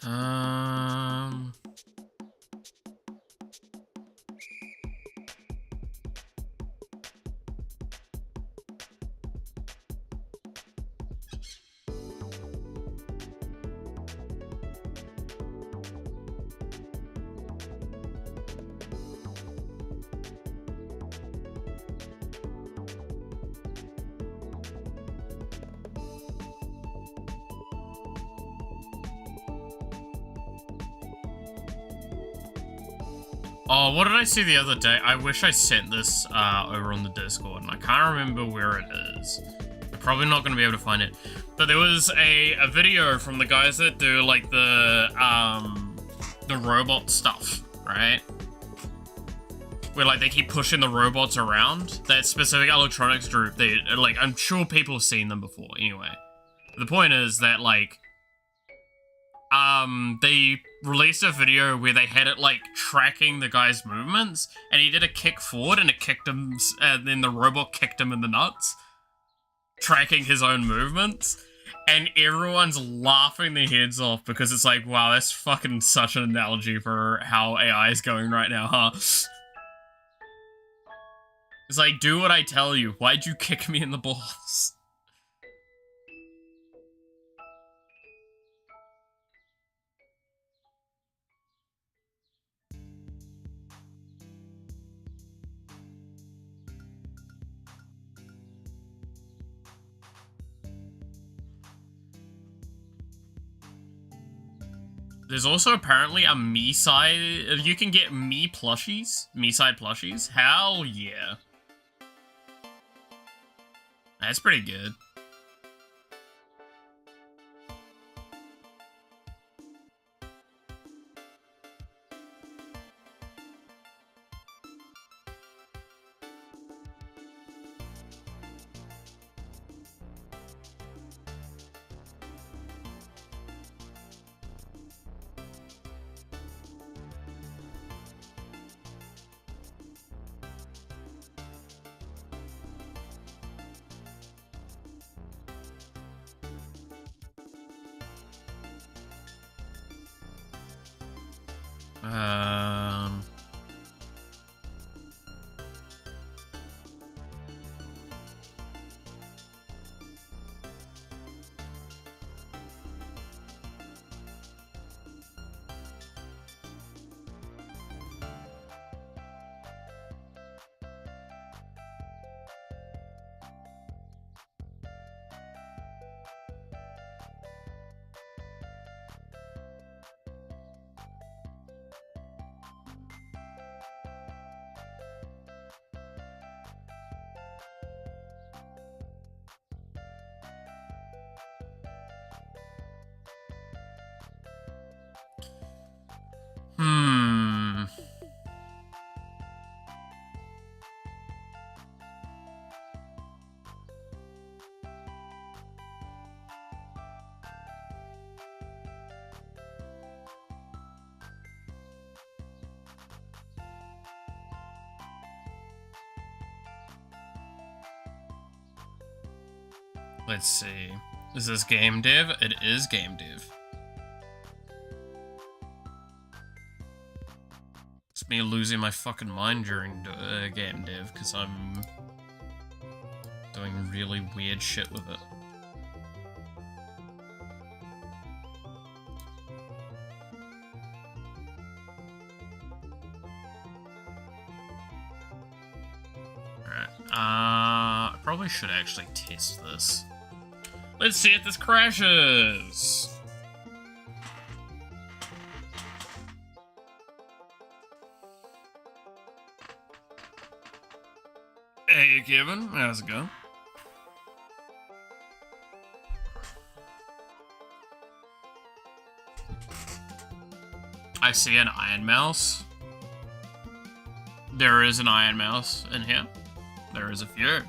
Um... Oh, what did I see the other day? I wish I sent this over on the Discord, and I can't remember where it is. I'm probably not going to be able to find it. But there was a video from the guys that do, like, the robot stuff, right? Where, like, they keep pushing the robots around. That specific electronics group, they, like, I'm sure people have seen them before, anyway. The point is that, like, they released a video where they had it, like, tracking the guy's movements, and he did a kick forward, and it kicked him, and then the robot kicked him in the nuts, tracking his own movements, and everyone's laughing their heads off, because it's like, wow, that's fucking such an analogy for how AI is going right now, huh? It's like, do what I tell you. Why'd you kick me in the balls? There's also apparently a me-side. You can get me-plushies. Me-side plushies. Hell yeah. That's pretty good. Let's see. Is this game dev? It is game dev. It's me losing my fucking mind during game dev because I'm doing really weird shit with it. Alright, I probably should actually test this. Let's see if this crashes. Hey, Kevin. How's it going? I see an iron mouse. There is an iron mouse in here. There is a few.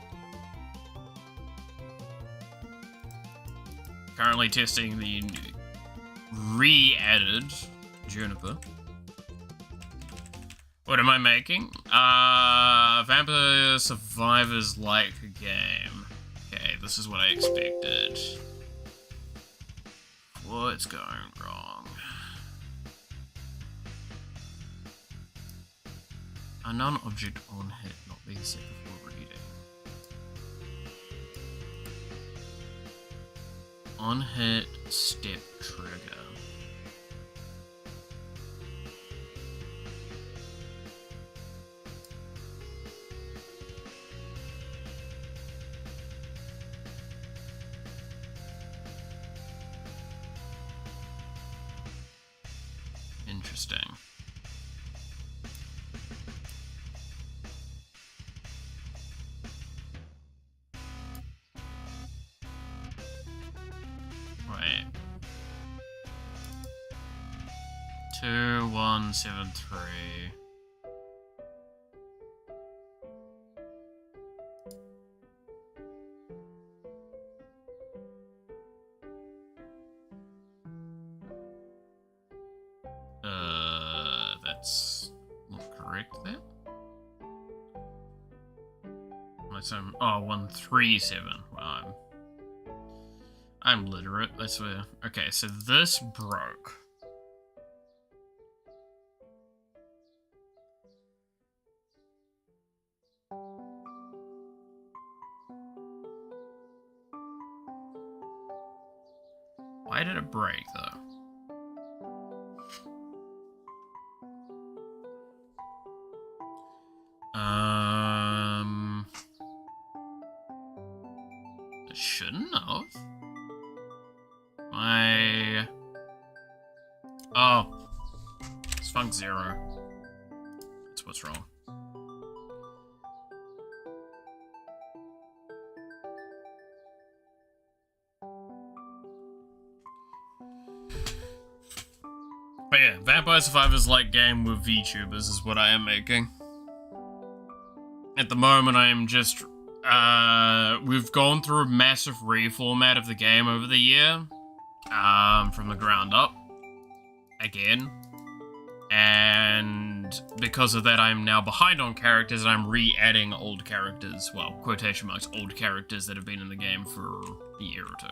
Currently testing the re-added Juniper. What am I making? Vampire Survivors-like game. Okay, this is what I expected. What's going wrong? Unknown object on hit not being set before reading. On hit step trigger. Interesting. 2173. That's not correct there. Oh, 137. Well, I'm literate, I swear. Okay, so this broke. Why did it break, though? It shouldn't have. Oh. It's Funk 0. That's what's wrong. But yeah, Vampire Survivors like game with VTubers is what I am making. At the moment, I am just... we've gone through a massive reformat of the game over the year. From the ground up. Again. And because of that, I'm now behind on characters, and I'm re-adding old characters. Well, quotation marks, old characters that have been in the game for a year or two.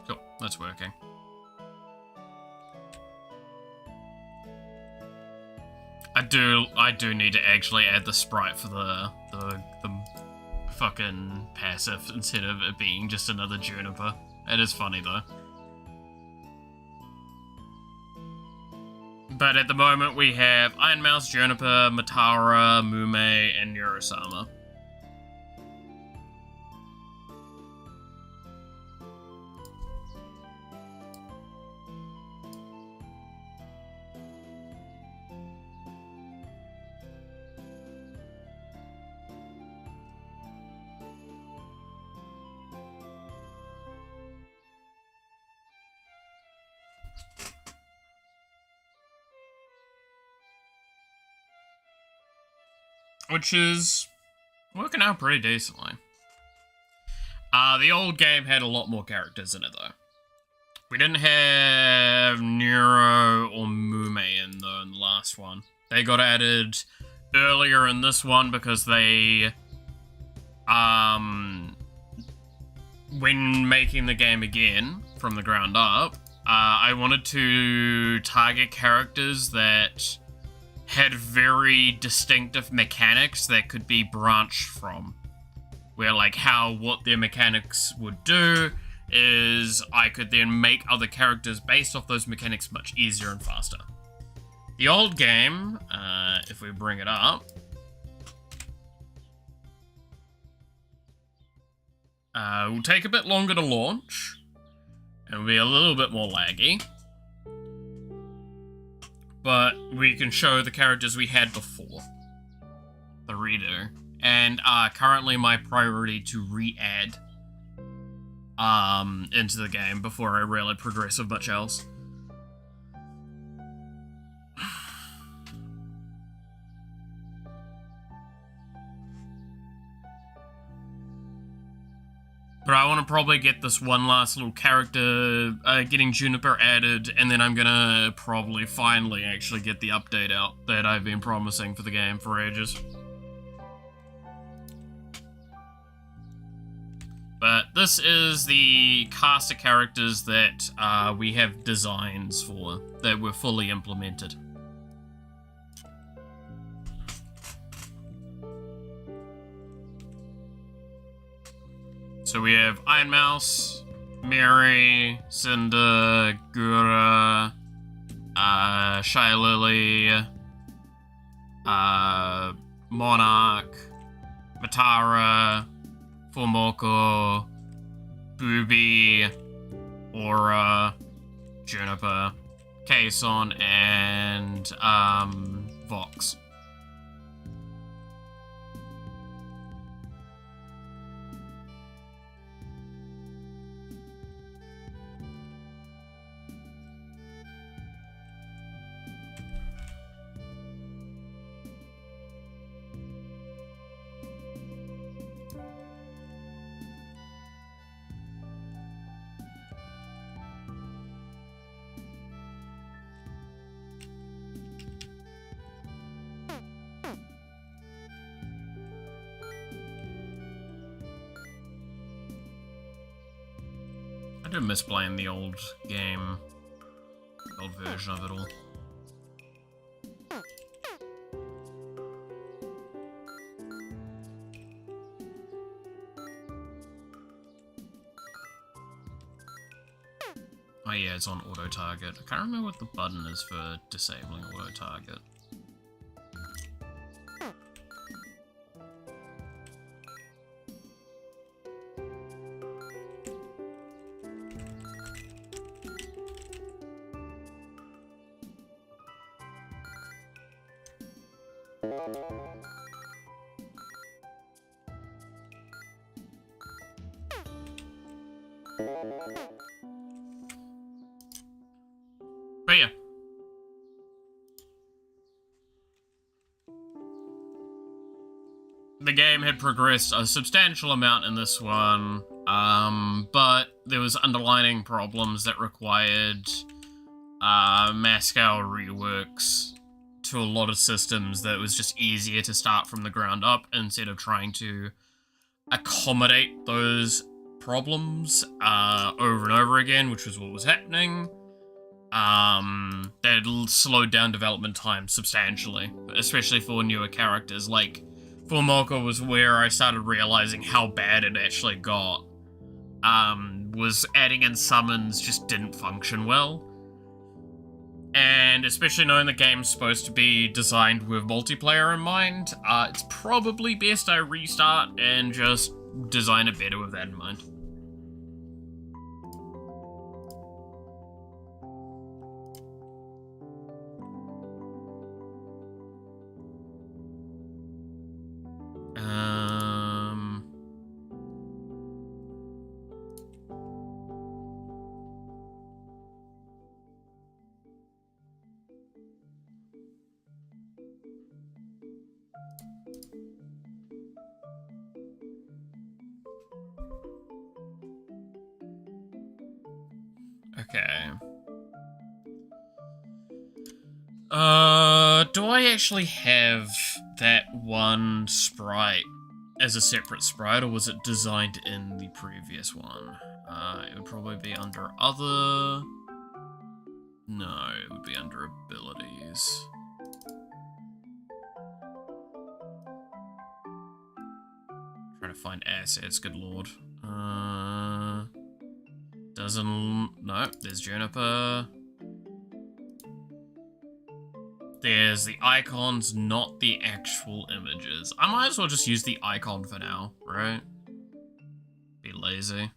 Cool, that's working. I do need to actually add the sprite for the fucking passive instead of it being just another Juniper. It is funny though. But at the moment we have Iron Mouse, Juniper, Matara, Mume, and Neurosama. Which is working out pretty decently. The old game had a lot more characters in it, though. We didn't have Neuro or Mume in, though, in the last one. They got added earlier in this one because they... when making the game again, from the ground up, I wanted to target characters that had very distinctive mechanics that could be branched from. Where, like, what their mechanics would do is I could then make other characters based off those mechanics much easier and faster. The old game, if we bring it up, will take a bit longer to launch, and will be a little bit more laggy. But we can show the characters we had before the redo, and currently my priority to re-add into the game before I really progress with much else. But I want to probably get this one last little character, getting Juniper added, and then I'm gonna probably finally actually get the update out that I've been promising for the game for ages. But this is the cast of characters that we have designs for, that were fully implemented. So we have Iron Mouse, Mary, Cinder, Gura, Shy Lily, Monarch, Matara, Formoko, Booby, Aura, Juniper, Kason, and Vox. do miss playing the old game, old version of it all. Oh yeah, it's on auto-target. I can't remember what the button is for disabling auto-target. But yeah. The game had progressed a substantial amount in this one, but there was underlying problems that required mass-scale reworks to a lot of systems that it was just easier to start from the ground up instead of trying to accommodate those problems over and over again, which was what was happening. That slowed down development time substantially, especially for newer characters. Like, for Mocha was where I started realizing how bad it actually got. Was adding in summons just didn't function well. And especially knowing the game's supposed to be designed with multiplayer in mind, it's probably best I restart and just design it better with that in mind. Okay. Do I actually have that one sprite as a separate sprite, or was it designed in the previous one? It would probably be under other... No, it would be under abilities. Trying to find assets, good lord. Doesn't... No, there's Juniper. There's the icons, not the actual images. I might as well just use the icon for now, right? Be lazy.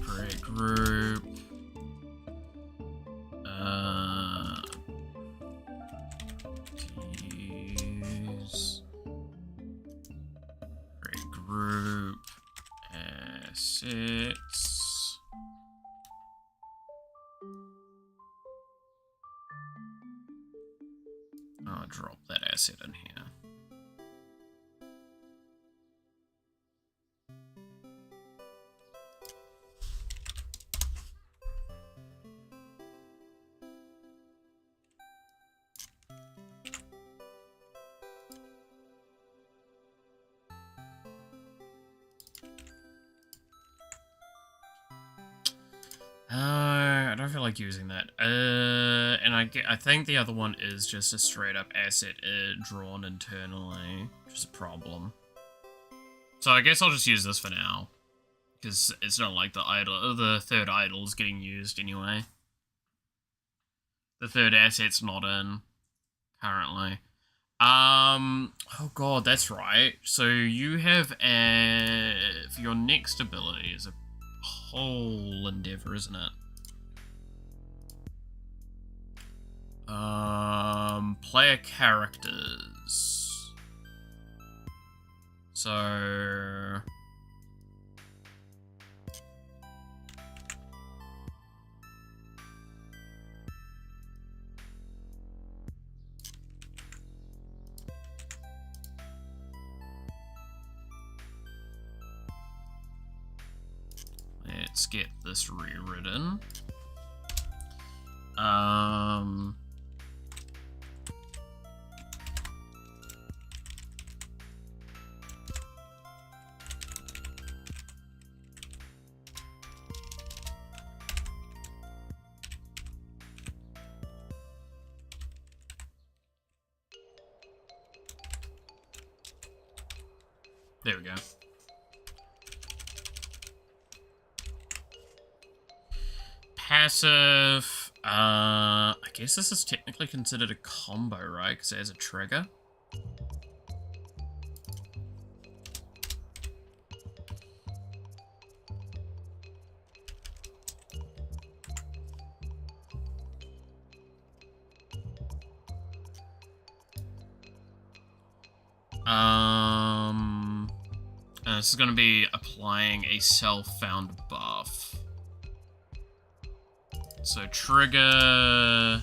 Create group. Keys. Create group. Assets. I'll drop that asset in here. I don't feel like using that. And I think the other one is just a straight up asset drawn internally, which is a problem. So I guess I'll just use this for now, because it's not like the third idol is getting used anyway. The third asset's not in currently. Oh god, that's right. So you have for your next ability is a whole endeavor, isn't it? Player characters. So let's get this rewritten. There we go. Passive. I guess this is technically considered a combo, right? Because it has a trigger. This is going to be applying a self-found buff. So trigger...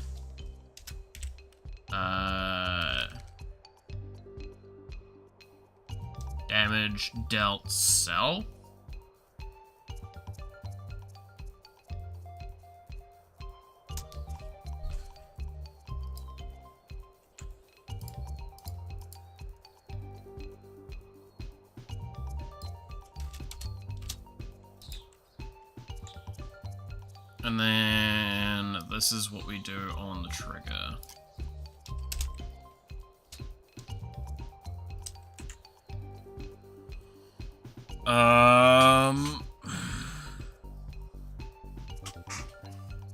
damage dealt self. And then this is what we do on the trigger.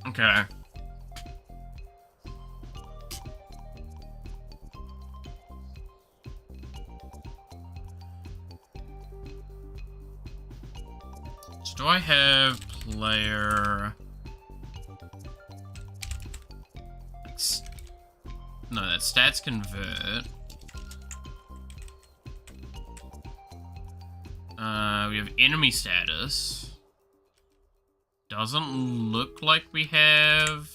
Okay. So do I have player... No, that stats convert. We have enemy status. Doesn't look like we have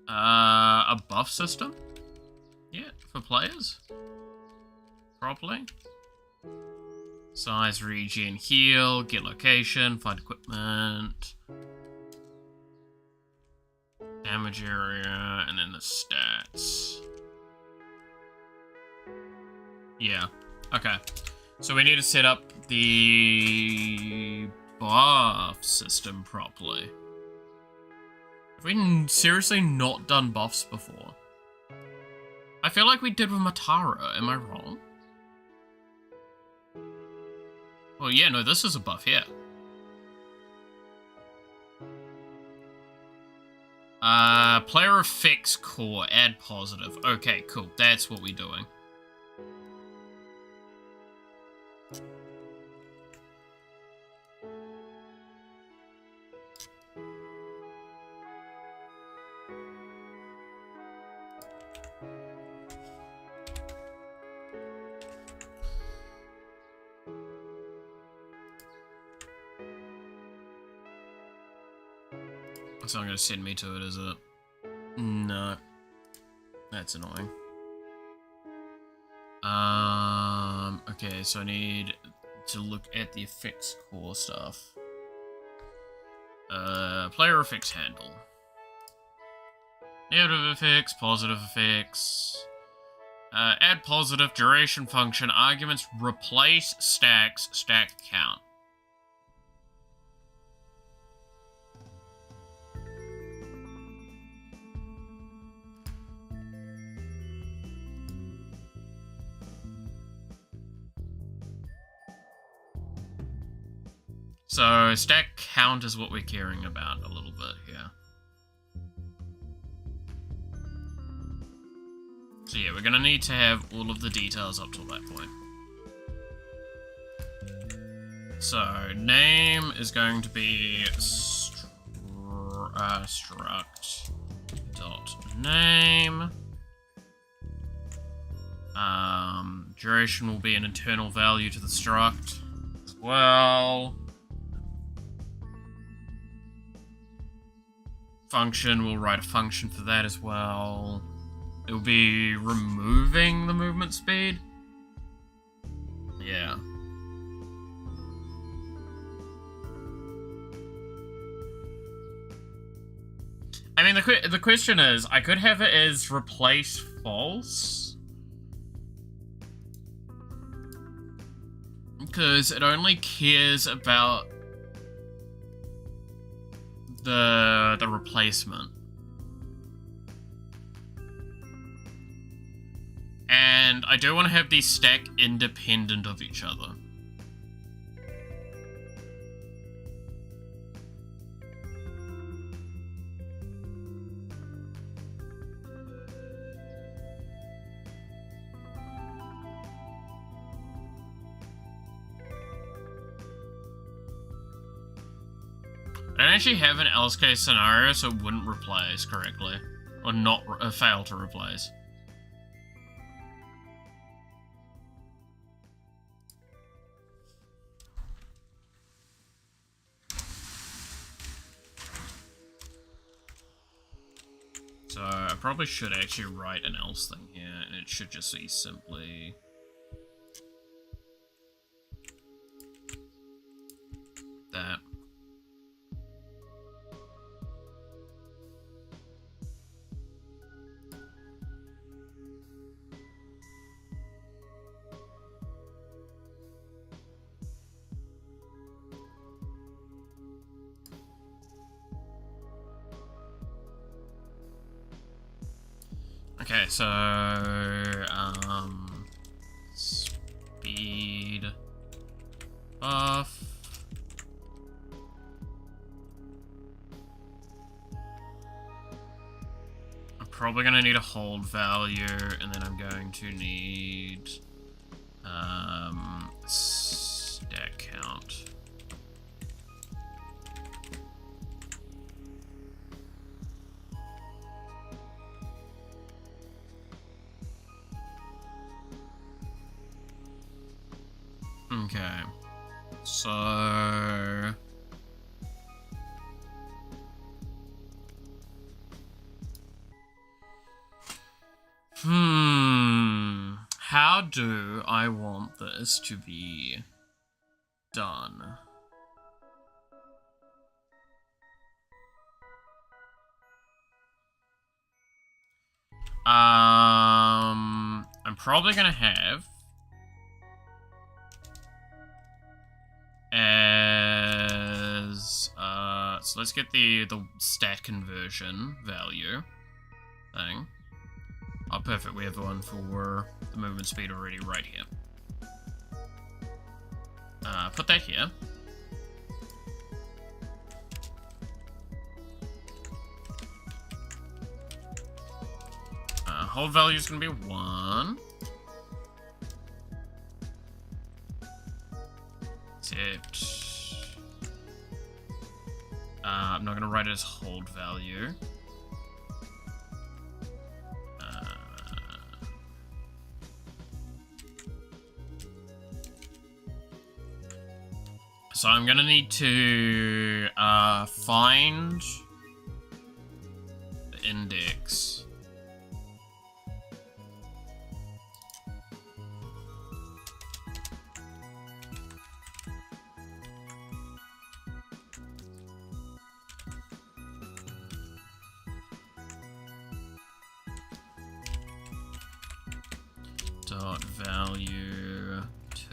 a buff system yet for players properly. Size, regen, heal, get location, find equipment, damage area, and then the stats. Yeah, okay. So we need to set up the buff system properly. Have we seriously not done buffs before? I feel like we did with Matara, am I wrong? Well, yeah, no, this is a buff here. Player effects core, add positive. Okay, cool, that's what we're doing. It's not going to send me to it, is it? No. That's annoying. Okay, so I need to look at the effects core stuff. Player effects handle. Negative effects, positive effects. Add positive, duration function, arguments, replace stacks, stack count. So, stack count is what we're caring about a little bit here. So yeah, we're gonna need to have all of the details up till that point. So, name is going to be struct dot name. Duration will be an internal value to the struct as well. Function, we'll write a function for that as well. It will be removing the movement speed. Yeah. I mean, the question is, I could have it as replace false. Because it only cares about the replacement. And I do want to have these stack independent of each other. I don't actually have an else case scenario, so it wouldn't replace correctly. Or not fail to replace. So I probably should actually write an else thing here, and it should just be simply that. Okay, so, speed buff. I'm probably gonna need a hold value, and then I'm going to need, stack count. Okay, so how do I want this to be done? I'm probably gonna have as so let's get the stat conversion value thing. Oh, perfect. We have the one for the movement speed already right here. Put that here. Hold value is going to be 1. Except I'm not going to write it as hold value. So I'm going to need to find the index. Dot value 2.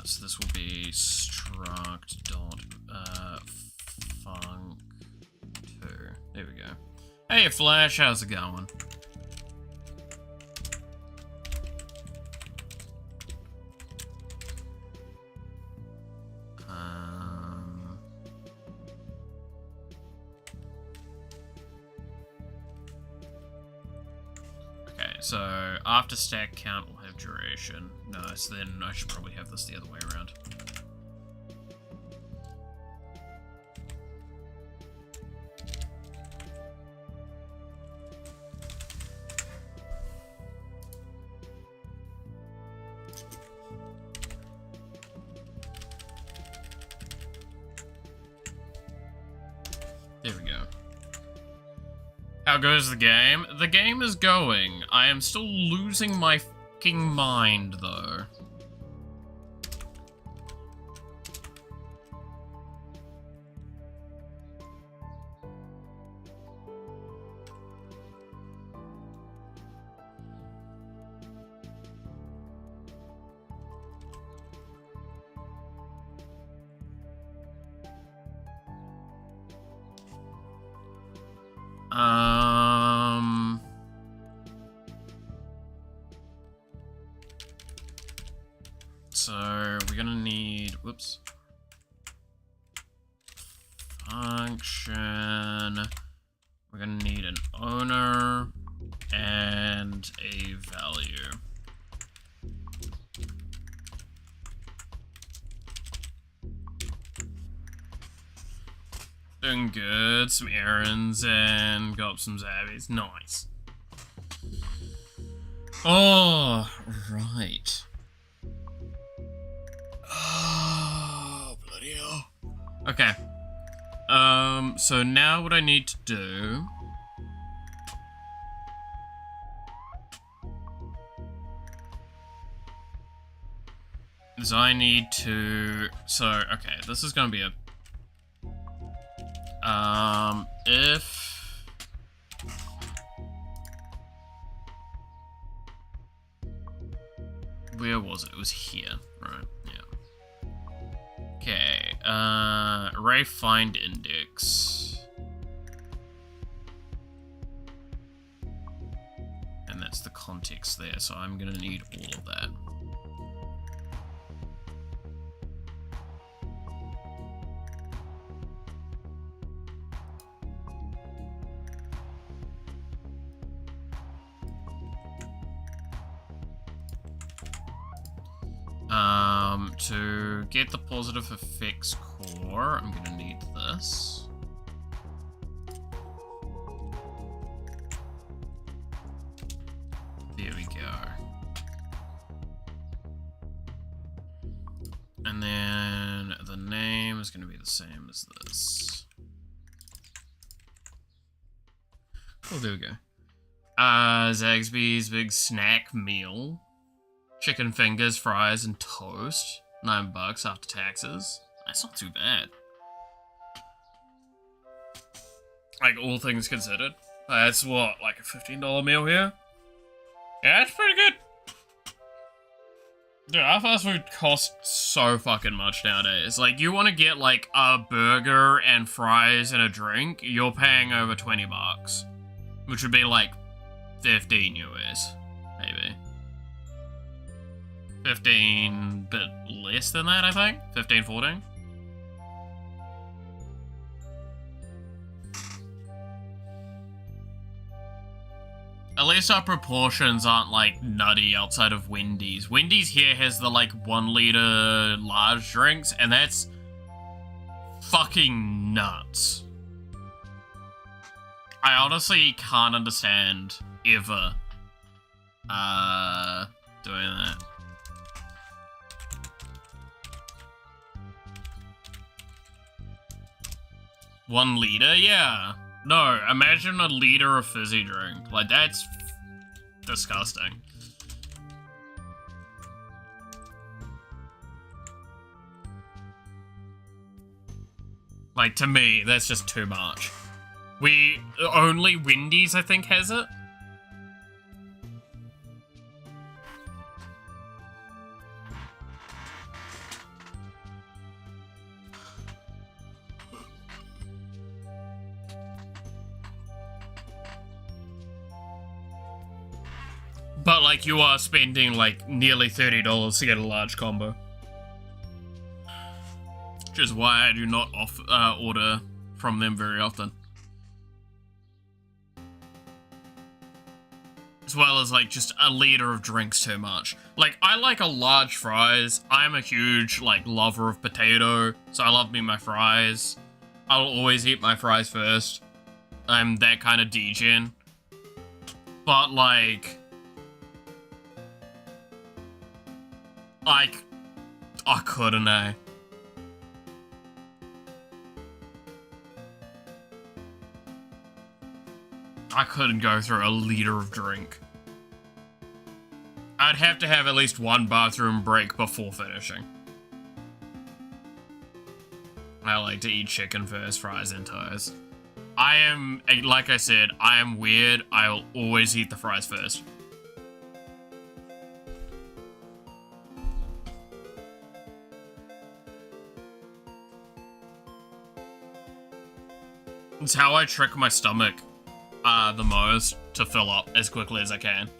So this will be struct dot func 2. There we go. Hey Flash, how's it going? So, after stack count, we'll have duration. Nice, then I should probably have this the other way around. There we go. How goes the game? The game is going. I am still losing my fucking mind, though. so we're gonna need, whoops. Function. We're gonna need an owner and a value. Doing good, some errands and got up some zabbies. Nice. Oh, right. Oh, bloody hell. Okay. So now what I need to do is I need to, so, okay, this is gonna be a, if, where was it? It was here, right, yeah. Okay, array find index. And that's the context there, so I'm gonna need all of that. To get the positive effects core, I'm gonna need this. There we go. And then the name is gonna be the same as this. Oh, there we go. Zaxby's big snack meal. Chicken fingers, fries, and toast. $9 after taxes. That's not too bad. Like, all things considered. That's what, like a $15 meal here? Yeah, that's pretty good. Dude, our fast food costs so fucking much nowadays. Like, you want to get, like, a burger and fries and a drink, you're paying over $20. Which would be, like, 15 US, maybe. 15, but less than that, I think? 15, 14? At least our proportions aren't, like, nutty outside of Wendy's. Wendy's here has the, like, 1 liter large drinks, and that's fucking nuts. I honestly can't understand, ever, doing that. $1 liter? Yeah. No, imagine a liter of fizzy drink. Like, that's disgusting. Like, to me, that's just too much. Only Wendy's, I think, has it. But, like, you are spending, like, nearly $30 to get a large combo. Which is why I do not order from them very often. As well as, like, just a liter of drinks too much. Like, I like a large fries. I'm a huge, like, lover of potato, so I love me my fries. I'll always eat my fries first. I'm that kind of degen. But, like... I couldn't, eh? I couldn't go through a liter of drink. I'd have to have at least 1 bathroom break before finishing. I like to eat chicken first, fries, and toast. I am, like I said, I am weird. I'll always eat the fries first. It's how I trick my stomach the most to fill up as quickly as I can.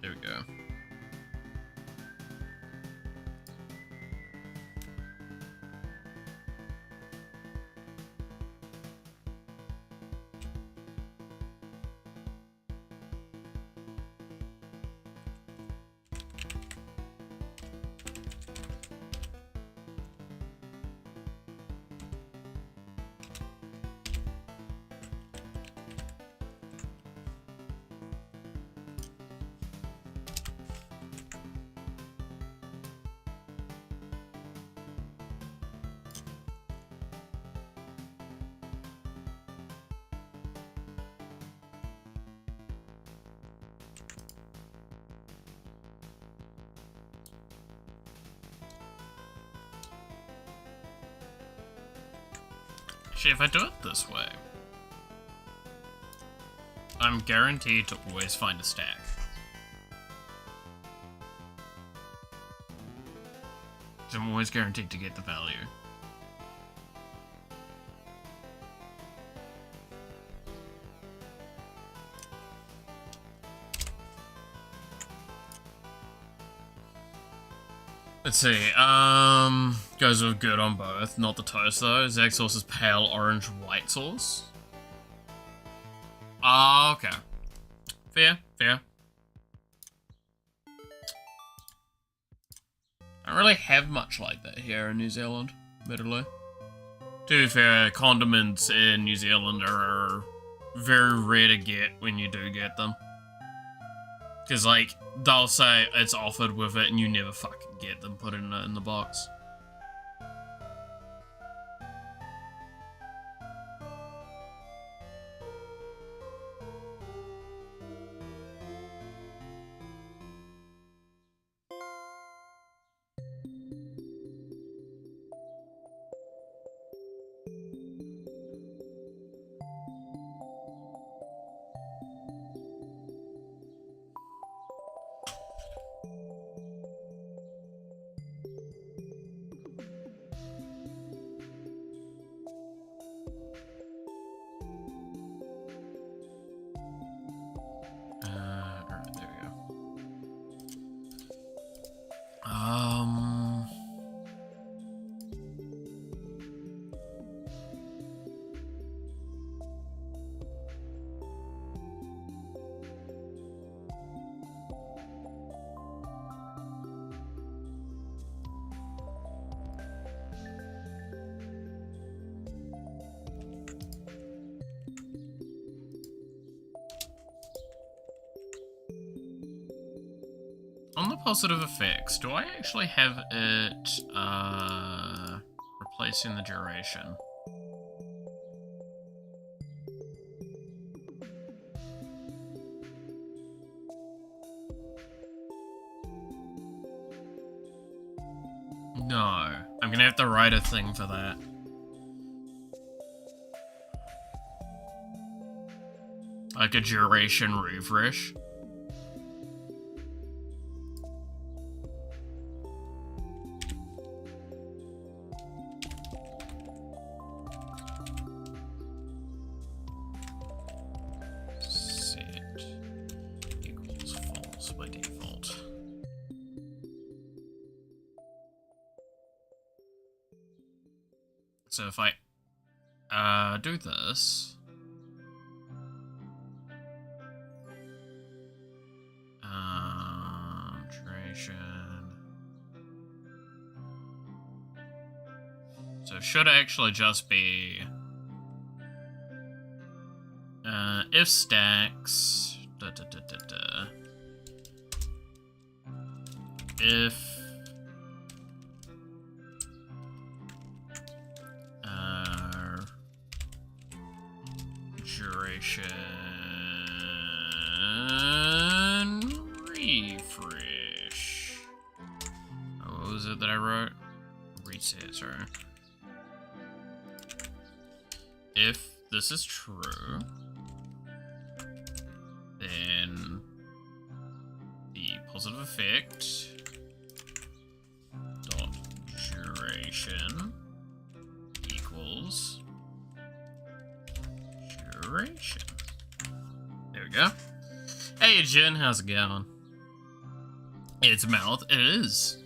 There we go. Actually, if I do it this way, I'm guaranteed to always find a stack. So I'm always guaranteed to get the value. Let's see, goes with good on both, not the toast though. Zach sauce is pale orange white sauce. Okay. Fair, fair. I don't really have much like that here in New Zealand, admittedly. To be fair, condiments in New Zealand are very rare to get when you do get them. Because, like, they'll say it's offered with it and you never fucking get them put in the box. Alright, there we go. On the positive effects, do I actually have it, replacing the duration? No. I'm gonna have to write a thing for that. Like a duration refresh. So if I do this, duration. So it should actually just be if stacks if duration refresh. Oh, what was it that I wrote? Reset, sorry. If this is true, then the positive effect duration equals duration. There we go. Hey Jin, how's it going? It's mouth, it is.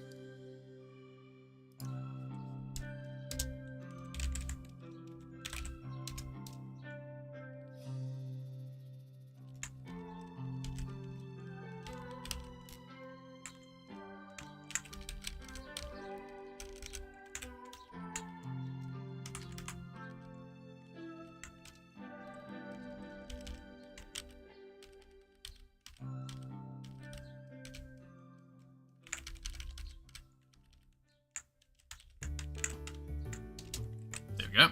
Yep.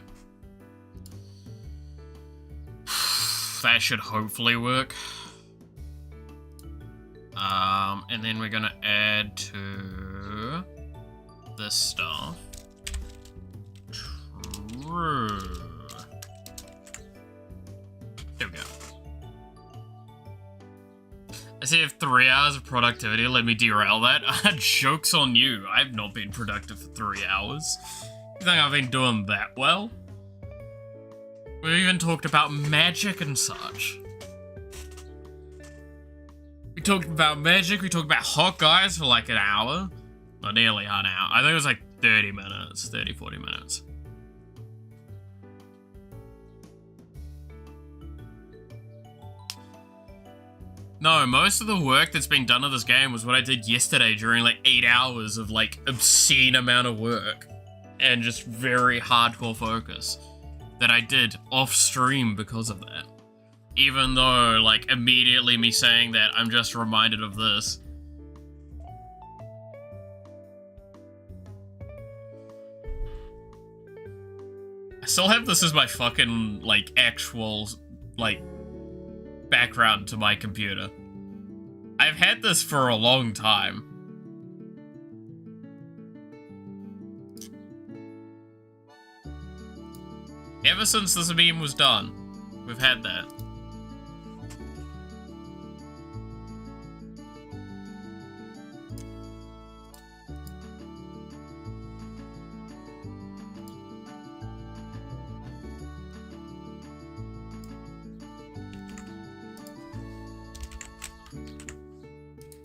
That should hopefully work. And then we're gonna add to this stuff. True. There we go. I see if 3 hours of productivity let me derail that. Joke's on you. I've not been productive for 3 hours. You think I've been doing that well? We even talked about magic and such. We talked about magic, we talked about hot guys for like an hour. Or nearly an hour. I think it was like 30 minutes, 30, 40 minutes. No, most of the work that's been done on this game was what I did yesterday during like 8 hours of like obscene amount of work. And just very hardcore focus that I did off stream because of that. Even though, like, immediately me saying that, I'm just reminded of this. I still have this as my fucking, like, actual, like, background to my computer. I've had this for a long time. Ever since this meme was done, we've had that.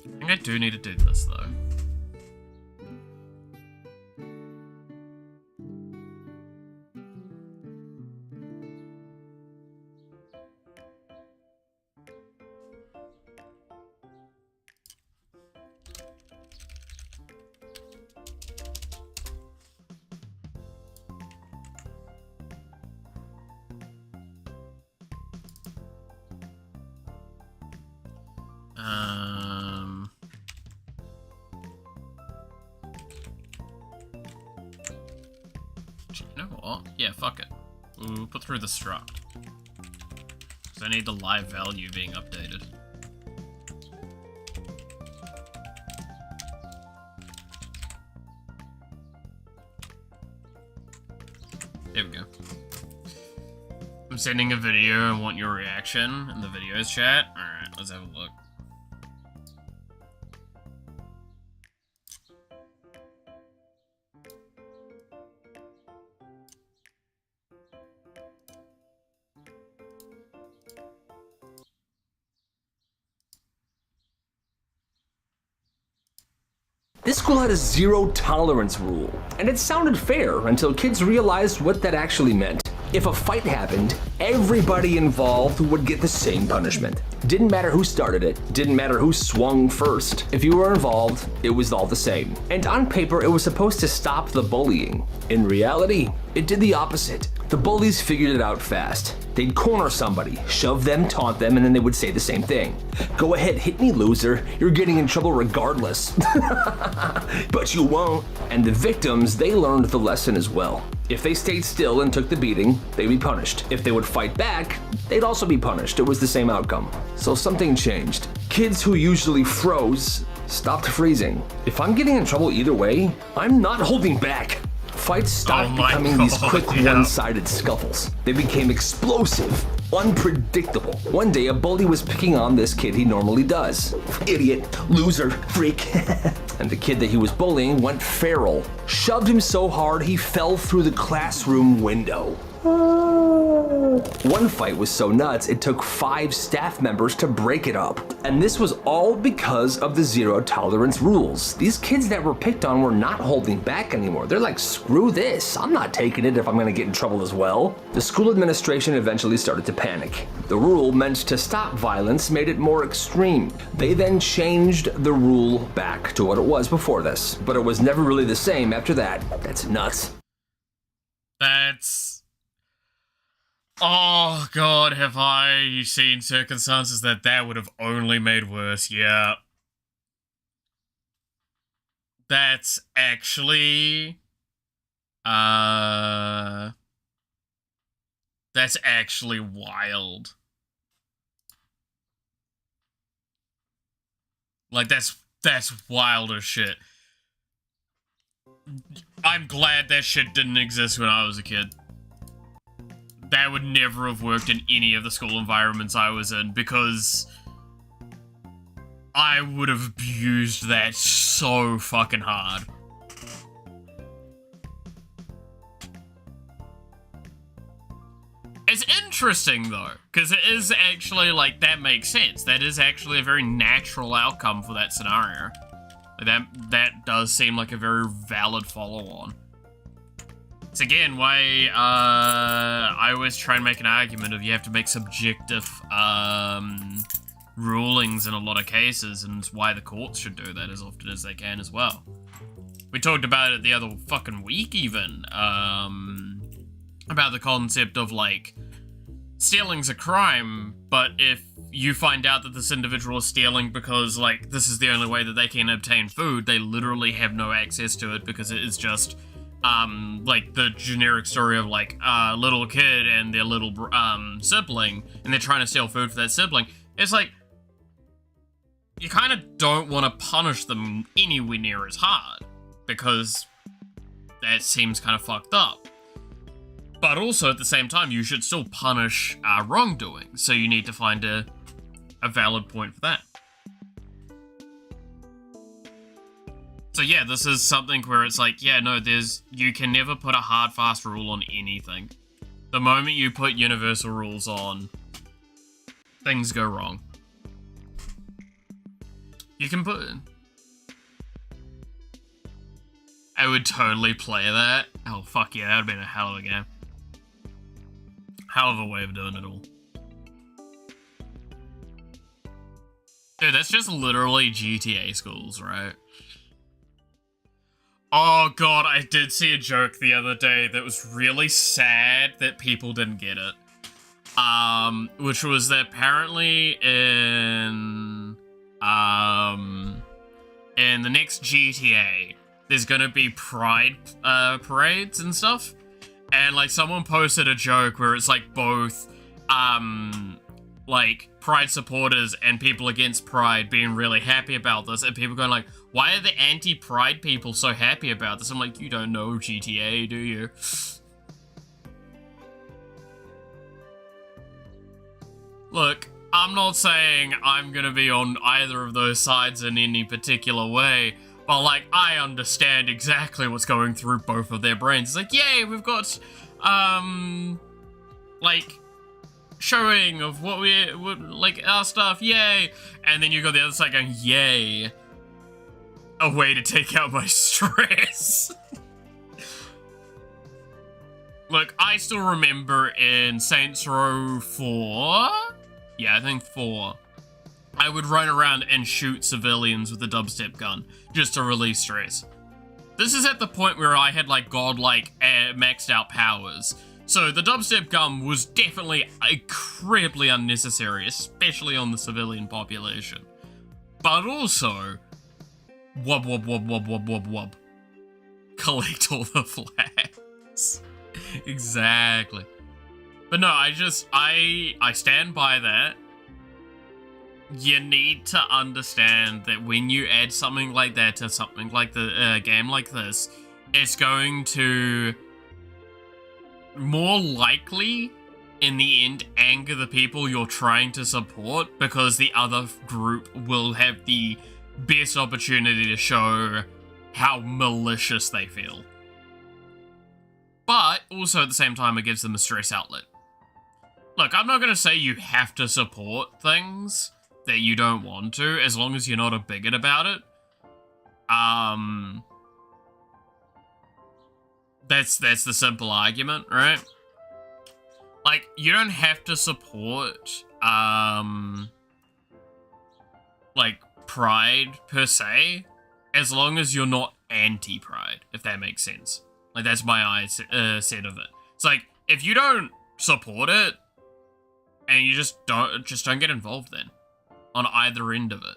I think I do need to do this though. You know what? Yeah, fuck it. We'll put through the struct. Because I need the live value being updated. There we go. I'm sending a video and want your reaction in the videos chat. Alright, let's have a look. This school had a zero tolerance rule, and it sounded fair until kids realized what that actually meant. If a fight happened, everybody involved would get the same punishment. Didn't matter who started it, didn't matter who swung first. If you were involved, it was all the same. And on paper, it was supposed to stop the bullying. In reality, it did the opposite. The bullies figured it out fast. They'd corner somebody, shove them, taunt them, and then they would say the same thing. Go ahead, hit me, loser. You're getting in trouble regardless. But you won't. And the victims, they learned the lesson as well. If they stayed still and took the beating, they'd be punished. If they would fight back, they'd also be punished. It was the same outcome. So something changed. Kids who usually froze stopped freezing. If I'm getting in trouble either way, I'm not holding back. Fights stopped becoming these quick one-sided scuffles. They became explosive, unpredictable. One day a bully was picking on this kid he normally does. Idiot, loser, freak. and the kid that he was bullying went feral, shoved him so hard he fell through the classroom window. One fight was so nuts it took 5 staff members to break it up. And this was all because of the zero tolerance rules. These kids that were picked on were not holding back anymore. They're like, screw this, I'm not taking it if I'm gonna get in trouble as well. The school administration eventually started to panic. The rule meant to stop violence made it more extreme. They then changed the rule back to what it was before this, but it was never really the same after that. That's nuts. Oh god, have I seen circumstances that would have only made worse? Yeah. That's actually... That's actually wild. Like, that's wild as shit. I'm glad that shit didn't exist when I was a kid. That would never have worked in any of the school environments I was in, because I would have abused that so fucking hard. It's interesting though, because it is actually, like, that makes sense. That is actually a very natural outcome for that scenario. That does seem like a very valid follow-on. It's again why I always try and make an argument of you have to make subjective rulings in a lot of cases, and it's why the courts should do that as often as they can as well. We talked about it the other fucking week even, about the concept of, like, stealing's a crime, but if you find out that this individual is stealing because, like, this is the only way that they can obtain food, they literally have no access to it because it is just... like the generic story of, like, a little kid and their little sibling, and they're trying to steal food for that sibling. It's like, you kind of don't want to punish them anywhere near as hard, because that seems kind of fucked up. But also, at the same time, you should still punish wrongdoing, so you need to find a valid point for that. So yeah, this is something where it's like, yeah, no, you can never put a hard, fast rule on anything. The moment you put universal rules on, things go wrong. You can put... I would totally play that. Oh, fuck yeah, that would've been a hell of a game. Hell of a way of doing it all. Dude, that's just literally GTA schools, right? Oh god, I did see a joke the other day that was really sad that people didn't get it. Which was that apparently in the next GTA, there's gonna be pride parades and stuff. And, like, someone posted a joke where it's, like, both, like, Pride supporters and people against Pride being really happy about this, and people going like, why are the anti-Pride people so happy about this? I'm like, you don't know GTA, do you? Look, I'm not saying I'm gonna be on either of those sides in any particular way, but, like, I understand exactly what's going through both of their brains. It's like, yay, we've got, like, showing of what like, our stuff, yay! And then you got the other side going, yay. A way to take out my stress. Look, I still remember in Saints Row 4? Yeah, I think 4. I would run around and shoot civilians with a dubstep gun, just to release stress. This is at the point where I had, like, godlike maxed out powers. So the dubstep gun was definitely incredibly unnecessary, especially on the civilian population. But also, wub wub wub wub wub wub wub. Collect all the flags. Exactly. But no, I stand by that. You need to understand that when you add something like that to something like the game like this, it's going to more likely, in the end, anger the people you're trying to support, because the other group will have the best opportunity to show how malicious they feel. But also at the same time, it gives them a stress outlet. Look, I'm not going to say you have to support things that you don't want to, as long as you're not a bigot about it. That's the simple argument, right? Like, you don't have to support, like, pride per se, as long as you're not anti-pride, if that makes sense. Like, that's my set of it. It's like, if you don't support it, and you just don't get involved then, on either end of it.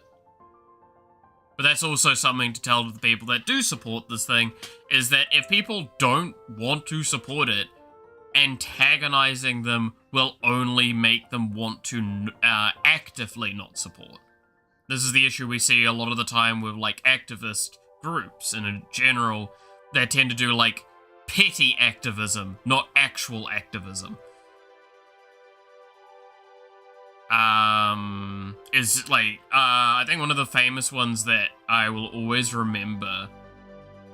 But that's also something to tell the people that do support this thing, is that if people don't want to support it, antagonizing them will only make them want to actively not support. This is the issue we see a lot of the time with, like, activist groups, and in general, they tend to do, like, petty activism, not actual activism. Is, like, I think one of the famous ones that I will always remember,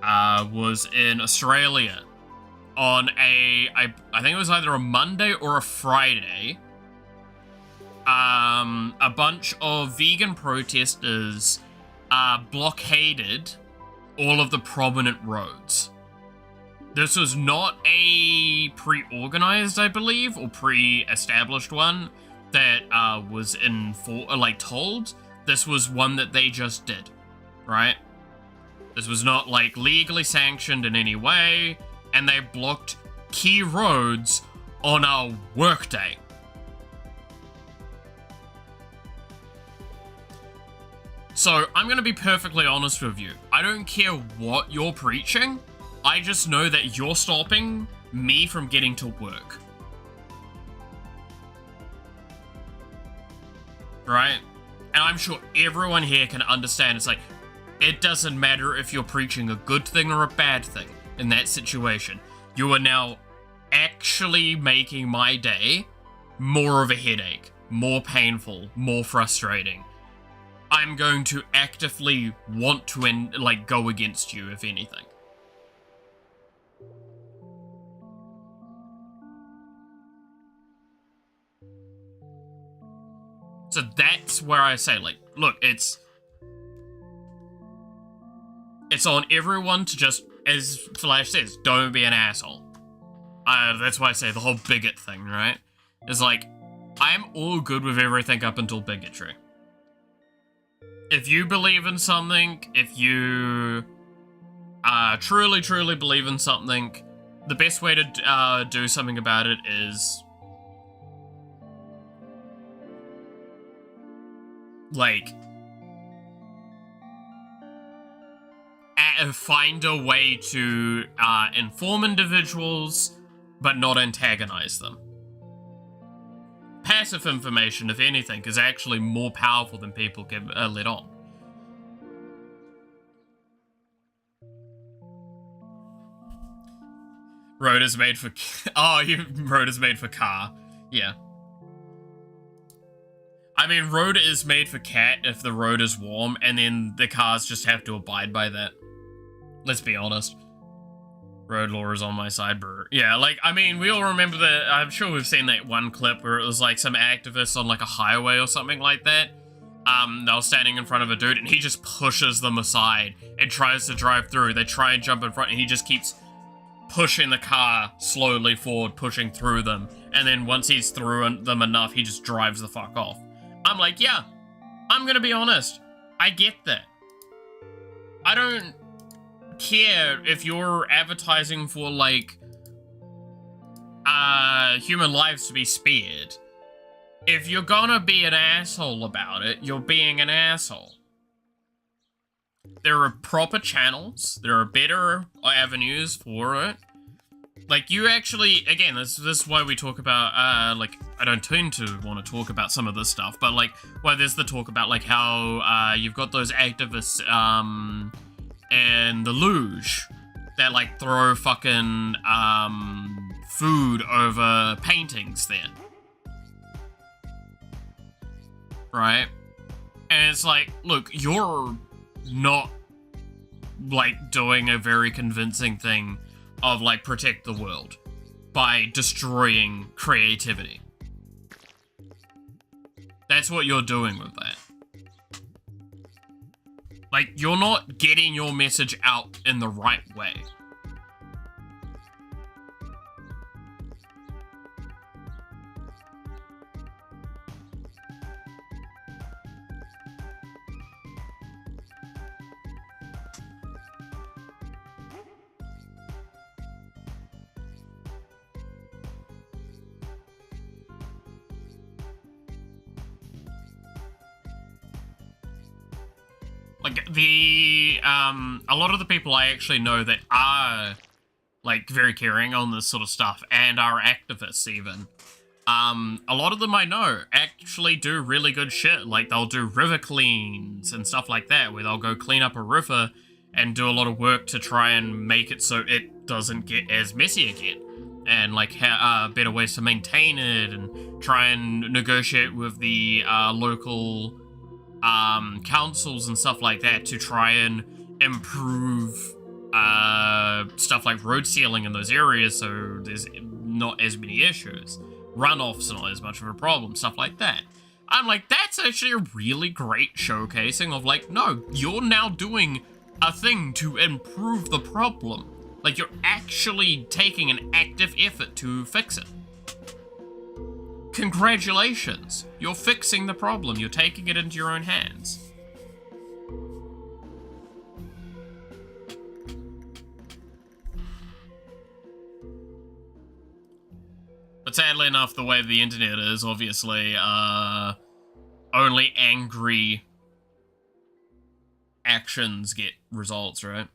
was in Australia, on I think it was either a Monday or a Friday. A bunch of vegan protesters blockaded all of the prominent roads. This was not a pre-organized, I believe, or pre-established one that was told. This was one that they just did, right? This was not, like, legally sanctioned in any way, and they blocked key roads on a workday. So, I'm gonna be perfectly honest with you. I don't care what you're preaching, I just know that you're stopping me from getting to work. Right? And I'm sure everyone here can understand, it's like, it doesn't matter if you're preaching a good thing or a bad thing in that situation. You are now actually making my day more of a headache, more painful, more frustrating. I'm going to actively want to, go against you, if anything. So that's where I say, like, look, it's on everyone to just, as Flash says, don't be an asshole. That's why I say the whole bigot thing, right? It's like, I'm all good with everything up until bigotry. If you believe in something, if you truly, truly believe in something, the best way to do something about it is, like, find a way to inform individuals, but not antagonize them. Passive information, if anything, is actually more powerful than people give let on. Road is made for... road is made for car. Yeah. I mean, road is made for cat if the road is warm, and then the cars just have to abide by that. Let's be honest. Road law is on my side, bro. Yeah, like, I mean, we all remember that. I'm sure we've seen that one clip where it was, like, some activists on, like, a highway or something like that. They were standing in front of a dude, and he just pushes them aside and tries to drive through. They try and jump in front, and he just keeps pushing the car slowly forward, pushing through them. And then once he's through them enough, he just drives the fuck off. I'm like, yeah, I'm gonna be honest. I get that. I don't care if you're advertising for, like, human lives to be spared. If you're gonna be an asshole about it, you're being an asshole. There are proper channels. There are better avenues for it. Like, you actually, again, this is why we talk about, like, I don't tend to want to talk about some of this stuff, but, like, why there's the talk about, like, how, you've got those activists, in the luge that, like, throw fucking, food over paintings there. Right? And it's like, look, you're not, like, doing a very convincing thing of, like, protect the world by destroying creativity. That's what you're doing with that. Like, you're not getting your message out in the right way. Like, a lot of the people I actually know that are, like, very caring on this sort of stuff, and are activists even, a lot of them I know actually do really good shit. Like, they'll do river cleans and stuff like that, where they'll go clean up a river and do a lot of work to try and make it so it doesn't get as messy again. And, like, better ways to maintain it, and try and negotiate with the, local councils and stuff like that to try and improve stuff like road sealing in those areas so there's not as many issues. Runoff's not as much of a problem, stuff like that. I'm like, that's actually a really great showcasing of, like, no, you're now doing a thing to improve the problem. Like, you're actually taking an active effort to fix it. Congratulations! You're fixing the problem. You're taking it into your own hands. But sadly enough, the way the internet is, obviously, only angry actions get results, right?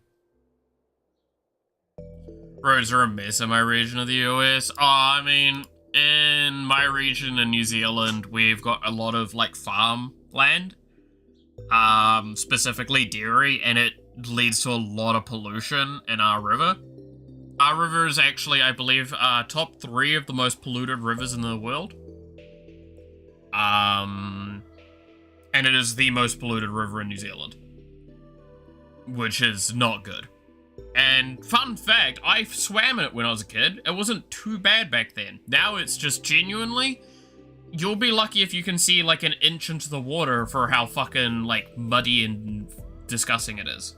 Roads are a mess in my region of the US. Oh, I mean, in my region in New Zealand, we've got a lot of, like, farm land, specifically dairy, and it leads to a lot of pollution in our river. Our river is actually, I believe, top 3 of the most polluted rivers in the world. And it is the most polluted river in New Zealand, which is not good. And fun fact, I swam in it when I was a kid. It wasn't too bad back then. Now it's just genuinely, you'll be lucky if you can see like an inch into the water for how fucking like muddy and disgusting it is.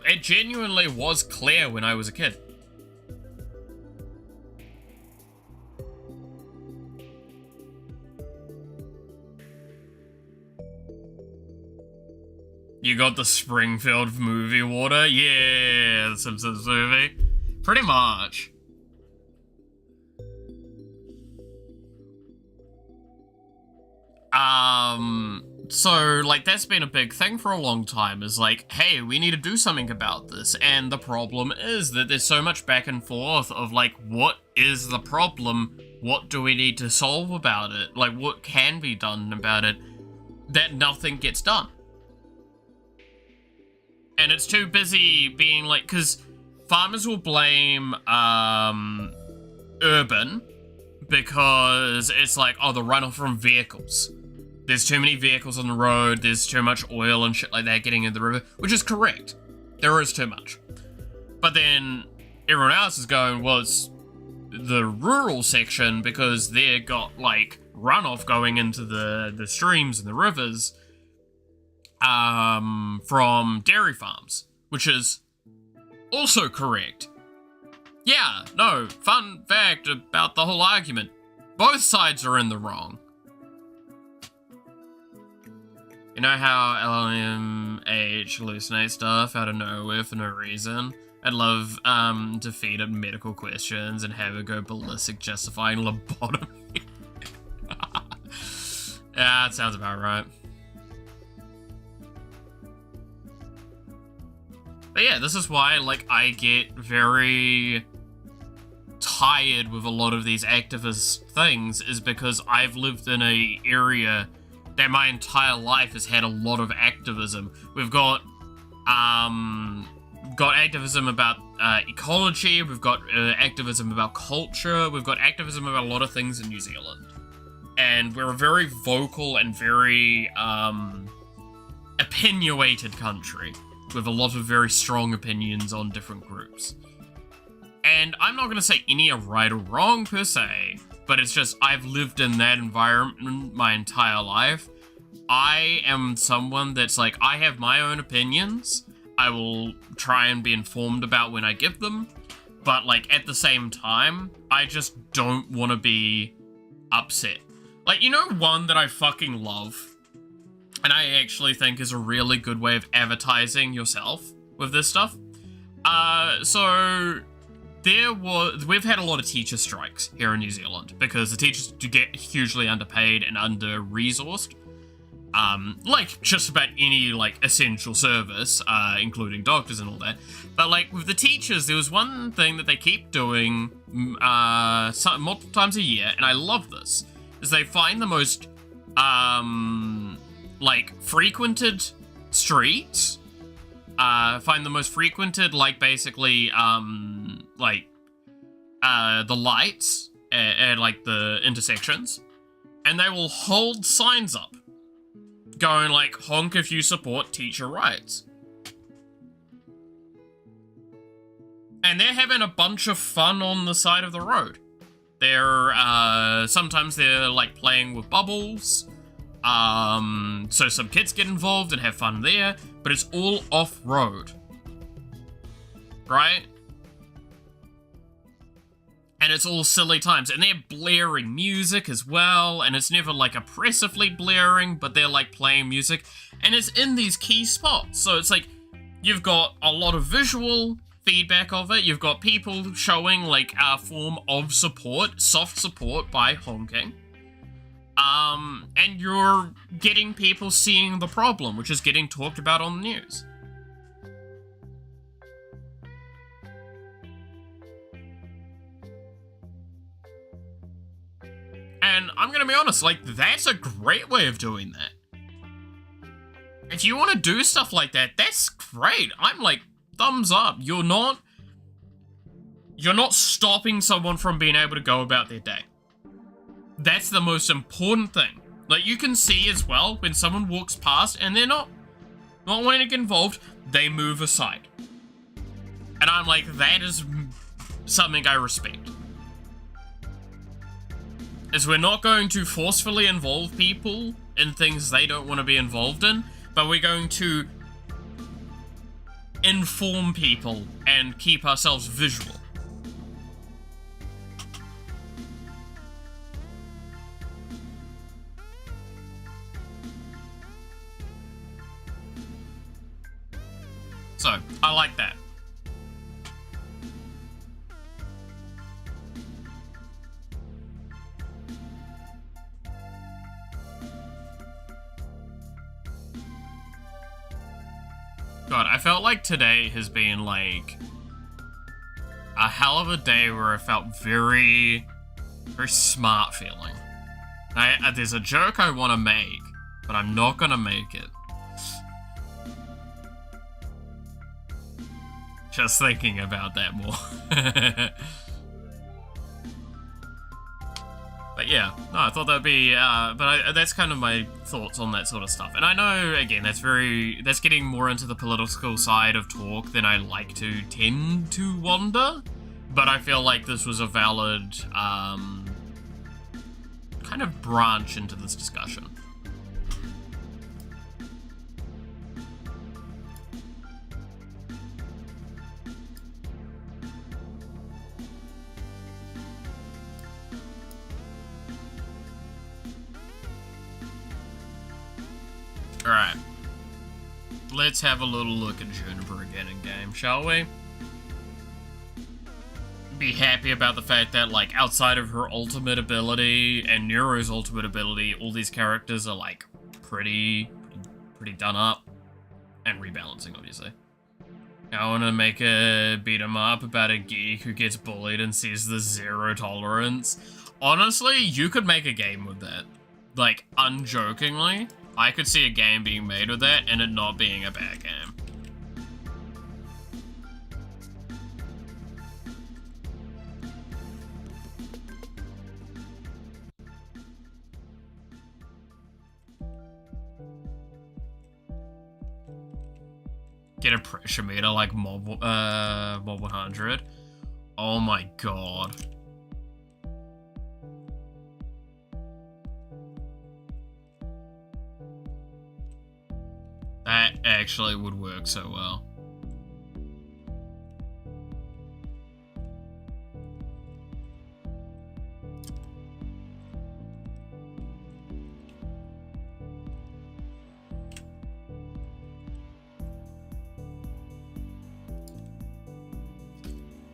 It genuinely was clear when I was a kid. You got the Springfield movie water? Yeah, the Simpsons movie. Pretty much. So, like, that's been a big thing for a long time, is like, hey, we need to do something about this, and the problem is that there's so much back and forth of, like, what is the problem? What do we need to solve about it? Like, what can be done about it? That nothing gets done. And it's too busy being like, because farmers will blame urban because it's like, oh, the runoff from vehicles. There's too many vehicles on the road, there's too much oil and shit like that getting in the river, which is correct. There is too much. But then everyone else is going, well, it's the rural section because they've got like runoff going into the streams and the rivers from dairy farms, which is also correct. Yeah, no, fun fact about the whole argument. Both sides are in the wrong. You know how LMH hallucinates stuff out of nowhere for no reason? I'd love to feed it medical questions and have it go ballistic justifying lobotomy. Yeah, that sounds about right. But yeah, this is why, like, I get very tired with a lot of these activist things, is because I've lived in a area that my entire life has had a lot of activism. We've got activism about ecology, we've got activism about culture, we've got activism about a lot of things in New Zealand. And we're a very vocal and very, opinionated country, with a lot of very strong opinions on different groups. And I'm not gonna say any are right or wrong per se, but it's just I've lived in that environment my entire life. I am someone that's like, I have my own opinions. I will try and be informed about when I give them, but like at the same time, I just don't want to be upset. Like, you know, one that I fucking love, and I actually think is a really good way of advertising yourself with this stuff. So we've had a lot of teacher strikes here in New Zealand because the teachers do get hugely underpaid and under-resourced. Like just about any like essential service, including doctors and all that. But like with the teachers, there was one thing that they keep doing multiple times a year, and I love this, is they find the most like frequented streets, find the most frequented like basically the lights and like the intersections, and they will hold signs up going like, honk if you support teacher rights. And they're having a bunch of fun on the side of the road. They're, sometimes they're like playing with bubbles. So some kids get involved and have fun there, but it's all off-road. Right? And it's all silly times, and they're blaring music as well, and it's never like oppressively blaring, but they're like playing music, and it's in these key spots. So it's like, you've got a lot of visual feedback of it, you've got people showing like a form of support, soft support by honking, and you're getting people seeing the problem, which is getting talked about on the news. And I'm gonna be honest, like, that's a great way of doing that. If you want to do stuff like that, that's great. I'm like, thumbs up. You're not stopping someone from being able to go about their day. That's the most important thing. Like, you can see as well, when someone walks past and they're not wanting to get involved, they move aside. And I'm like, that is something I respect. Is we're not going to forcefully involve people in things they don't want to be involved in, but we're going to inform people and keep ourselves visual. So, I like that. God, I felt like today has been like a hell of a day where I felt very, very smart feeling. There's a joke I want to make, but I'm not gonna make it. Just thinking about that more. But yeah, no, I thought that'd be, that's kind of my thoughts on that sort of stuff. And I know, again, that's getting more into the political side of talk than I like to tend to wander. But I feel like this was a valid, kind of branch into this discussion. Alright, let's have a little look at Juniper again in game, shall we? Be happy about the fact that, like, outside of her ultimate ability and Neuro's ultimate ability, all these characters are, like, pretty done up. And rebalancing, obviously. I want to make a beat 'em up about a geek who gets bullied and sees the zero tolerance. Honestly, you could make a game with that. Like, unjokingly. I could see a game being made with that and it not being a bad game. Get a pressure meter like Mob 100. Oh my god. That actually would work so well.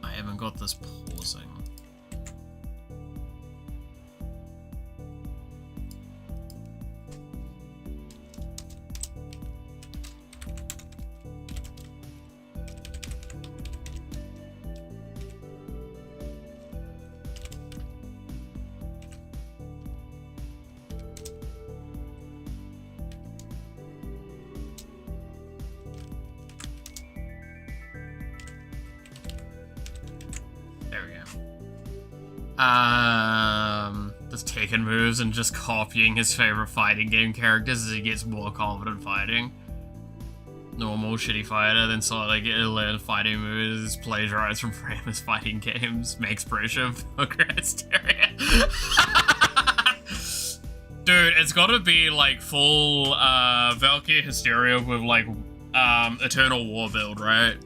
I haven't got this pausing. Just taking moves and just copying his favorite fighting game characters as he gets more confident fighting. Normal shitty fighter, then slowly learn fighting moves, plagiarized from famous fighting games, makes pressure, hysteria. Dude, it's gotta be like full Valkyrie hysteria with like Eternal War build, right?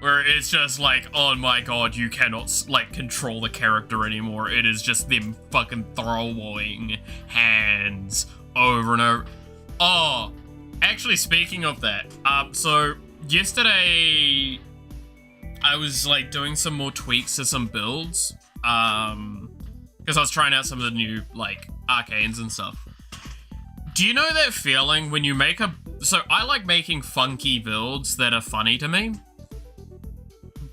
Where it's just like, oh my god, you cannot, like, control the character anymore. It is just them fucking throwing hands over and over. Oh, actually, speaking of that, so yesterday, I was, like, doing some more tweaks to some builds, because I was trying out some of the new, like, arcanes and stuff. Do you know that feeling when you make so I like making funky builds that are funny to me?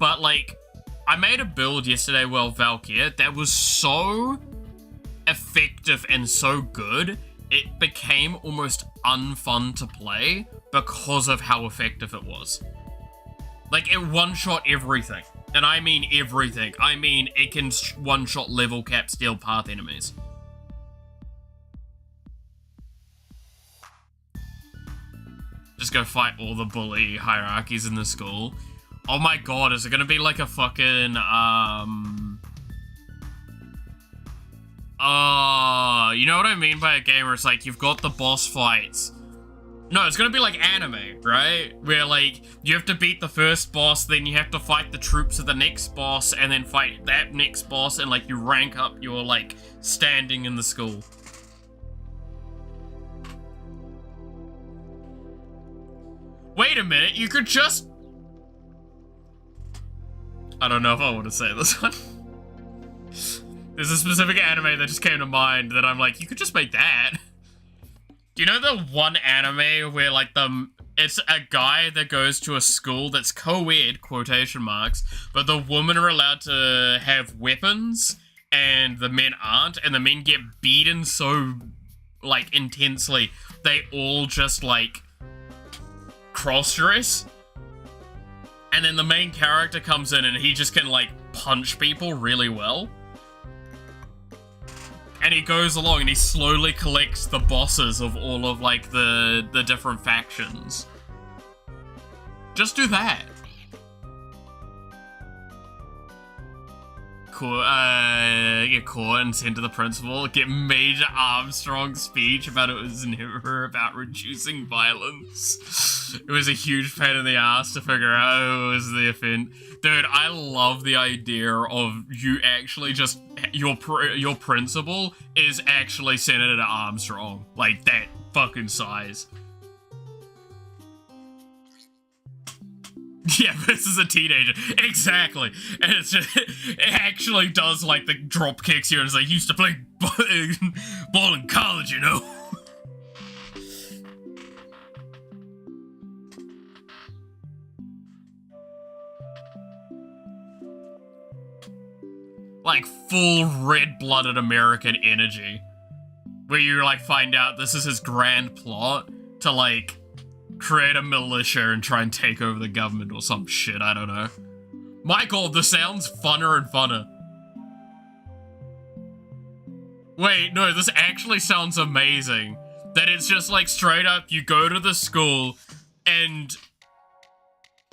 But, like, I made a build yesterday, Valkyrie, that was so effective and so good, it became almost unfun to play because of how effective it was. Like, it one-shot everything. And I mean everything. I mean, it can one-shot level cap steel path enemies. Just go fight all the bully hierarchies in the school. Oh my god, is it gonna be like a fucking, you know what I mean by a game where it's like, you've got the boss fights. No, it's gonna be like anime, right? Where, like, you have to beat the first boss, then you have to fight the troops of the next boss, and then fight that next boss, and, like, you rank up your, like, standing in the school. Wait a minute, you could just... I don't know if I want to say this one. There's a specific anime that just came to mind that I'm like, you could just make that. Do you know the one anime where, like, it's a guy that goes to a school that's co-ed, quotation marks, but the women are allowed to have weapons, and the men aren't, and the men get beaten so, like, intensely, they all just, like, cross-dress? And then the main character comes in and he just can, like, punch people really well. And he goes along and he slowly collects the bosses of all of, like, the different factions. Just do that. Get caught and sent to the principal. Get Major Armstrong's speech about it was never about reducing violence. It was a huge pain in the ass to figure out who was the offend. Dude, I love the idea of you actually just your principal is actually Senator Armstrong, like that fucking size. Yeah, this is a teenager. Exactly. And it's just, it actually does, like, the drop kicks here and it's like, used to play ball in college, you know? Like, full red-blooded American energy. Where you, like, find out this is his grand plot to, like, create a militia and try and take over the government or some shit, I don't know. My god, this sounds funner and funner. Wait, no, this actually sounds amazing. That it's just like straight up, you go to the school and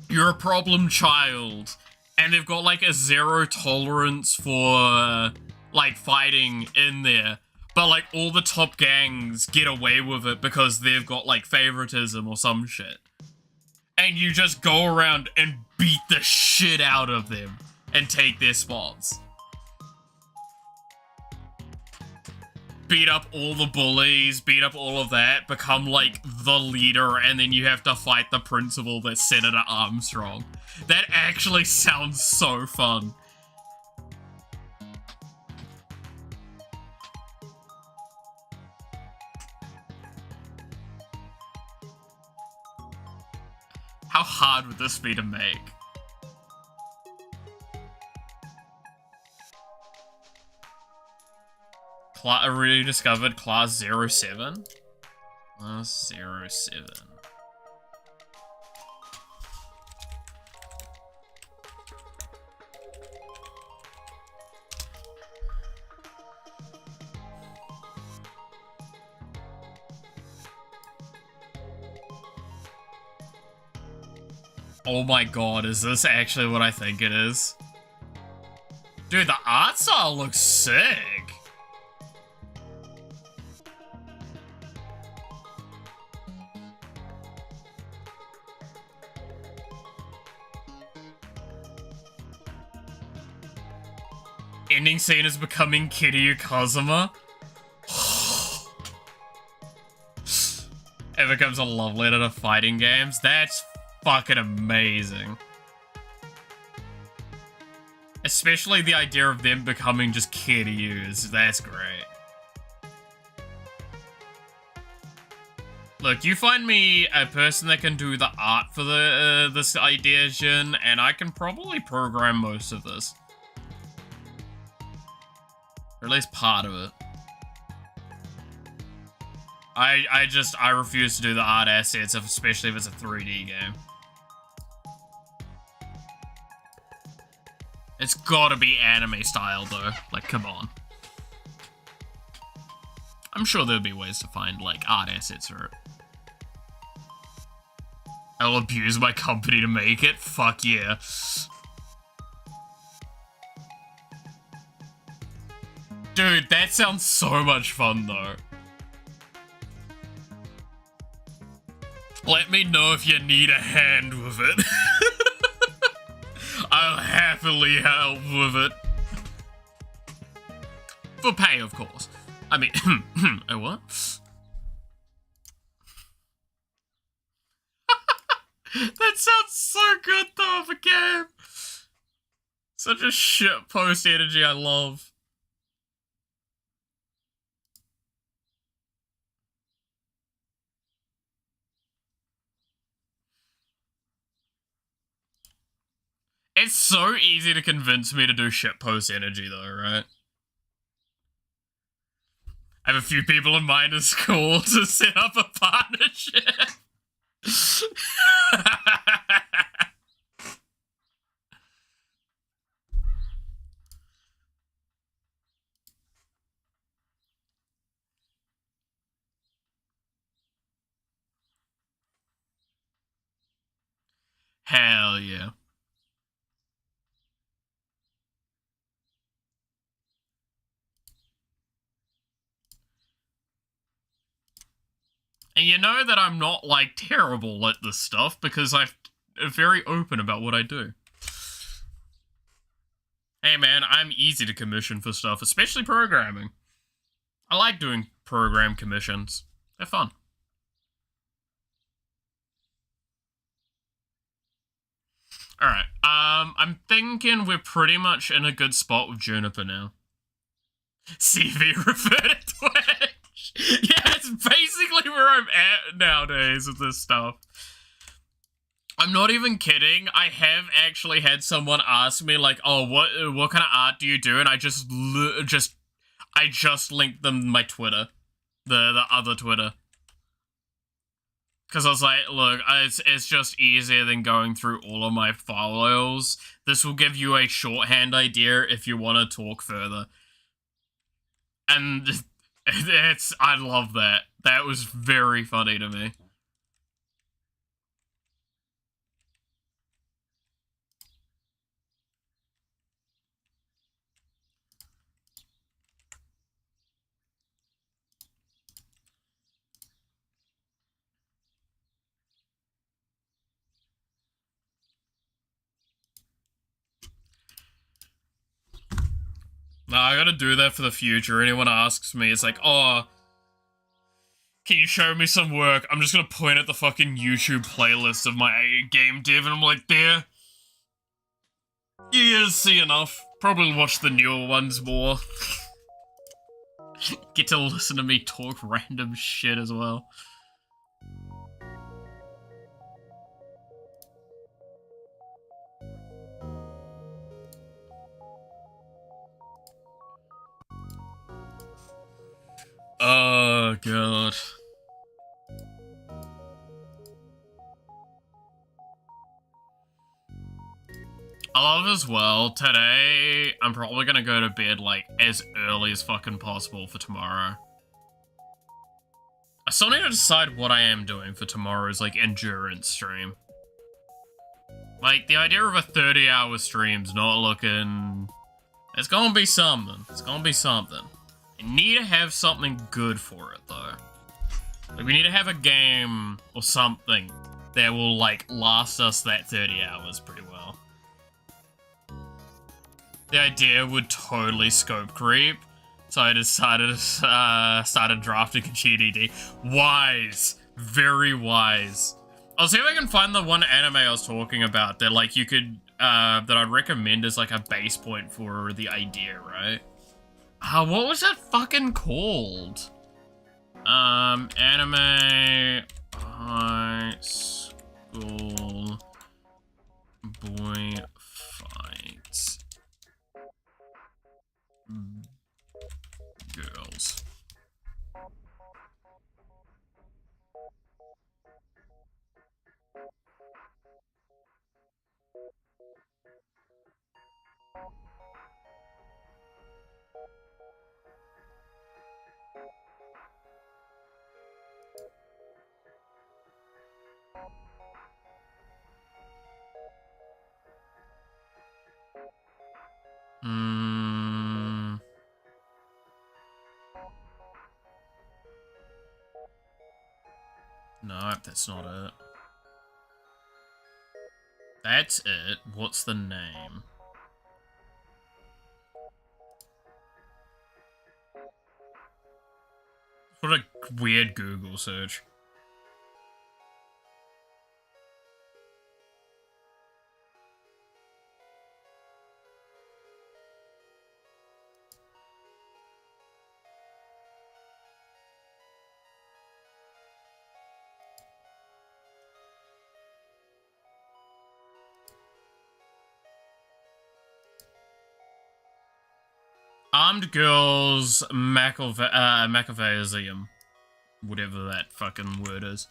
you're a problem child and they've got like a zero tolerance for like fighting in there. But like all the top gangs get away with it because they've got like favoritism or some shit. And you just go around and beat the shit out of them and take their spots. Beat up all the bullies, beat up all of that, become like the leader, and then you have to fight the principal that's Senator Armstrong. That actually sounds so fun. How hard would this be to make? Rediscovered class 07? Class 07. Oh my god, is this actually what I think it is? Dude, the art style looks sick. Ending scene is becoming Kiryu Kazuma. It becomes a love letter to fighting games. That's fucking amazing. Especially the idea of them becoming just Kiryus. That's great. Look, you find me a person that can do the art for the this idea, Jin, and I can probably program most of this. Or at least part of it. I refuse to do the art assets, especially if it's a 3D game. It's gotta be anime style though, like come on. I'm sure there'll be ways to find like art assets for it. I'll abuse my company to make it, fuck yeah. Dude, that sounds so much fun, though. Let me know if you need a hand with it. I'll happily help with it. For pay, of course. I mean, oh what? That sounds so good, though, of a game. Such a shit post energy I love. It's so easy to convince me to do shitpost energy though, right? I have a few people in mind at school to set up a partnership. Hell yeah. And you know that I'm not, like, terrible at this stuff because I'm very open about what I do. Hey man, I'm easy to commission for stuff, especially programming. I like doing program commissions. They're fun. Alright, I'm thinking we're pretty much in a good spot with Juniper now. CV refer to Twitch! Yeah, it's basically where I'm at nowadays with this stuff. I'm not even kidding. I have actually had someone ask me, like, oh, what kind of art do you do? And I just linked them my Twitter. The other Twitter. Because I was like, look, it's just easier than going through all of my files. This will give you a shorthand idea if you want to talk further. And I love that. That was very funny to me. No, I gotta do that for the future. Anyone asks me, it's like, oh, can you show me some work? I'm just gonna point at the fucking YouTube playlist of my game dev, and I'm like, there. You see enough. Probably watch the newer ones more. Get to listen to me talk random shit as well. Oh, God. I love as well, today, I'm probably gonna go to bed, like, as early as fucking possible for tomorrow. I still need to decide what I am doing for tomorrow's, like, endurance stream. Like, the idea of a 30-hour stream's not looking... It's gonna be something. It's gonna be something. I need to have something good for it, though. Like, we need to have a game or something that will, like, last us that 30 hours pretty well. The idea would totally scope creep, so I decided to started drafting a GDD. Wise. Very wise. I'll see if I can find the one anime I was talking about that, like, you could, that I'd recommend as, like, a base point for the idea, right? What was that fucking called? Anime high school boy fights girls. No, that's not it. That's it. What's the name? What a weird Google search. Armed Girls Machiavellism. Whatever that fucking word is.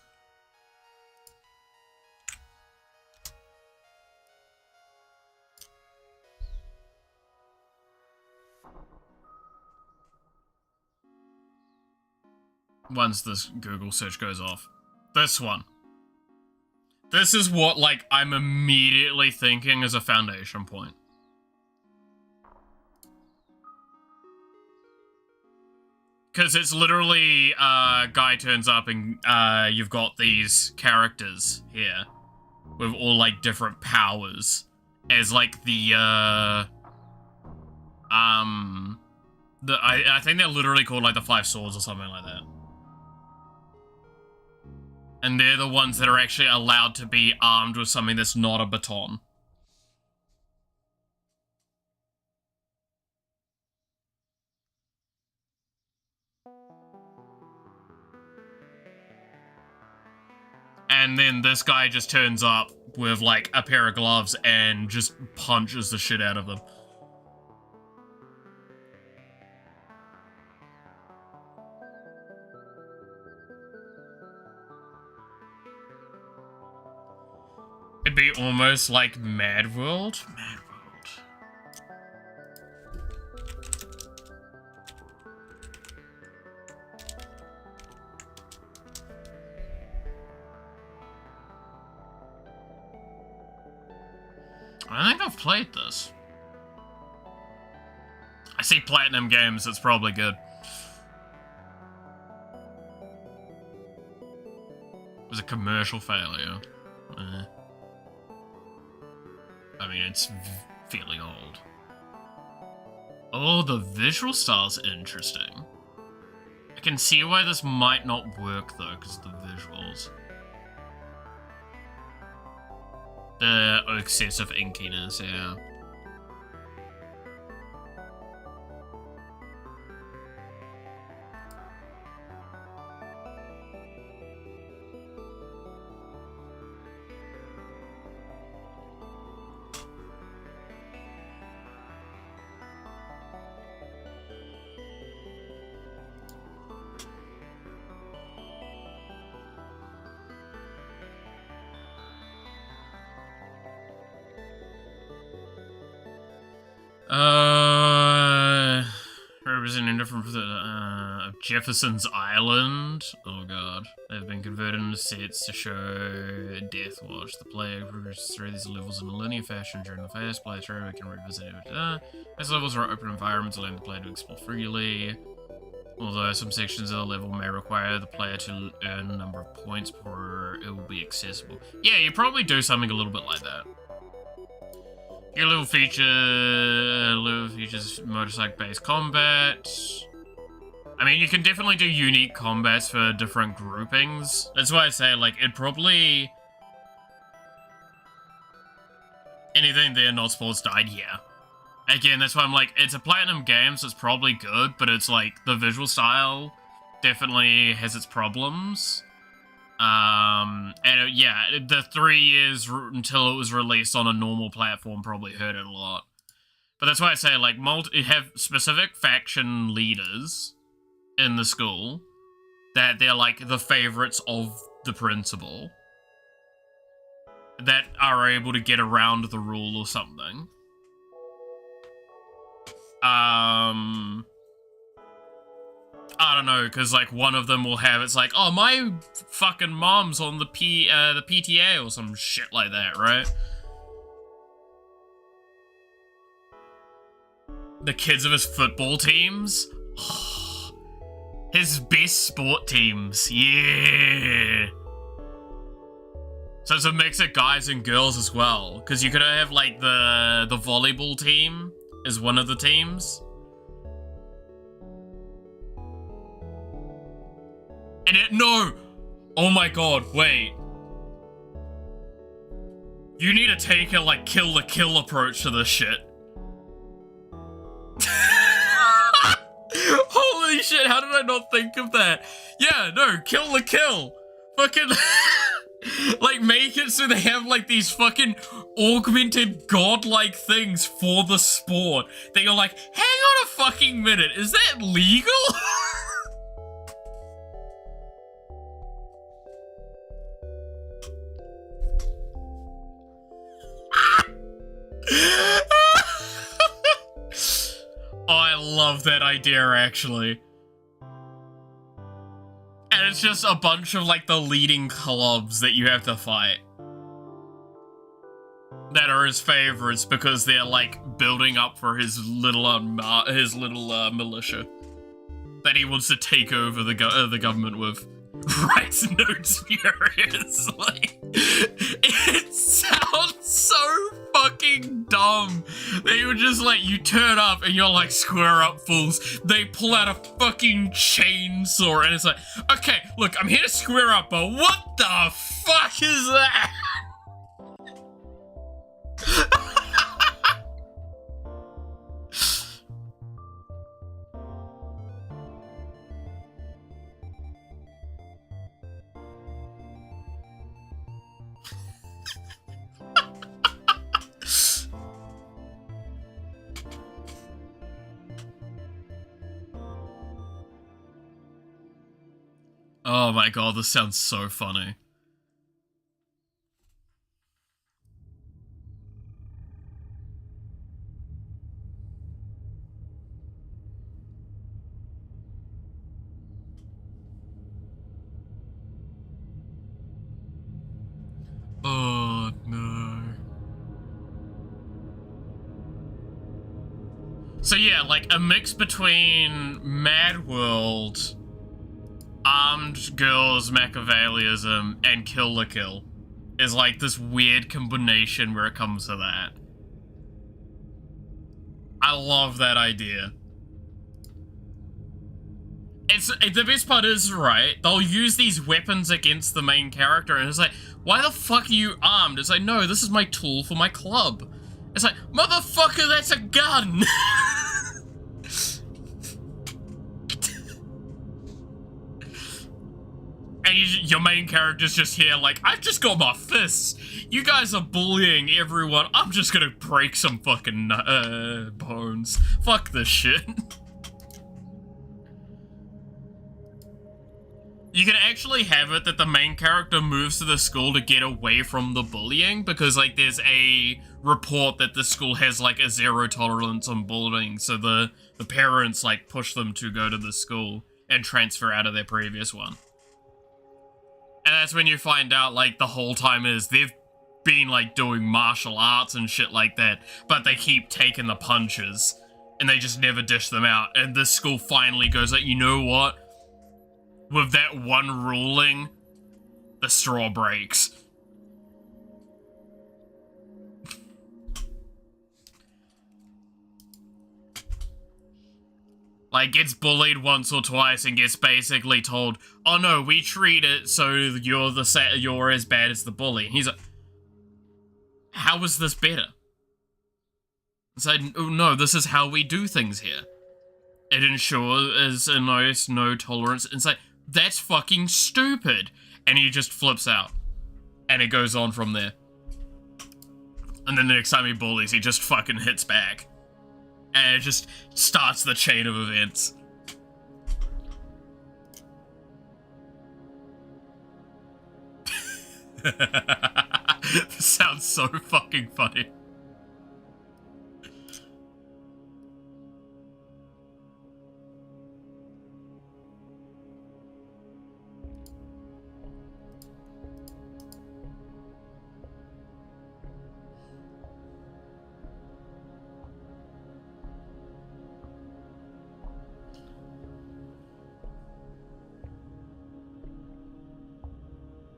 Once this Google search goes off. This one. This is what, like, I'm immediately thinking as a foundation point. Because it's literally, guy turns up and, you've got these characters here. With all, like, different powers. As, like, I think they're literally called, like, the 5 swords or something like that. And they're the ones that are actually allowed to be armed with something that's not a baton. And then this guy just turns up with, like, a pair of gloves and just punches the shit out of them. It'd be almost like Mad World? Mad World. I think I've played this. I see Platinum Games, it's probably good. It was a commercial failure. I mean, it's fairly old. Oh, the visual style's interesting. I can see why this might not work, though, because of the visuals. The excessive inkiness, yeah. Representing different of Jefferson's Island. Oh god. They've been converted into sets to show Death Watch. The player progresses through these levels in a linear fashion during the first playthrough. We can revisit it. These levels are open environments, allowing the player to explore freely. Although some sections of the level may require the player to earn a number of points before it will be accessible. Yeah, you probably do something a little bit like that. Your level features motorcycle-based combat. I mean, you can definitely do unique combats for different groupings. That's why I say, like, it probably... Anything there not sports died, yeah. Again, that's why I'm like, it's a Platinum game, so it's probably good, but it's like, the visual style definitely has its problems. Yeah, the 3 years until it was released on a normal platform probably hurt it a lot. But that's why I say, like, have specific faction leaders in the school that they're, like, the favorites of the principal that are able to get around the rule or something. I don't know, because, like, one of them will have, it's like, oh, my fucking mom's on the PTA or some shit like that, right? The kids of his football teams? His best sport teams, yeah! So it's a mix of guys and girls as well, because you could have, like, the volleyball team is one of the teams. And no! Oh my god, wait. You need to take a, like, kill approach to this shit. Holy shit, how did I not think of that? Yeah, no, kill. Fucking... like, make it so they have, like, these fucking augmented godlike things for the sport. That you're like, hang on a fucking minute, is that legal? Oh, I love that idea, actually. And it's just a bunch of, like, the leading clubs that you have to fight. That are his favorites because they're, like, building up for his little militia. That he wants to take over the government with. Writes notes furious. Like, it sounds so fucking dumb. They were just like, you turn up and you're like, square up, fools. They pull out a fucking chainsaw and it's like, okay, look, I'm here to square up, but what the fuck is that? Oh my god, this sounds so funny. Oh no. So yeah, like a mix between Mad World, Armed Girls Machiavellism, and Kill la Kill is like this weird combination where it comes to that. I love that idea. The best part is, right, they'll use these weapons against the main character, and it's like, why the fuck are you armed? It's like, no, this is my tool for my club. It's like, motherfucker, that's a gun! And your main character's just here like, I've just got my fists. You guys are bullying everyone. I'm just gonna break some fucking bones. Fuck this shit. You can actually have it that the main character moves to the school to get away from the bullying, because like there's a report that the school has like a zero tolerance on bullying, so the parents like push them to go to the school and transfer out of their previous one. And that's when you find out like the whole time is they've been like doing martial arts and shit like that, but they keep taking the punches and they just never dish them out. And this school finally goes like, you know what? With that one ruling, the straw breaks. Like, gets bullied once or twice and gets basically told, oh no, we treat it so you're as bad as the bully. He's like, how is this better? It's like, oh no, this is how we do things here. It ensures a nice no tolerance. It's like, that's fucking stupid. And he just flips out. And it goes on from there. And then the next time he bullies, he just fucking hits back. And it just starts the chain of events. This sounds so fucking funny.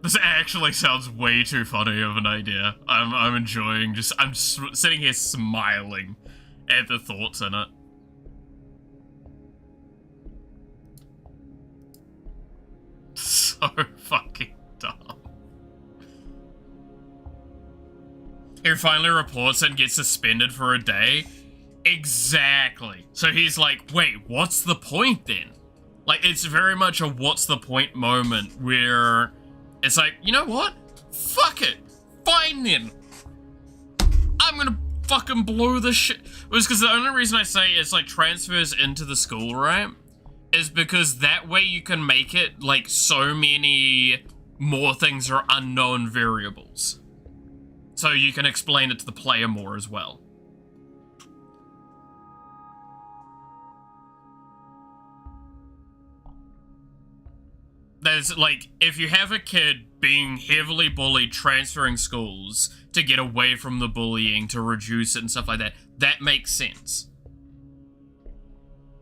This actually sounds way too funny of an idea. I'm enjoying I'm sitting here smiling at the thoughts in it. So fucking dumb. He finally reports and gets suspended for a day. Exactly. So he's like, wait, what's the point then? Like, it's very much a what's the point moment where it's like, you know what? Fuck it. Fine then. I'm gonna fucking blow this shit. It was because the only reason I say it's like transfers into the school, right? Is because that way you can make it like so many more things are unknown variables. So you can explain it to the player more as well. There's like, if you have a kid being heavily bullied, transferring schools to get away from the bullying, to reduce it and stuff like that, that makes sense.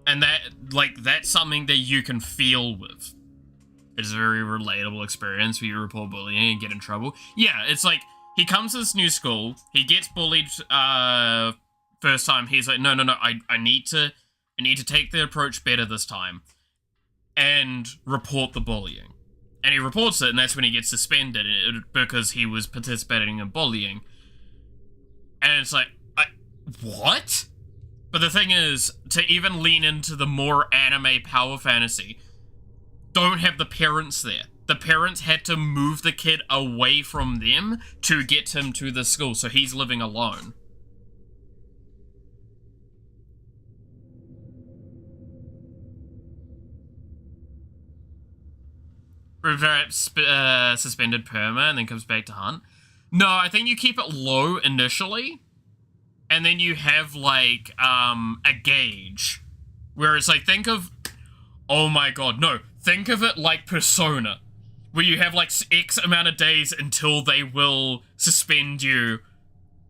And that, like, that's something that you can feel with. It's a very relatable experience where you report bullying and get in trouble. Yeah, it's like, he comes to this new school, he gets bullied, first time, he's like, no, I need to take the approach better this time. And report the bullying. And he reports it, and that's when he gets suspended, because he was participating in bullying. And it's like, what? But the thing is, to even lean into the more anime power fantasy, don't have the parents there. The parents had to move the kid away from them to get him to the school, so he's living alone. Perhaps suspended perma and then comes back to hunt. No, I think you keep it low initially, and then you have like a gauge where it's like, think of, oh my god, no, think of it like Persona, where you have like X amount of days until they will suspend you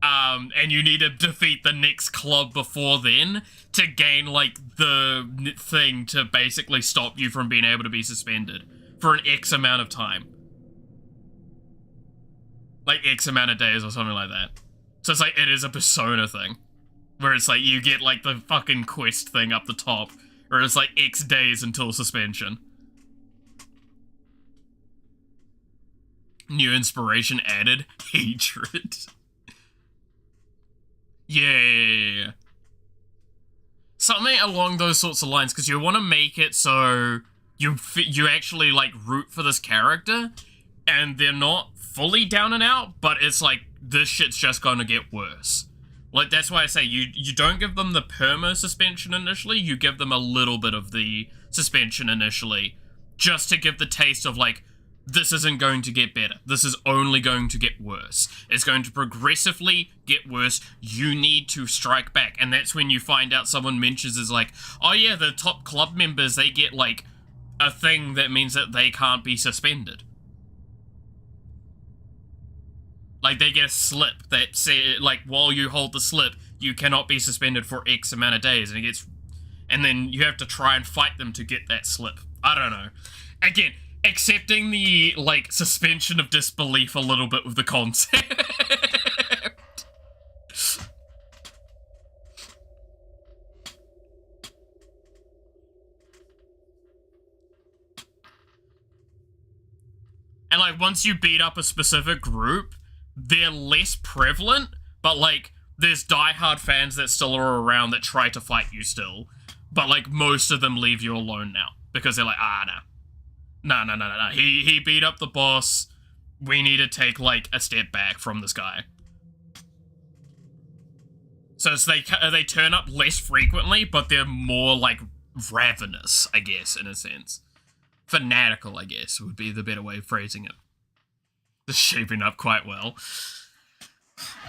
and you need to defeat the next club before then to gain, like, the thing to basically stop you from being able to be suspended for an X amount of time. Like, X amount of days or something like that. So it's like, it is a Persona thing. Where it's like, you get, like, the fucking quest thing up the top, or it's like X days until suspension. New inspiration added. Hatred. Yeah. Something along those sorts of lines, because you want to make it so you actually, like, root for this character, and they're not fully down and out, but it's like, this shit's just gonna get worse. Like, that's why I say, you don't give them the perma suspension initially, you give them a little bit of the suspension initially, just to give the taste of, like, this isn't going to get better. This is only going to get worse. It's going to progressively get worse. You need to strike back. And that's when you find out someone mentions is like, oh yeah, the top club members, they get, like, a thing that means that they can't be suspended. Like, they get a slip that say, like, while you hold the slip, you cannot be suspended for X amount of days, and then you have to try and fight them to get that slip. I don't know. Again, accepting the, like, suspension of disbelief a little bit with the concept. And, like, once you beat up a specific group, they're less prevalent, but, like, there's diehard fans that still are around that try to fight you still. But, like, most of them leave you alone now. Because they're like, nah. No. He beat up the boss. We need to take, like, a step back from this guy. So they turn up less frequently, but they're more, like, ravenous, I guess, in a sense. Fanatical, I guess, would be the better way of phrasing it. It's shaping up quite well.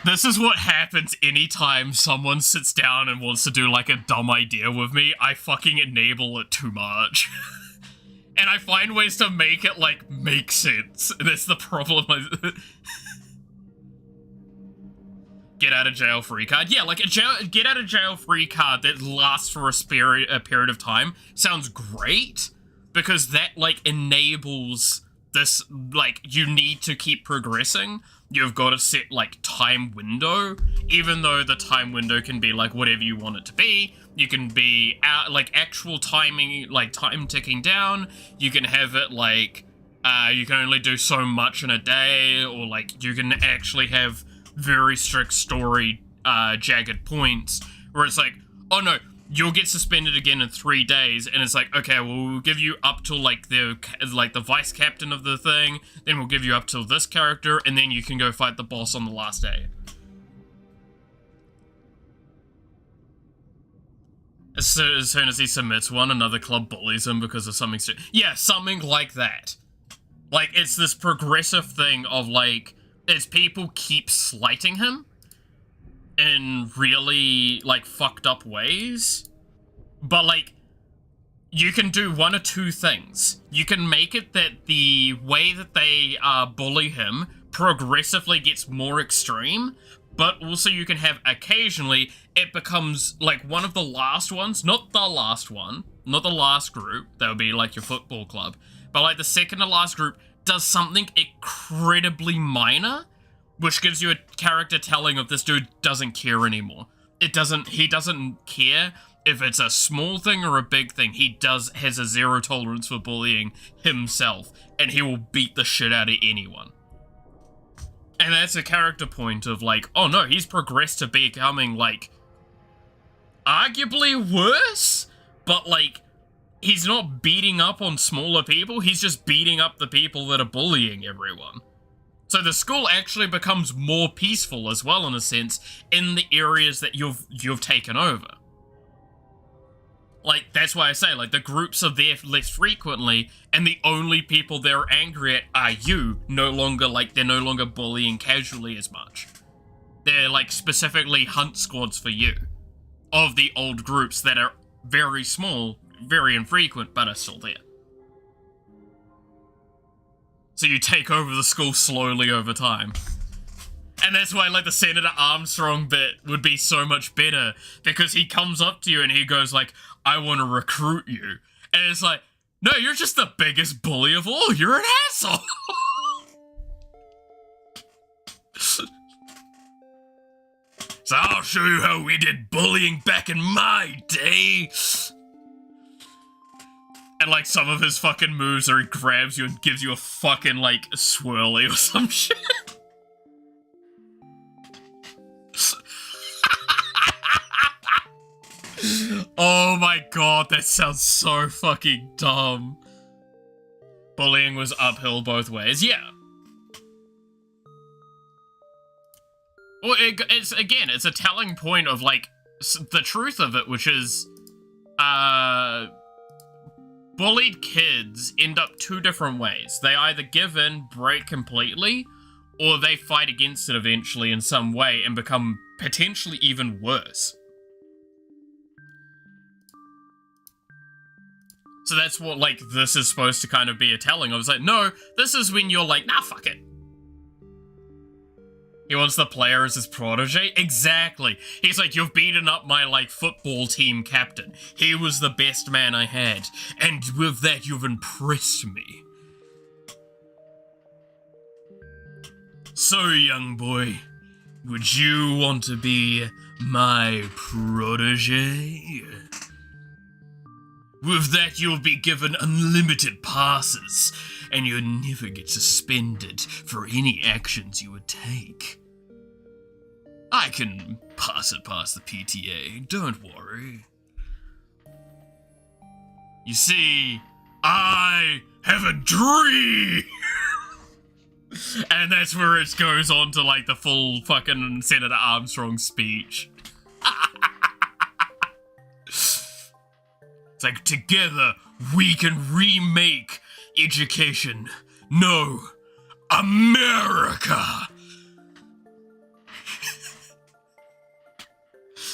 This is what happens anytime someone sits down and wants to do, like, a dumb idea with me. I fucking enable it too much. And I find ways to make it, like, make sense. That's the problem. Get out of jail free card. Yeah, like, a get out of jail free card that lasts for a period of time sounds great. Because that, like, enables this, like, you need to keep progressing. You've got to set, like, time window. Even though the time window can be, like, whatever you want it to be. You can be, like, actual timing, like, time ticking down. You can have it, like, you can only do so much in a day. Or, like, you can actually have very strict story, jagged points. Where it's like, oh no, you'll get suspended again in 3 days, and it's like, okay, well, we'll give you up till, like, the vice captain of the thing, then we'll give you up till this character, and then you can go fight the boss on the last day. As soon as he submits one, another club bullies him because of something yeah, something like that. Like, it's this progressive thing of, like, as people keep slighting him, in really, like, fucked up ways. But, like, you can do one or two things. You can make it that the way that they bully him progressively gets more extreme, but also you can have occasionally it becomes, like, one of the last ones, not the last one, not the last group, that would be, like, your football club, but, like, the second to last group does something incredibly minor, which gives you a character telling of this dude doesn't care anymore. He doesn't care if it's a small thing or a big thing. He has a zero tolerance for bullying himself, and he will beat the shit out of anyone. And that's a character point of, like, oh no, he's progressed to becoming, like, arguably worse, but, like, he's not beating up on smaller people, he's just beating up the people that are bullying everyone. So the school actually becomes more peaceful as well, in a sense, in the areas that you've taken over. Like, that's why I say, like, the groups are there less frequently, and the only people they're angry at are you, they're no longer bullying casually as much. They're, like, specifically hunt squads for you, of the old groups that are very small, very infrequent, but are still there. So you take over the school slowly over time. And that's why, like, the Senator Armstrong bit would be so much better, because he comes up to you and he goes, like, I want to recruit you. And it's like, no, you're just the biggest bully of all. You're an asshole. So I'll show you how we did bullying back in my day. And, like, some of his fucking moves are he grabs you and gives you a fucking, like, swirly or some shit. Oh my god, that sounds so fucking dumb. Bullying was uphill both ways, yeah. Well, it's a telling point of, like, the truth of it, which is, bullied kids end up two different ways. They either give in, break completely, or they fight against it eventually in some way and become potentially even worse. So that's what, like, this is supposed to kind of be a telling. I was like, no, this is when you're like, nah, fuck it. He wants the player as his protege? Exactly. He's like, you've beaten up my, like, football team captain. He was the best man I had. And with that, you've impressed me. So, young boy, would you want to be my protege? With that, you'll be given unlimited passes, and you'll never get suspended for any actions you would take. I can pass it past the PTA, don't worry. You see, I have a dream! And that's where it goes on to, like, the full fucking Senator Armstrong speech. It's like, together, we can remake education. No, America!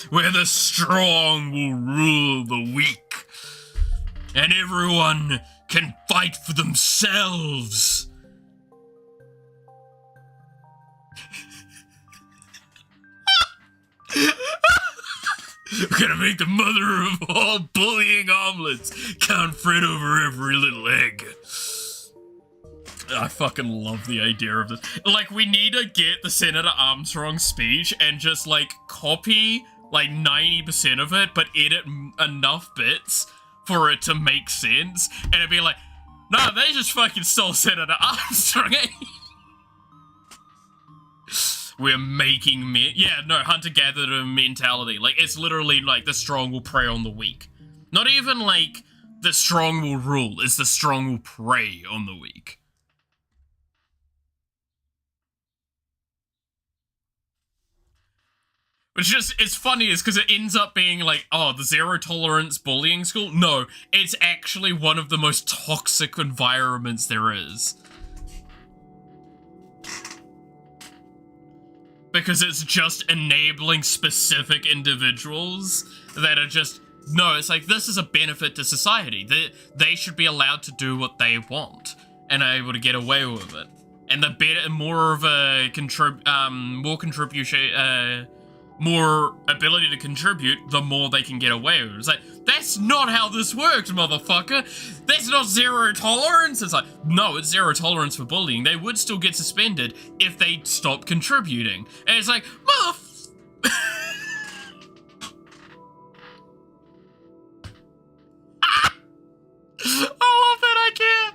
Where the strong will rule the weak. And everyone can fight for themselves. We're gonna make the mother of all bullying omelets count Fred over every little egg. I fucking love the idea of this. Like, we need to get the Senator Armstrong speech and just, like, copy, like, 90% of it, but edit enough bits for it to make sense. And it'd be like, nah, they just fucking stole Senator Armstrong, eh? We're making yeah, no, hunter-gatherer mentality. Like, it's literally like the strong will prey on the weak. Not even like the strong will rule, it's the strong will prey on the weak. Which just, it's funny is because it ends up being like, oh, the zero tolerance bullying school? No, it's actually one of the most toxic environments there is. Because it's just enabling specific individuals that are just, no, it's like, this is a benefit to society. They should be allowed to do what they want and are able to get away with it. And the better, more of a more ability to contribute, the more they can get away with it. It's like, that's not how this works, motherfucker. That's not zero tolerance. It's like, no, it's zero tolerance for bullying. They would still get suspended if they stopped contributing. And it's like, I love that idea.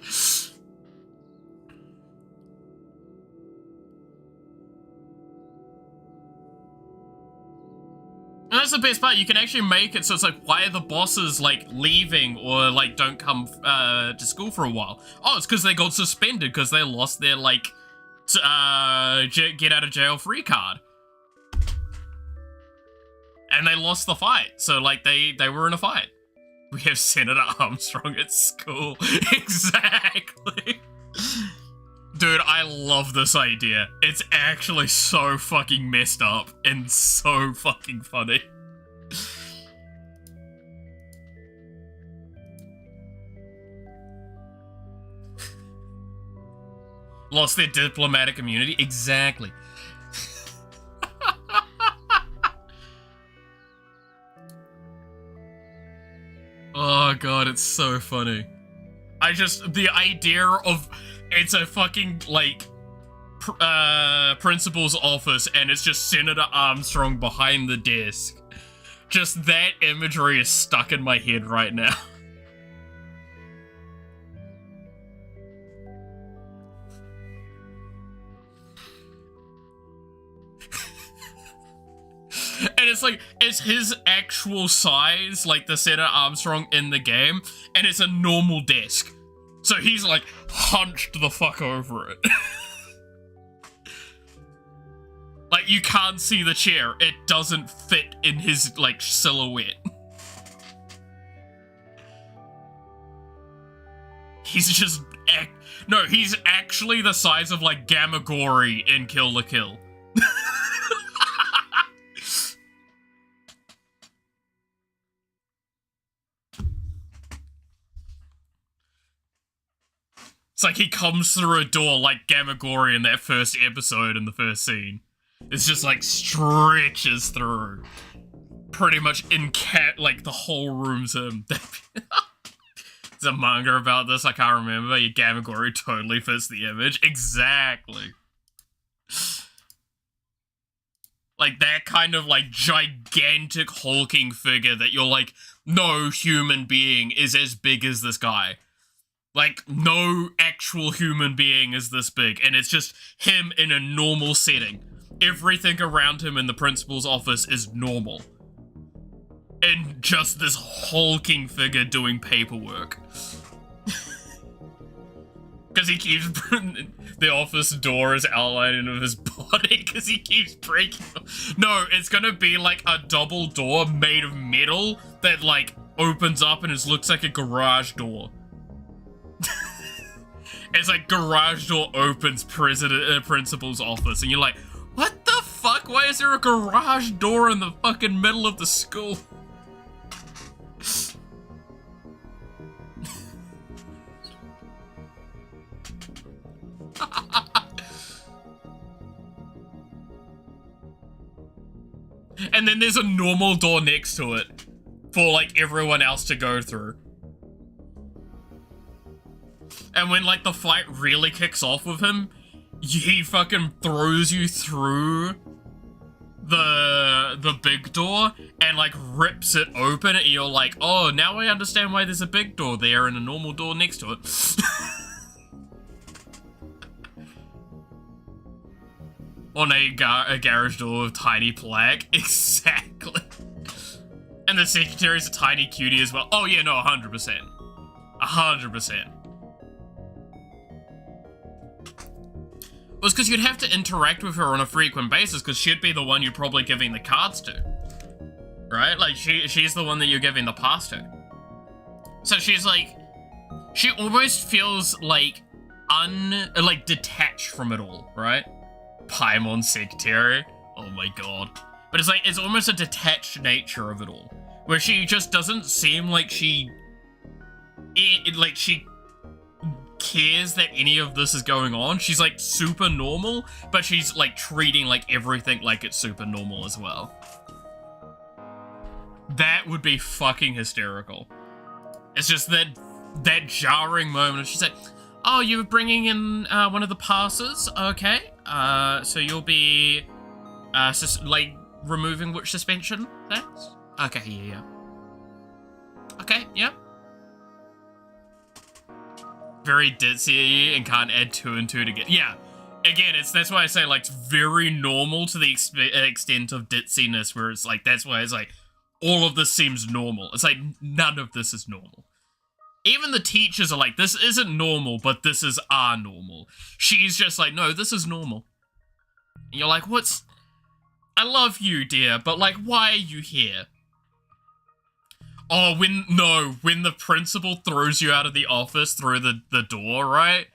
And that's the best part, you can actually make it so it's like, why are the bosses, like, leaving or, like, don't come to school for a while? Oh, it's because they got suspended because they lost their, like, get out of jail free card. And they lost the fight, so, like, they were in a fight. We have Senator Armstrong at school. Exactly. Dude, I love this idea. It's actually so fucking messed up and so fucking funny. Lost their diplomatic immunity? Exactly. Oh god, it's so funny. The idea of it's a fucking, like, principal's office and it's just Senator Armstrong behind the desk. Just that imagery is stuck in my head right now. And it's like, it's his actual size, like the Senator Armstrong in the game, and it's a normal desk. So he's like hunched the fuck over it. Like, you can't see the chair. It doesn't fit in his, like, silhouette. He's just... No, he's actually the size of, like, Gamagori in Kill la Kill. It's like he comes through a door like Gamagori in that first episode in the first scene. It's just like stretches through. Pretty much like the whole room's him. There's a manga about this, I can't remember. Your Gamagori totally fits the image. Exactly. Like that kind of like gigantic hulking figure that you're like, no human being is as big as this guy. Like, no actual human being is this big, and it's just him in a normal setting. Everything around him in the principal's office is normal. And just this hulking figure doing paperwork. Because he keeps... the office door is outlining of his body, because he keeps breaking them. No, it's gonna be like a double door made of metal that, like, opens up and it looks like a garage door. It's like garage door opens principal's office and you're like, what the fuck? Why is there a garage door in the fucking middle of the school? And then there's a normal door next to it for like everyone else to go through. And when, like, the fight really kicks off with him, he fucking throws you through the big door and, like, rips it open, and you're like, oh, now I understand why there's a big door there and a normal door next to it. On a garage door with tiny plaque. Exactly. And the secretary's a tiny cutie as well. Oh, yeah, no, 100%. 100%. Well, it's because you'd have to interact with her on a frequent basis, because she'd be the one you're probably giving the cards to. Right? Like, she's the one that you're giving the pass to. So she's like... She almost feels, like, detached from it all, right? Paimon Secretary. Oh my god. But it's like, it's almost a detached nature of it all. Where she just doesn't seem like she... she cares that any of this is going on. She's like super normal, but she's like treating like everything like it's super normal as well. That would be fucking hysterical. It's just that jarring moment. She's like, oh, you're bringing in one of the passes? Okay. So you'll be like removing which suspension? Thanks. Okay, yeah. Okay, yeah. Very ditzy and can't add 2 and 2 together. Yeah, again, that's why I say, like, it's very normal to the extent of ditziness, where it's like, that's why it's like, all of this seems normal. It's like, none of this is normal. Even the teachers are like, this isn't normal, but this is our normal. She's just like, no, this is normal. And you're like, I love you, dear, but, like, why are you here? Oh, when the principal throws you out of the office through the door, right?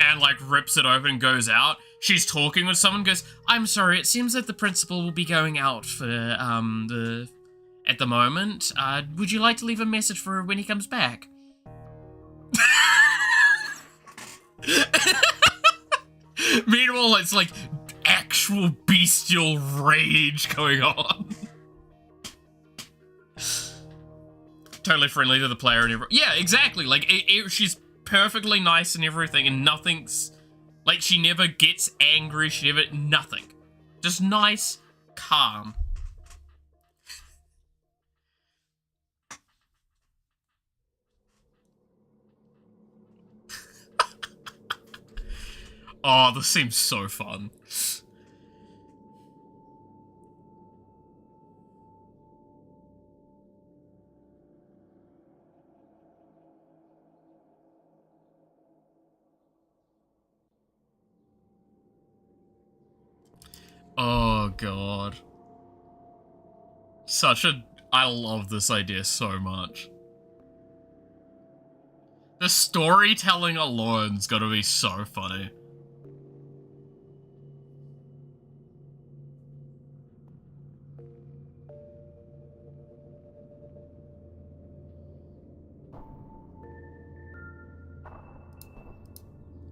And, like, rips it open and goes out. She's talking with someone, goes, I'm sorry, it seems that the principal will be going out for, at the moment. Would you like to leave a message for when he comes back? Meanwhile, it's, like, actual bestial rage going on. totally friendly to the player and everything. Yeah, exactly. Like, she's perfectly nice and everything, and nothing's... Like, she never gets angry, she never... Nothing. Just nice, calm. Oh, this seems so fun. Oh, God. I love this idea so much. The storytelling alone's gotta be so funny.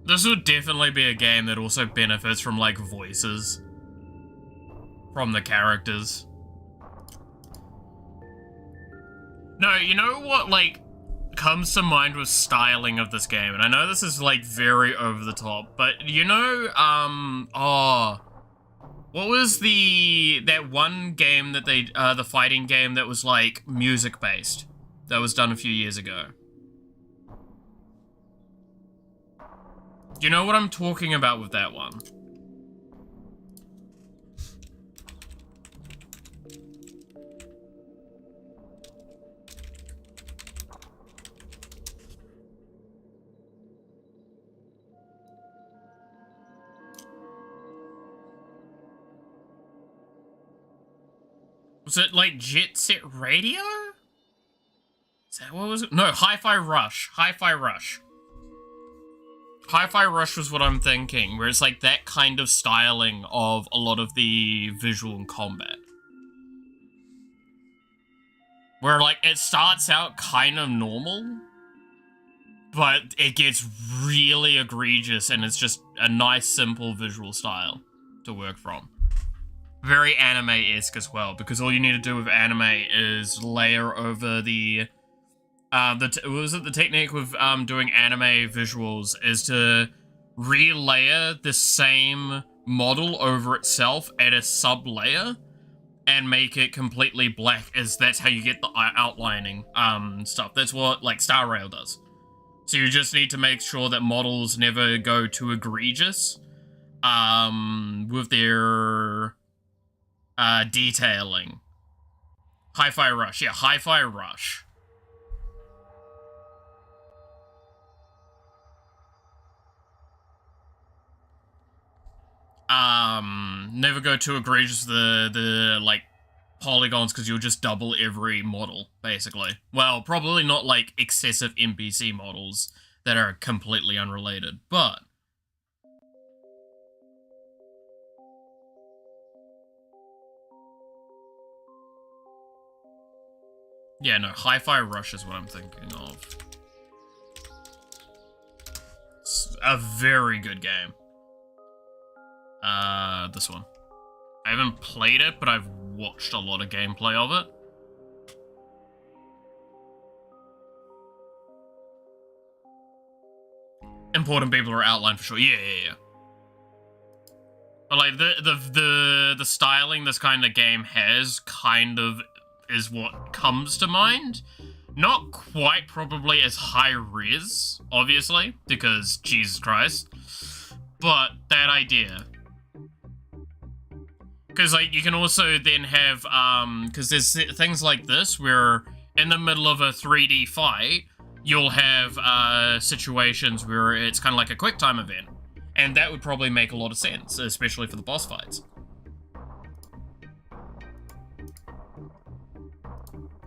This would definitely be a game that also benefits from, like, voices from the characters. No, you know what, like, comes to mind with styling of this game? And I know this is, like, very over the top, but, you know, what was that one game that they, the fighting game that was, like, music-based? That was done a few years ago. Do you know what I'm talking about with that one? Was it like Jet Set Radio? Is that what was it? No, Hi-Fi Rush. Hi-Fi Rush. Hi-Fi Rush was what I'm thinking, where it's like that kind of styling of a lot of the visual and combat. Where, like, it starts out kind of normal, but it gets really egregious, and it's just a nice, simple visual style to work from. Very anime-esque as well, because all you need to do with anime is layer over the technique with doing anime visuals is to relayer the same model over itself at a sub-layer and make it completely black, as that's how you get the outlining stuff. That's what, like, Star Rail does. So you just need to make sure that models never go too egregious with their detailing. Hi-Fi Rush. Yeah, Hi-Fi Rush. Never go too egregious with the like, polygons, because you'll just double every model, basically. Well, probably not, like, excessive NPC models that are completely unrelated, but... Yeah, no, Hi-Fi Rush is what I'm thinking of. It's a very good game. This one. I haven't played it, but I've watched a lot of gameplay of it. Important people are outlined for sure. Yeah. But, like, the styling this kind of game has kind of is what comes to mind. Not quite probably as high res, obviously, because Jesus Christ. But that idea. Because, like, you can also then have, because there's things like this where in the middle of a 3D fight, you'll have situations where it's kind of like a quick time event. And that would probably make a lot of sense, especially for the boss fights.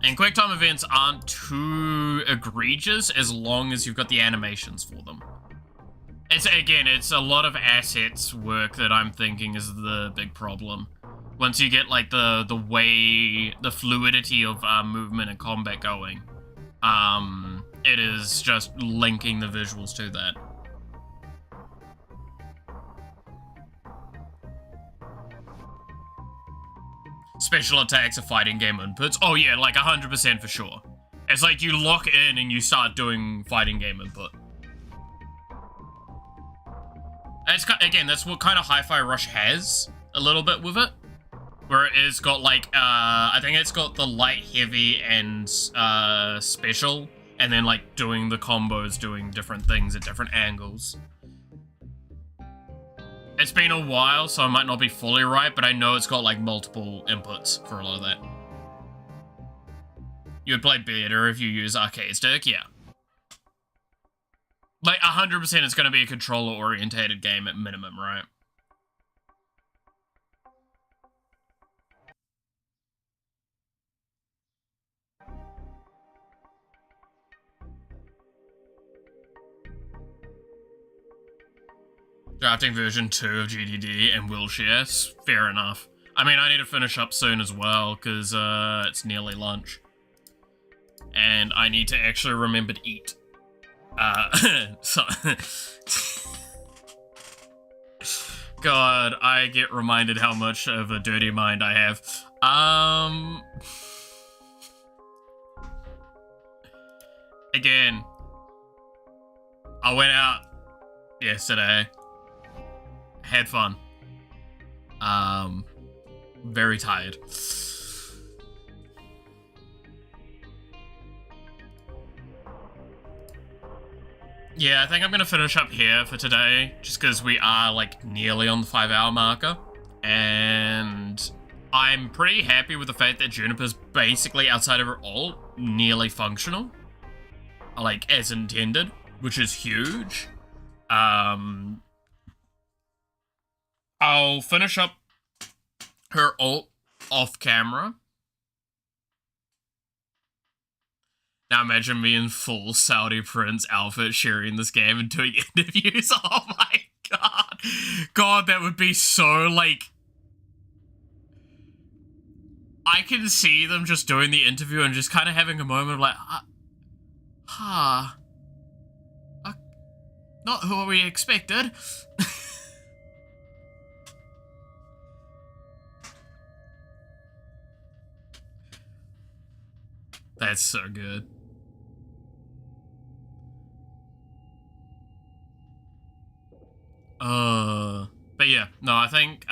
And quick time events aren't too egregious as long as you've got the animations for them. It's a lot of assets work that I'm thinking is the big problem. Once you get, like, the fluidity of movement and combat going, it is just linking the visuals to that. Special attacks are fighting game inputs. Oh yeah, like 100% for sure. It's like you lock in and you start doing fighting game input. It's, again, that's what kind of Hi-Fi Rush has a little bit with it. Where it's got like, I think it's got the light, heavy, and special. And then like doing the combos, doing different things at different angles. It's been a while, so I might not be fully right, but I know it's got like multiple inputs for a lot of that. You would play better if you use arcade stick, yeah. Like 100% it's going to be a controller-orientated game at minimum, right? Drafting version 2 of GDD and will share. Fair enough. I mean, I need to finish up soon as well, because it's nearly lunch. And I need to actually remember to eat. So... God, I get reminded how much of a dirty mind I have. Again, I went out yesterday. Had fun. Very tired. Yeah, I think I'm gonna finish up here for today, just because we are, like, nearly on the 5-hour marker. And I'm pretty happy with the fact that Juniper's basically, outside of her ult, nearly functional. Like, as intended, which is huge. I'll finish up her ult off camera. Now imagine me in full Saudi Prince outfit sharing this game and doing interviews. Oh my god. God, that would be so, like... I can see them just doing the interview and just kind of having a moment of like, not who we expected. That's so good. But yeah, no, I think,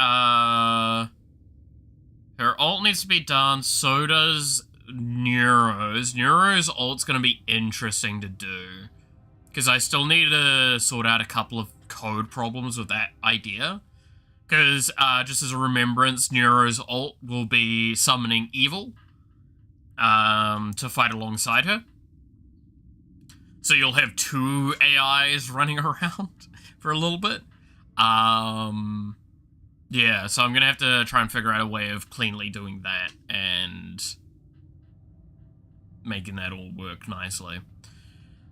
her ult needs to be done, so does Neuro's. Neuro's ult's gonna be interesting to do. Because I still need to sort out a couple of code problems with that idea. Because, just as a remembrance, Neuro's ult will be summoning evil. To fight alongside her. So you'll have 2 AIs running around for a little bit. Yeah, so I'm gonna have to try and figure out a way of cleanly doing that and making that all work nicely.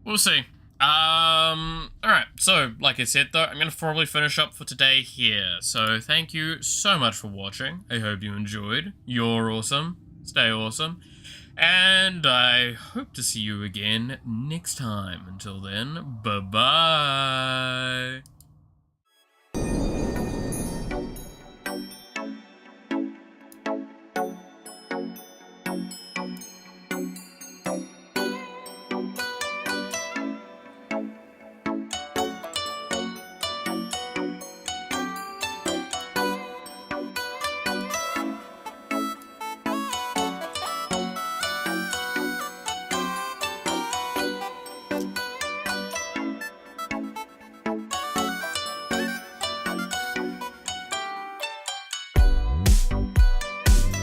We'll see. Alright, so, like I said though, I'm gonna probably finish up for today here. So, thank you so much for watching. I hope you enjoyed. You're awesome. Stay awesome. And I hope to see you again next time. Until then, bye-bye.